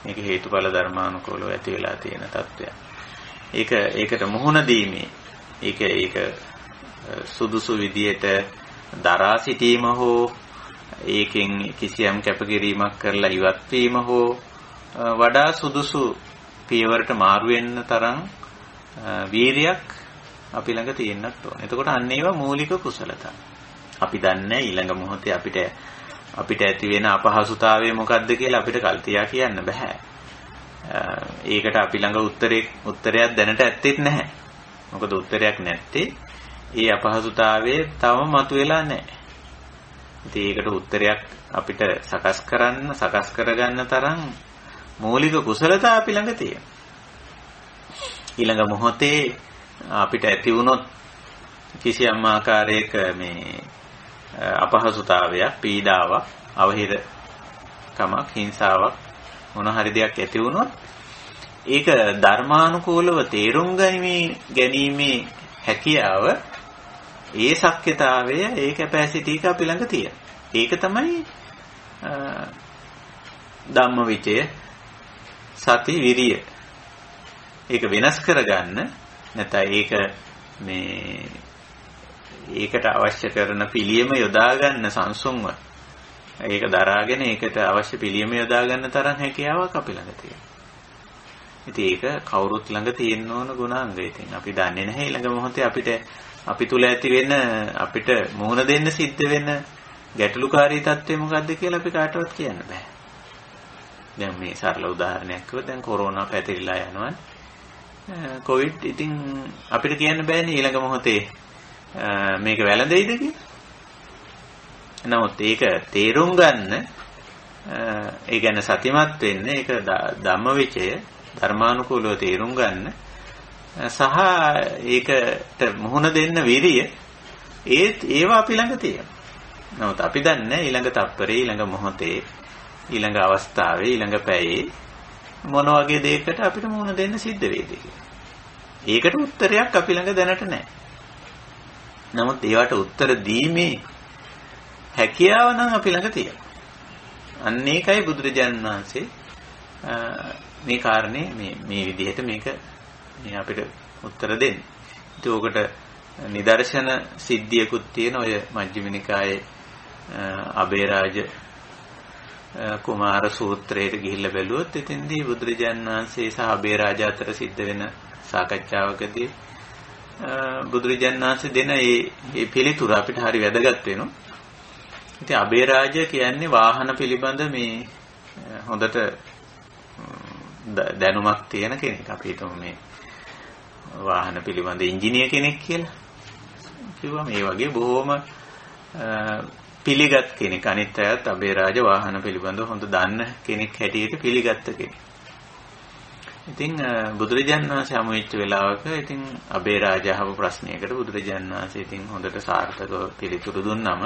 මේක හේතුඵල ධර්මානුකූලව ඇති වෙලා තියෙන තත්ත්වයක්. ඒකට මුහුණ දීමේ ඒක සුදුසු විදියට දරා සිටීම හෝ ඒකෙන් කිසියම් කැපකිරීමක් කරලා ඉවත් වීම හෝ වඩා සුදුසු පියවරට මාරු වෙන්න තරම් වීරියක් අපි ළඟ තියෙන්නත් ඕන. එතකොට අන්න ඒවා මූලික කුසලතා. අපි දන්නේ ඊළඟ මොහොතේ අපිට ඇති වෙන අපහසුතාවය මොකක්ද කියලා අපිට කල්තියා කියන්න බෑ. ඒකට අපි ළඟ උත්තරයක් දැනට ඇත්තෙත් නැහැ. මොකද උත්තරයක් නැත්තේ ඒ අපහසුතාවයේ තවම මතුවෙලා නැහැ. ඉතින් ඒකට උත්තරයක් අපිට සකස් කරගන්න තරම් මූලික කුසලතා අපි ළඟ තියෙනවා. ඊළඟ මොහොතේ අපිට ඇති වුණොත් කිසියම් ආකාරයක මේ අපහසුතාවයක්, පීඩාවක්, අවහිරකමක්, හිංසාවක් මොන හරි දෙයක් ඇති වුණොත් ඒක ධර්මානුකූලව තේරුම් ගැනීමේ හැකියාව, ඒ ශක්්‍යතාවය, ඒ කැපැසිටි එක අපි ළඟ තියෙනවා. ඒක තමයි ධම්මවිචය, සති, විරිය. ඒක වෙනස් කරගන්න නැත්නම් ඒක ඒකට අවශ්‍ය කරන පිළියම යොදා ගන්න සංසුන්ව ඒක දරාගෙන ඒකට අවශ්‍ය පිළියම යොදා ගන්න තරම් හැකියාවක් අපි ළඟ තියෙනවා. ඉතින් ඒක කවුරුත් ළඟ තියෙන්න ඕන ගුණාංගය. ඉතින් අපි දන්නේ නැහැ ඊළඟ මොහොතේ අපි තුල ඇති වෙන අපිට මුහුණ දෙන්න සිද්ධ වෙන ගැටලුකාරී තත්ත්වය මොකද්ද කියලා අපි කාටවත් කියන්න බෑ. දැන් මේ සරල උදාහරණයක් කිව්වොත් දැන් කොරෝනා පැතිරිලා යනවා. කොවිඩ් ඉතින් අපිට කියන්න බෑනේ ඊළඟ මොහොතේ මේක වැළඳෙයිද කියලා. නමුත් ඒක තේරුම් ගන්න ඒ කියන්නේ සතිමත් වෙන්න ඒක ධම්මවිචය ධර්මානුකූලව තේරුම් ගන්න සහ ඒකට මුහුණ දෙන්න විරිය ඒවා අපි ළඟ තියෙනවා. නමුත් අපි දන්නේ ඊළඟ තත්පරේ ඊළඟ මොහොතේ ඊළඟ අවස්ථාවේ ඊළඟ පැයේ මොන වගේ දෙයකට අපිට මුහුණ දෙන්න සිද්ධ වෙයිද කියලා. ඒකට උත්තරයක් අපි ළඟ දැනට නැහැ. නමුත් ඒවට උත්තර දීමේ හැකියාව නම් අපි ළඟ තියෙනවා. අන්න ඒකයි බුදුරජාණන් වහන්සේ මේ කාරණේ මේ විදිහට මේක අපිට උත්තර දෙන්නේ. ඉතින් ඕකට නිදර්ශන සිද්ධියකුත් තියෙන ඔය මජ්ක්‍ධිම නිකායේ අබේරාජ කුමාර සූත්‍රයට ගිහිල්ලා බැලුවොත් එතෙන්දී බුදුරජාණන් වහන්සේ සහ අබේරාජ අතර සිද්ධ වෙන සාකච්ඡාවකදී බුදුරජාණන් වහන්සේ දෙන මේ පිළිතුර අපිට හරි වැදගත් වෙනවා. ඉතින් අබේරාජ කියන්නේ වාහන පිළිබඳ මේ හොඳට දැනුමක් තියෙන කෙනෙක්. අපි හිතමු මේ වාහන පිළිබඳ ඉංජිනේර කෙනෙක් කියලා. කිව්වා මේ වගේ බොහොම පිළිගත් කෙනෙක්. අනිත් අයත් අබේරාජ වාහන පිළිබඳ හොඳ දන්න කෙනෙක් හැටියට පිළිගත්ත කෙනෙක්. ඉතින් බුදුරජාණන් වහන්සේ හමු වෙච්ච වෙලාවක ඉතින් අබේරාජ අහපු ප්‍රශ්නයකට බුදුරජාණන් වහන්සේ ඉතින් හොඳට සාර්ථකව පිළිතුරු දුන්නම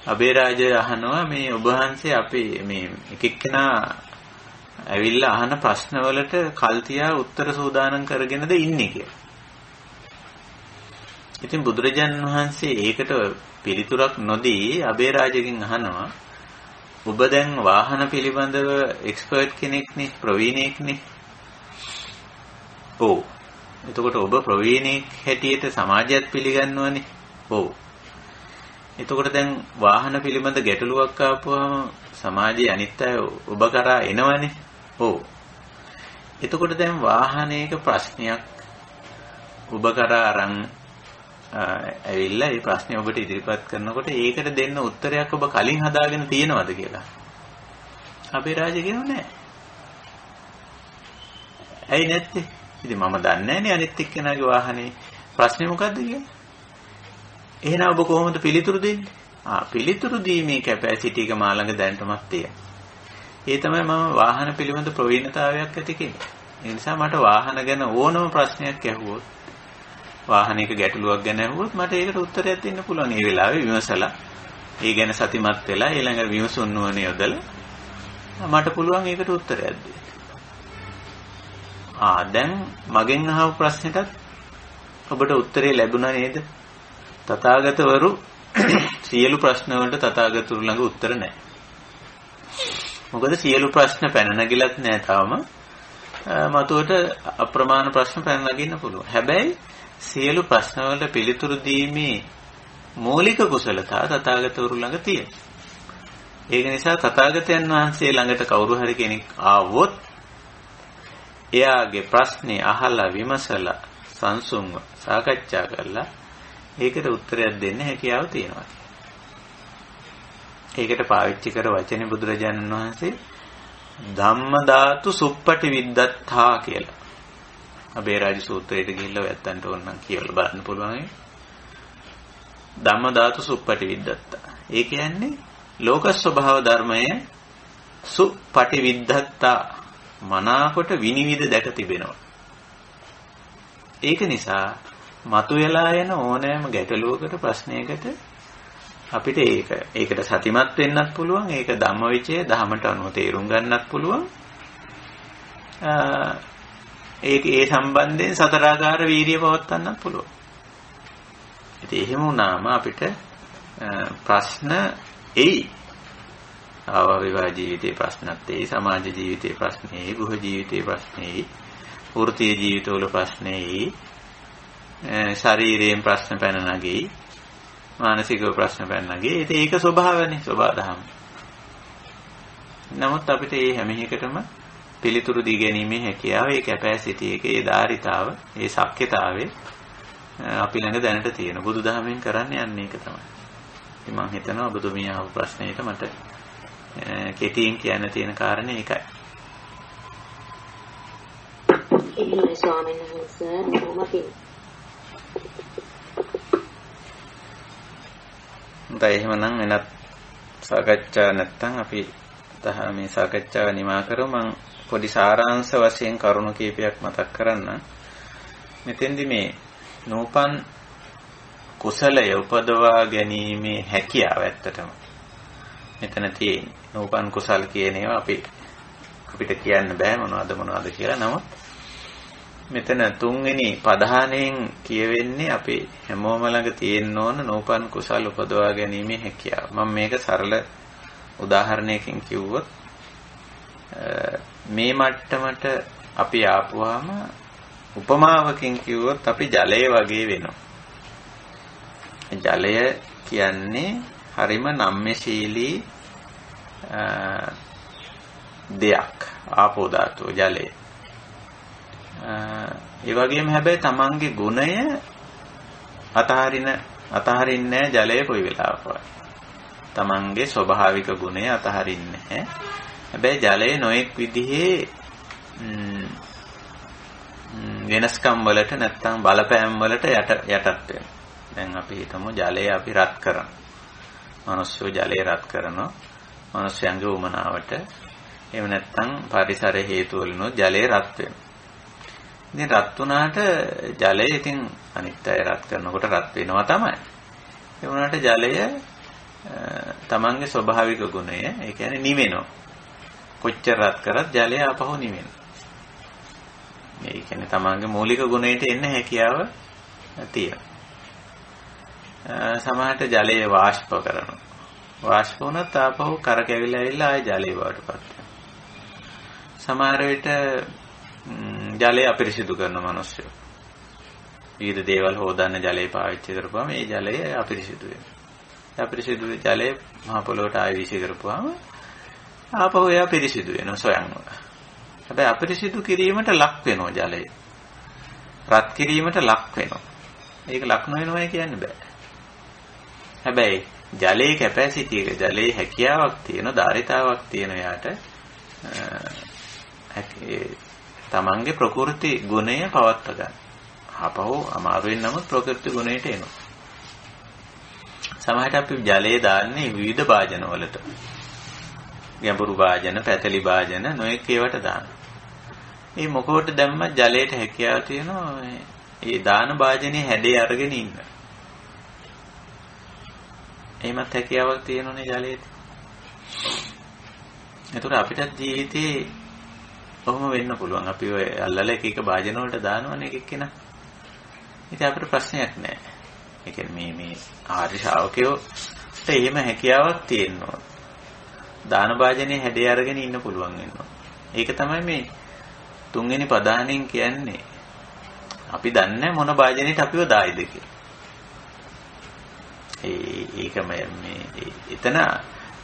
අබේරාජ අහනවා මේ ඔබ වහන්සේ අපේ මේ එක එක්කෙනා ඇවිල්ලා අහන ප්‍රශ්නවලට කල් තියා උත්තර සූදානම් කරගෙනද ඉන්නේ කියලා. ඉතින් බුදුරජාණන් වහන්සේ ඒකට පිළිතුරක් නොදී අබේරාජගෙන් අහනවා ඔබ දැන් වාහන පිළිබඳව එක්ස්පර්ට් කෙනෙක්නේ, ප්‍රවීණයෙක්නේ. ඔව්. එතකොට ඔබ ප්‍රවීණයෙක් හැටියට සමාජයත් පිළිගන්නවනේ. ඔව්. එතකොට දැන් වාහන පිළිබඳ ගැටලුවක් ආපුවම සමාජයේ අනිත් අය ඔබ කරා එනවනේ. ඔව්. එතකොට දැන් වාහනයක ප්‍රශ්නයක් ඔබ කරා අරන් ඇවිල්ලා ඒ ප්‍රශ්නේ ඔබට ඉදිරිපත් කරනකොට ඒකට දෙන්න උත්තරයක් ඔබ කලින් හදාගෙන තියෙනවද කියලා. අබේරාජ කියනවා නෑ. ඇයි නැත්තේ? ඉතින් මම දන්නේ නෑනේ අනිත් එක්කෙනාගේ වාහනේ ප්‍රශ්නේ මොකද්ද කියලා. එහෙනම් ඔබ කොහොමද පිළිතුරු දෙන්නේ? පිළිතුරු දීමේ කැපැසිටි එක මා ළඟ දැනටමත් තියෙනවා. ඒ තමයි මම වාහන පිළිබඳ ප්‍රවීණතාවයක් ඇති කෙනෙක්. ඒ නිසා මට වාහන ගැන ඕනම ප්‍රශ්නයක් ඇහුවොත් වාහනයක ගැටලුවක් ගැන ඇහුවොත් මට ඒකට උත්තරයක් දෙන්න පුළුවන්. ඒ වෙලාවේ විමසලා ඒ ගැන සතිමත් වෙලා ඊළඟ විමසුම් නුවණ යොදලා මට පුළුවන් ඒකට උත්තරයක් දෙන්න. දැන් මගෙන් අහපු ප්‍රශ්නෙටත් ඔබට උත්තරේ ලැබුණා නේද? තථාගතවරු සියලු ප්‍රශ්න වලට තථාගතවරු ළඟ උත්තර නැහැ. මොකද සියලු ප්‍රශ්න පැන නැගිලත් නැහැ තාම. මතුවට අප්‍රමාණ ප්‍රශ්න පැන නගින්න පුළුවන්. හැබැයි සියලු ප්‍රශ්න වලට පිළිතුරු දීමේ මූලික කුසලතා තථාගතවරු ළඟ තියෙනවා. ඒක නිසා තථාගතයන් වහන්සේ ළඟට කවුරු හරි කෙනෙක් ආවොත් එයාගේ ප්‍රශ්නේ අහලා විමසලා සංසුන්ව සාකච්ඡා කරලා ඒකට උත්තරයක් දෙන්න හැකියාව තියෙනවා. ඒකට පාවිච්චි කර වචනේ බුදුරජාණන් වහන්සේ ධම්මදාතු සුප්පටි විද්දත්තා කියලා. අබේරාජ සූත්‍රයට ගිහිල්ලා ඔයත්තන්ට ඕනනම් කියලා බලන්න පුළුවන්. ධම්මදාතු සුප්පටි විද්දත්තා. ඒ කියන්නේ ලෝක ස්වභාව ධර්මය සුප්පටි විද්දත්තා මනාකොට විනිවිද දැක තිබෙනවා. ඒක නිසා මතුවලා යන ඕනෑම ගැටලුවකට ප්‍රශ්නයකට අපිට ඒකට සතිමත් වෙන්නත් පුළුවන්. ඒක ධම්මවිචය ධහමට අනුව තේරුම් ගන්නත් පුළුවන්. ඒ සම්බන්ධයෙන් සතරාකාර වීර්යය පවත්වන්නත් පුළුවන්. ඉතින් එහෙම වුණාම අපිට ප්‍රශ්න එයි. ආවා ජීවිතේ ප්‍රශ්නත් එයි, සමාජ ජීවිතේ ප්‍රශ්න එයි, ගෘහ ජීවිතේ ප්‍රශ්න එයි, වෘත්තීය ජීවිතවල ප්‍රශ්න එයි, ශරීරයෙන් ප්‍රශ්න පැන නගී, මානසික ප්‍රශ්න පැන නගී. ඉතින් ඒක ස්වභාවනේ, ස්වභාවදහම. නමුත් අපිට මේ හැම එකටම පිළිතුරු දී ගැනීමේ හැකියාව, ඒ කැපැසිටි එක, ඒ ධාරිතාව, ඒ ශක්්‍යතාවය අපි ළඟ දැනට තියෙන. බුදුදහමෙන් කරන්නේ යන්නේ ඒක තමයි. ඉතින් මම හිතනවා ඔබතුමිය අහපු ප්‍රශ්නෙට මට කෙටියෙන් කියන්න තියෙන කාරණේ ඒකයි. එහෙමයි ස්වාමීන් වහන්සේ. මොහොමකින්. එහෙමනම් වෙනත් සාකච්ඡා නැත්තම් අපි මේ සාකච්ඡාව නිමා කරමු. මම පොඩි සාරාංශ වශයෙන් කරුණු කීපයක් මතක් කරන්න. මෙතෙන්දි මේ නූපන් කුසලය උපදවා ගැනීමේ හැකියාව ඇත්තටම මෙතන තියෙන්නේ. නූපන් කුසල් කියන ඒවා අපිට කියන්න බෑ මොනවද කියලා. නමුත් මෙතන තුන්වෙනි පදහාණයෙන් කියවෙන්නේ අපි හැමෝම ළඟ තියෙන්න ඕන නූපන් කුසල් උපදවා ගැනීමේ හැකියාව. මම මේක සරල උදාහරණයකින් කිව්වොත් මේ මට්ටමට අපි ආපුවාම උපමාවකින් කිව්වොත් අපි ජලය වගේ වෙනවා. ජලය කියන්නේ හරිම නම්‍යශීලී දෙයක්. ආපෝ ධාතුව ජලය. ඒ වගේම හැබැයි තමන්ගේ ගුණය අතහරින්නේ ජලය කොයි වෙලාවකවත්. තමන්ගේ ස්වභාවික ගුණය අතහරින්නේ නැහැ. හැබැයි ජලය නොඑක් විදිහේ වෙනස්කම් වලට නැත්තම් බලපෑම් වලට යටත් වෙනවා. දැන් අපි හිතමු ජලය අපි රත් කරනවා. මිනිස්සු ජලය රත් කරනවා. මිනිස්යන්ගේ උමනාවට. එහෙම නැත්තම් පරිසර හේතු වලිනොත් ජලය රත් වෙනවා. ඉතින් රත් වුණාට ජලය ඉතින් අනිත් අය රත් කරනකොට රත් වෙනවා තමයි. ඒ වුණාට ජලය තමන්ගේ ස්වභාවික ගුණය, ඒ කියන්නේ නිවෙනවා. කොච්චර රත් කරත් ජලය ආපහු නිවෙනවා. ඒ කියන්නේ තමන්ගේ මූලික ගුණයට එන්න හැකියාව තියෙනවා. සමහරට ජලය වාෂ්ප කරනවා. වාෂ්ප වුණත් ආපහු කරකැවිලා ඇවිල්ලා ආය ජලය බවට පත් වෙනවා. සමහර විට ජලය අපිරිසිදු කරන මිනිස්සු. විවිධ දේවල් හොදන්න ජලය පාවිච්චි කරපුවාම ඒ ජලය අපිරිසිදු වෙනවා. අපිරිසිදු ජලය මහ පොළොවට ආය වීසි කරපුවාම ආපහු එයා පිරිසිදු වෙනවා සොයන්ව. හැබැයි අපිරිසිදු කිරීමට ලක් වෙනවා ජලය. රත් කිරීමට ලක් වෙනවා. ඒක ලක් නොවෙනවා කියන්න බෑ. හැබැයි ජලයේ කැපැසිටි එක, ජලයේ හැකියාවක් තියෙන, ධාරිතාවක් තියෙන යාට තමන්ගේ ප්‍රකෘති ගුණය පවත්වා ගන්න. ආපහු අමාරුවෙන් නමුත් ප්‍රකෘති ගුණයට එනවා. සමහරට අපි ජලය දාන්නේ විවිධ භාජන වලට. ගැඹුරු භාජන, පැතලි භාජන නොඑක ඒවට දානවා. මේ මොකවට දැම්මත් ජලයට හැකියාව තියෙනවා. ඒ දාන භාජනයේ හැඩය අරගෙන ඉන්න. එහෙමත් හැකියාවක් තියෙනෝනේ ජලයට. ඒතර අපිට ජීවිතේ කොහොම වෙන්න පුළුවන්? අපි ඔය අල්ලලා එක භාජන වලට දානවනේ එක එක්කෙනා. ඉතින් අපිට ප්‍රශ්නයක් නැහැ. ඒ කියන්නේ මේ ආර්ය ශ්‍රාවකයෝට එහෙම හැකියාවක් තියෙනවා. දාන භාජනේ හැඩය අරගෙන ඉන්න පුළුවන් වෙනවා. ඒක තමයි මේ තුන්වෙනි පදානෙන් කියන්නේ. අපි දන්නේ මොන භාජනෙට අපිව දායිද කියලා. ඒක මේ එතන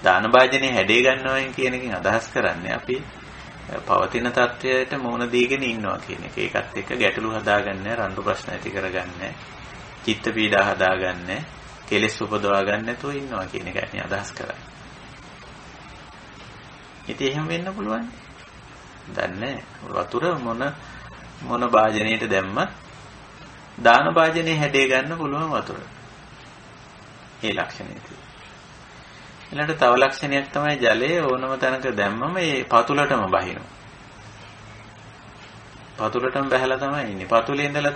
දාන භාජනේ හැඩය ගන්නවා කියන එකෙන් අදහස් කරන්නේ අපි පවතින තත්වයට මුහුණ දීගෙන ඉන්නවා කියන එක. ඒකත් එක්ක ගැටලු හදාගන්නේ, රණ්ඩු ප්‍රශ්න ඇති කරගන්නේ, චිත්ත පීඩා හදාගන්නේ, කෙලෙස් උපදවා ගන්න නැතුව ඉන්නවා කියන එකයි අදහස් කරන්නේ. ඉතින් එහෙම වෙන්න පුළුවන්. දන්නේ වතුර මොන භාජනයට දැම්මත් දාන භාජනේ හැඩය ගන්න පුළුවන් වතුර. ඒ ලක්ෂණය තියෙනවා. ඊළඟට තව ලක්ෂණයක් තමයි ජලය ඕනම තැනක දැම්මම ඒ පතුලටම බහිනවා. පතුලටම බහැලා තමයි ඉන්නේ. පතුලේ ඉඳලා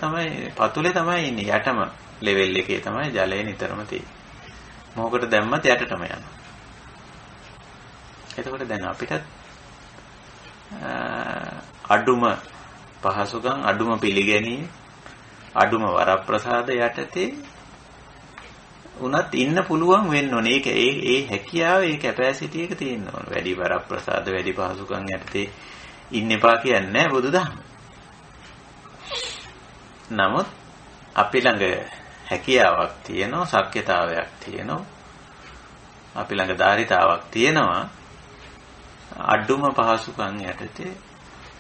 තමයි ඉන්නේ. යටම ලෙවල් එකේ තමයි ජලය නිතරම තියෙන්නේ. මොකකට දැම්මත් යටටම යනවා. එතකොට දැන් අපිට අඩුම පහසුකම්, අඩුම පිළිගැනීම, අඩුම වරප්‍රසාද යටතේ උනත් ඉන්න පුළුවන් වෙන්න ඕනේ. ඒ හැකියාව, ඒ කැපැසිටි එක තියෙන්න ඕනේ. වැඩි වරප්‍රසාද, වැඩි පහසුකම් යටතේ ඉන්න එපා කියන්නේ නැහැ බුදුදහම. නමුත් අපි ළඟ හැකියාවක් තියෙනවා, ශක්්‍යතාවයක් තියෙනවා. අපි ළඟ ධාරිතාවක් තියෙනවා. අඩුම පහසුකම් යටතේ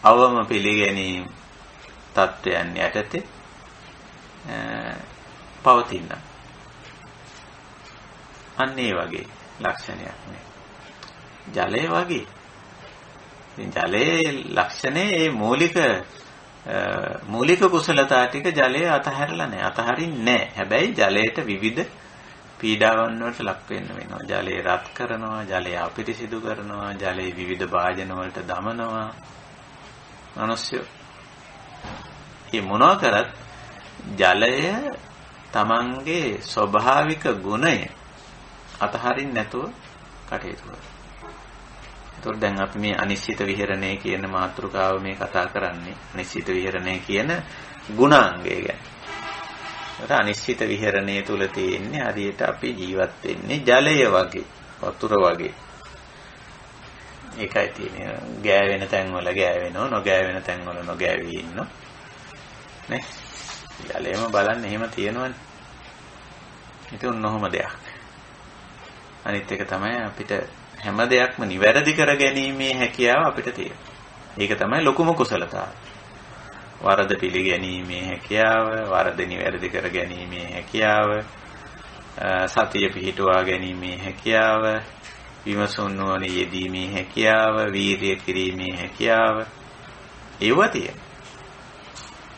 අවම පිළිගැනීම් තත්වයන් යටතේ පවතින. අන්න ඒ වගේ ලක්ෂණයක් නේ. ජලය වගේ. ඉතින් ජලයේ ලක්ෂණේ මූලික කුසලතා ටික ජලය අතහැරලා නැහැ. අතහරින්නේ නැහැ. හැබැයි ජලයට විවිධ පීඩාවන් වලට ලක් වෙන්න වෙනවා. ජලය රත් කරනවා, ජලය අපිරිසිදු කරනවා, ජලයේ විවිධ භාජන වලට දමනවා. මිනිස්සු මේ මොනවා කරත් ජලය තමන්ගේ ස්වභාවික ගුණය අතහරින්න නැතුව කටයුතු කරනවා. ඒතකොට දැන් අපි මේ අනිශ්චිත විහරණය කියන මාතෘකාව මේ කතා කරන්නේ අනිශ්චිත විහරණය කියන ගුණාංගය ගැන. ඒකට අනිශ්චිත විහරණය තුල තියෙන්නේ හරියට අපි ජීවත් වෙන්නේ ජලය වගේ, වතුර වගේ. ඒකයි තියෙන්නේ. ගෑවෙන තැන්වල ගෑවෙනවා, නොගෑවෙන තැන්වල නොගෑවී ඉන්නවා. නේ? ජලයම බලන්න එහෙම තියෙනවනේ. ඒක උන්නොහම දෙයක්. අනිත් එක තමයි අපිට හැම දෙයක්ම නිවැරදි කරගැනීමේ හැකියාව අපිට තියෙනවා. ඒක තමයි ලොකුම කුසලතාව. වරද පිළිගැනීමේ හැකියාව, වරද නිවැරදි කරගැනීමේ හැකියාව, සතිය පිහිටුවා ගැනීමේ හැකියාව, විමසුම් නුවණ යෙදීමේ හැකියාව, වීරිය කිරීමේ හැකියාව ඒව තියෙනවා.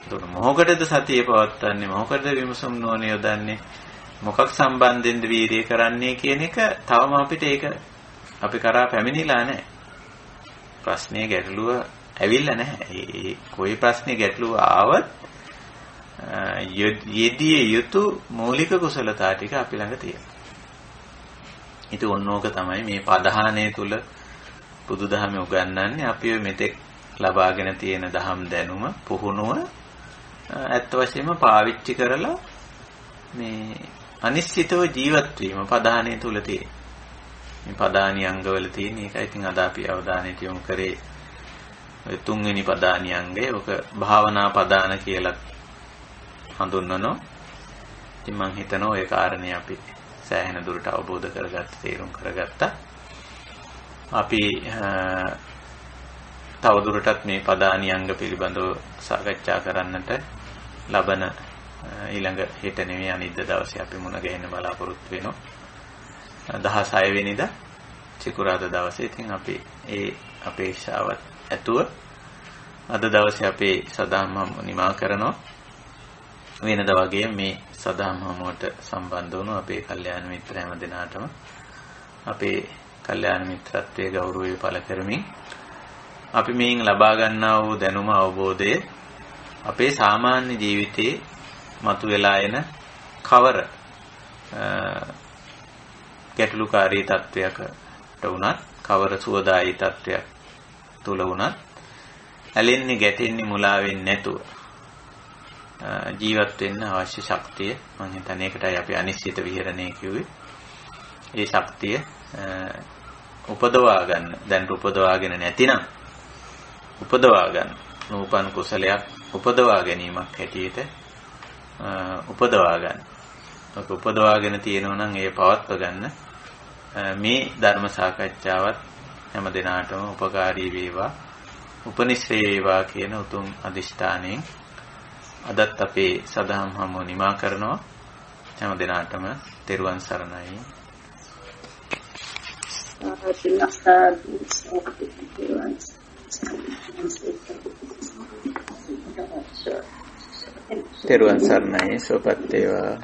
ඒතකොට මොකකටද සතිය පවත්වන්නේ, මොකකටද විමසුම් නුවණ යොදන්නේ, මොකක් සම්බන්ධෙන්ද වීරිය කරන්නේ කියන එක තවම අපිට ඒක අපි කරා පැමිණිලා නැහැ. ප්‍රශ්නේ ගැටලුව ඇවිල්ලා නැහැ. ඒ කොයි ප්‍රශ්නේ ගැටලුව ආවත් යෙදිය යුතු මූලික කුසලතා ටික අපි ළඟ තියෙනවා. ඉතින් ඕනෝක තමයි මේ පදහානය තුල බුදුදහමේ උගන්වන්නේ අපි මෙතෙක් ලබාගෙන තියෙන දහම් දැනුම පුහුණුව ඇත්ත වශයෙන්ම පාවිච්චි කරලා මේ අනිශ්චිතව ජීවත් වීම පදහානය තුල තියෙන. මේ පදානි අංගවල තියෙන එකයි. ඉතින් අද අපි අවධානයට යොමු කරේ තුන්වෙනි පදානි අංගය. ඔක භාවනා පදාන කියලා හඳුන්වනවා. ඉතින් මම හිතනවා ඒ කාරණේ අපි සෑහෙන දුරට අවබෝධ කරගත්ත, තේරුම් කරගත්තා. අපි තව දුරටත් මේ පදානි අංග පිළිබඳව සාකච්ඡා කරන්නට ලබන ඊළඟ හෙට නෙවෙයි අනිද්දා දවසේ අපි මුණ ගැහෙන්න බලාපොරොත්තු වෙනවා. 16 වෙනිදා සිකුරාදා දවසේ. ඉතින් අපි ඒ අපේක්ෂාවත් ඇතුව අද දවසේ අපේ සදාම් හමු නිමා කරනවා. වෙනදා වගේ මේ සදාම් හමුවට සම්බන්ධ වුණු අපේ කල්යාණ මිත්‍ර හැම දෙනාටම අපේ කල්යාණ මිත්‍රත්වයේ ගෞරවය පළ කරමින් අපි මේන් ලබා ගන්නා වූ දැනුම අවබෝධය අපේ සාමාන්‍ය ජීවිතයේ මතුවලා එන කවර ගැටලුකාරී තත්වයකට වුණත් කවර සුවදායි තත්වයක් තුල වුණත් ඇලෙන්නේ ගැටෙන්නේ මුලා වෙන්නේ නැතුව ජීවත් වෙන්න අවශ්‍ය ශක්තිය මම හිතන්නේ ඒකටයි අපි අනිශ්චිත විහරණය කිව්වේ. ඒ ශක්තිය උපදවා ගන්න. දැන් උපදවාගෙන නැතිනම් උපදවා ගන්න. නූපන් කුසලයක් උපදවා ගැනීමක් හැටියට උපදවා ගන්න. ඔක උපදවාගෙන තියෙනවා නම් ඒ පවත්ව ගන්න මේ ධර්ම සාකච්ඡාවත් හැම දිනාටම උපකාරී වේවා. උපනිශ්‍රේ වේවා කියන උතුම් අදිෂ්ඨානයෙන් අදත් අපේ සදහම් හමුව නිමා කරනවා. හැම දිනාටම තෙරුවන් සරණයි. තෙරුවන් සරණයි. සුවපත් වේවා.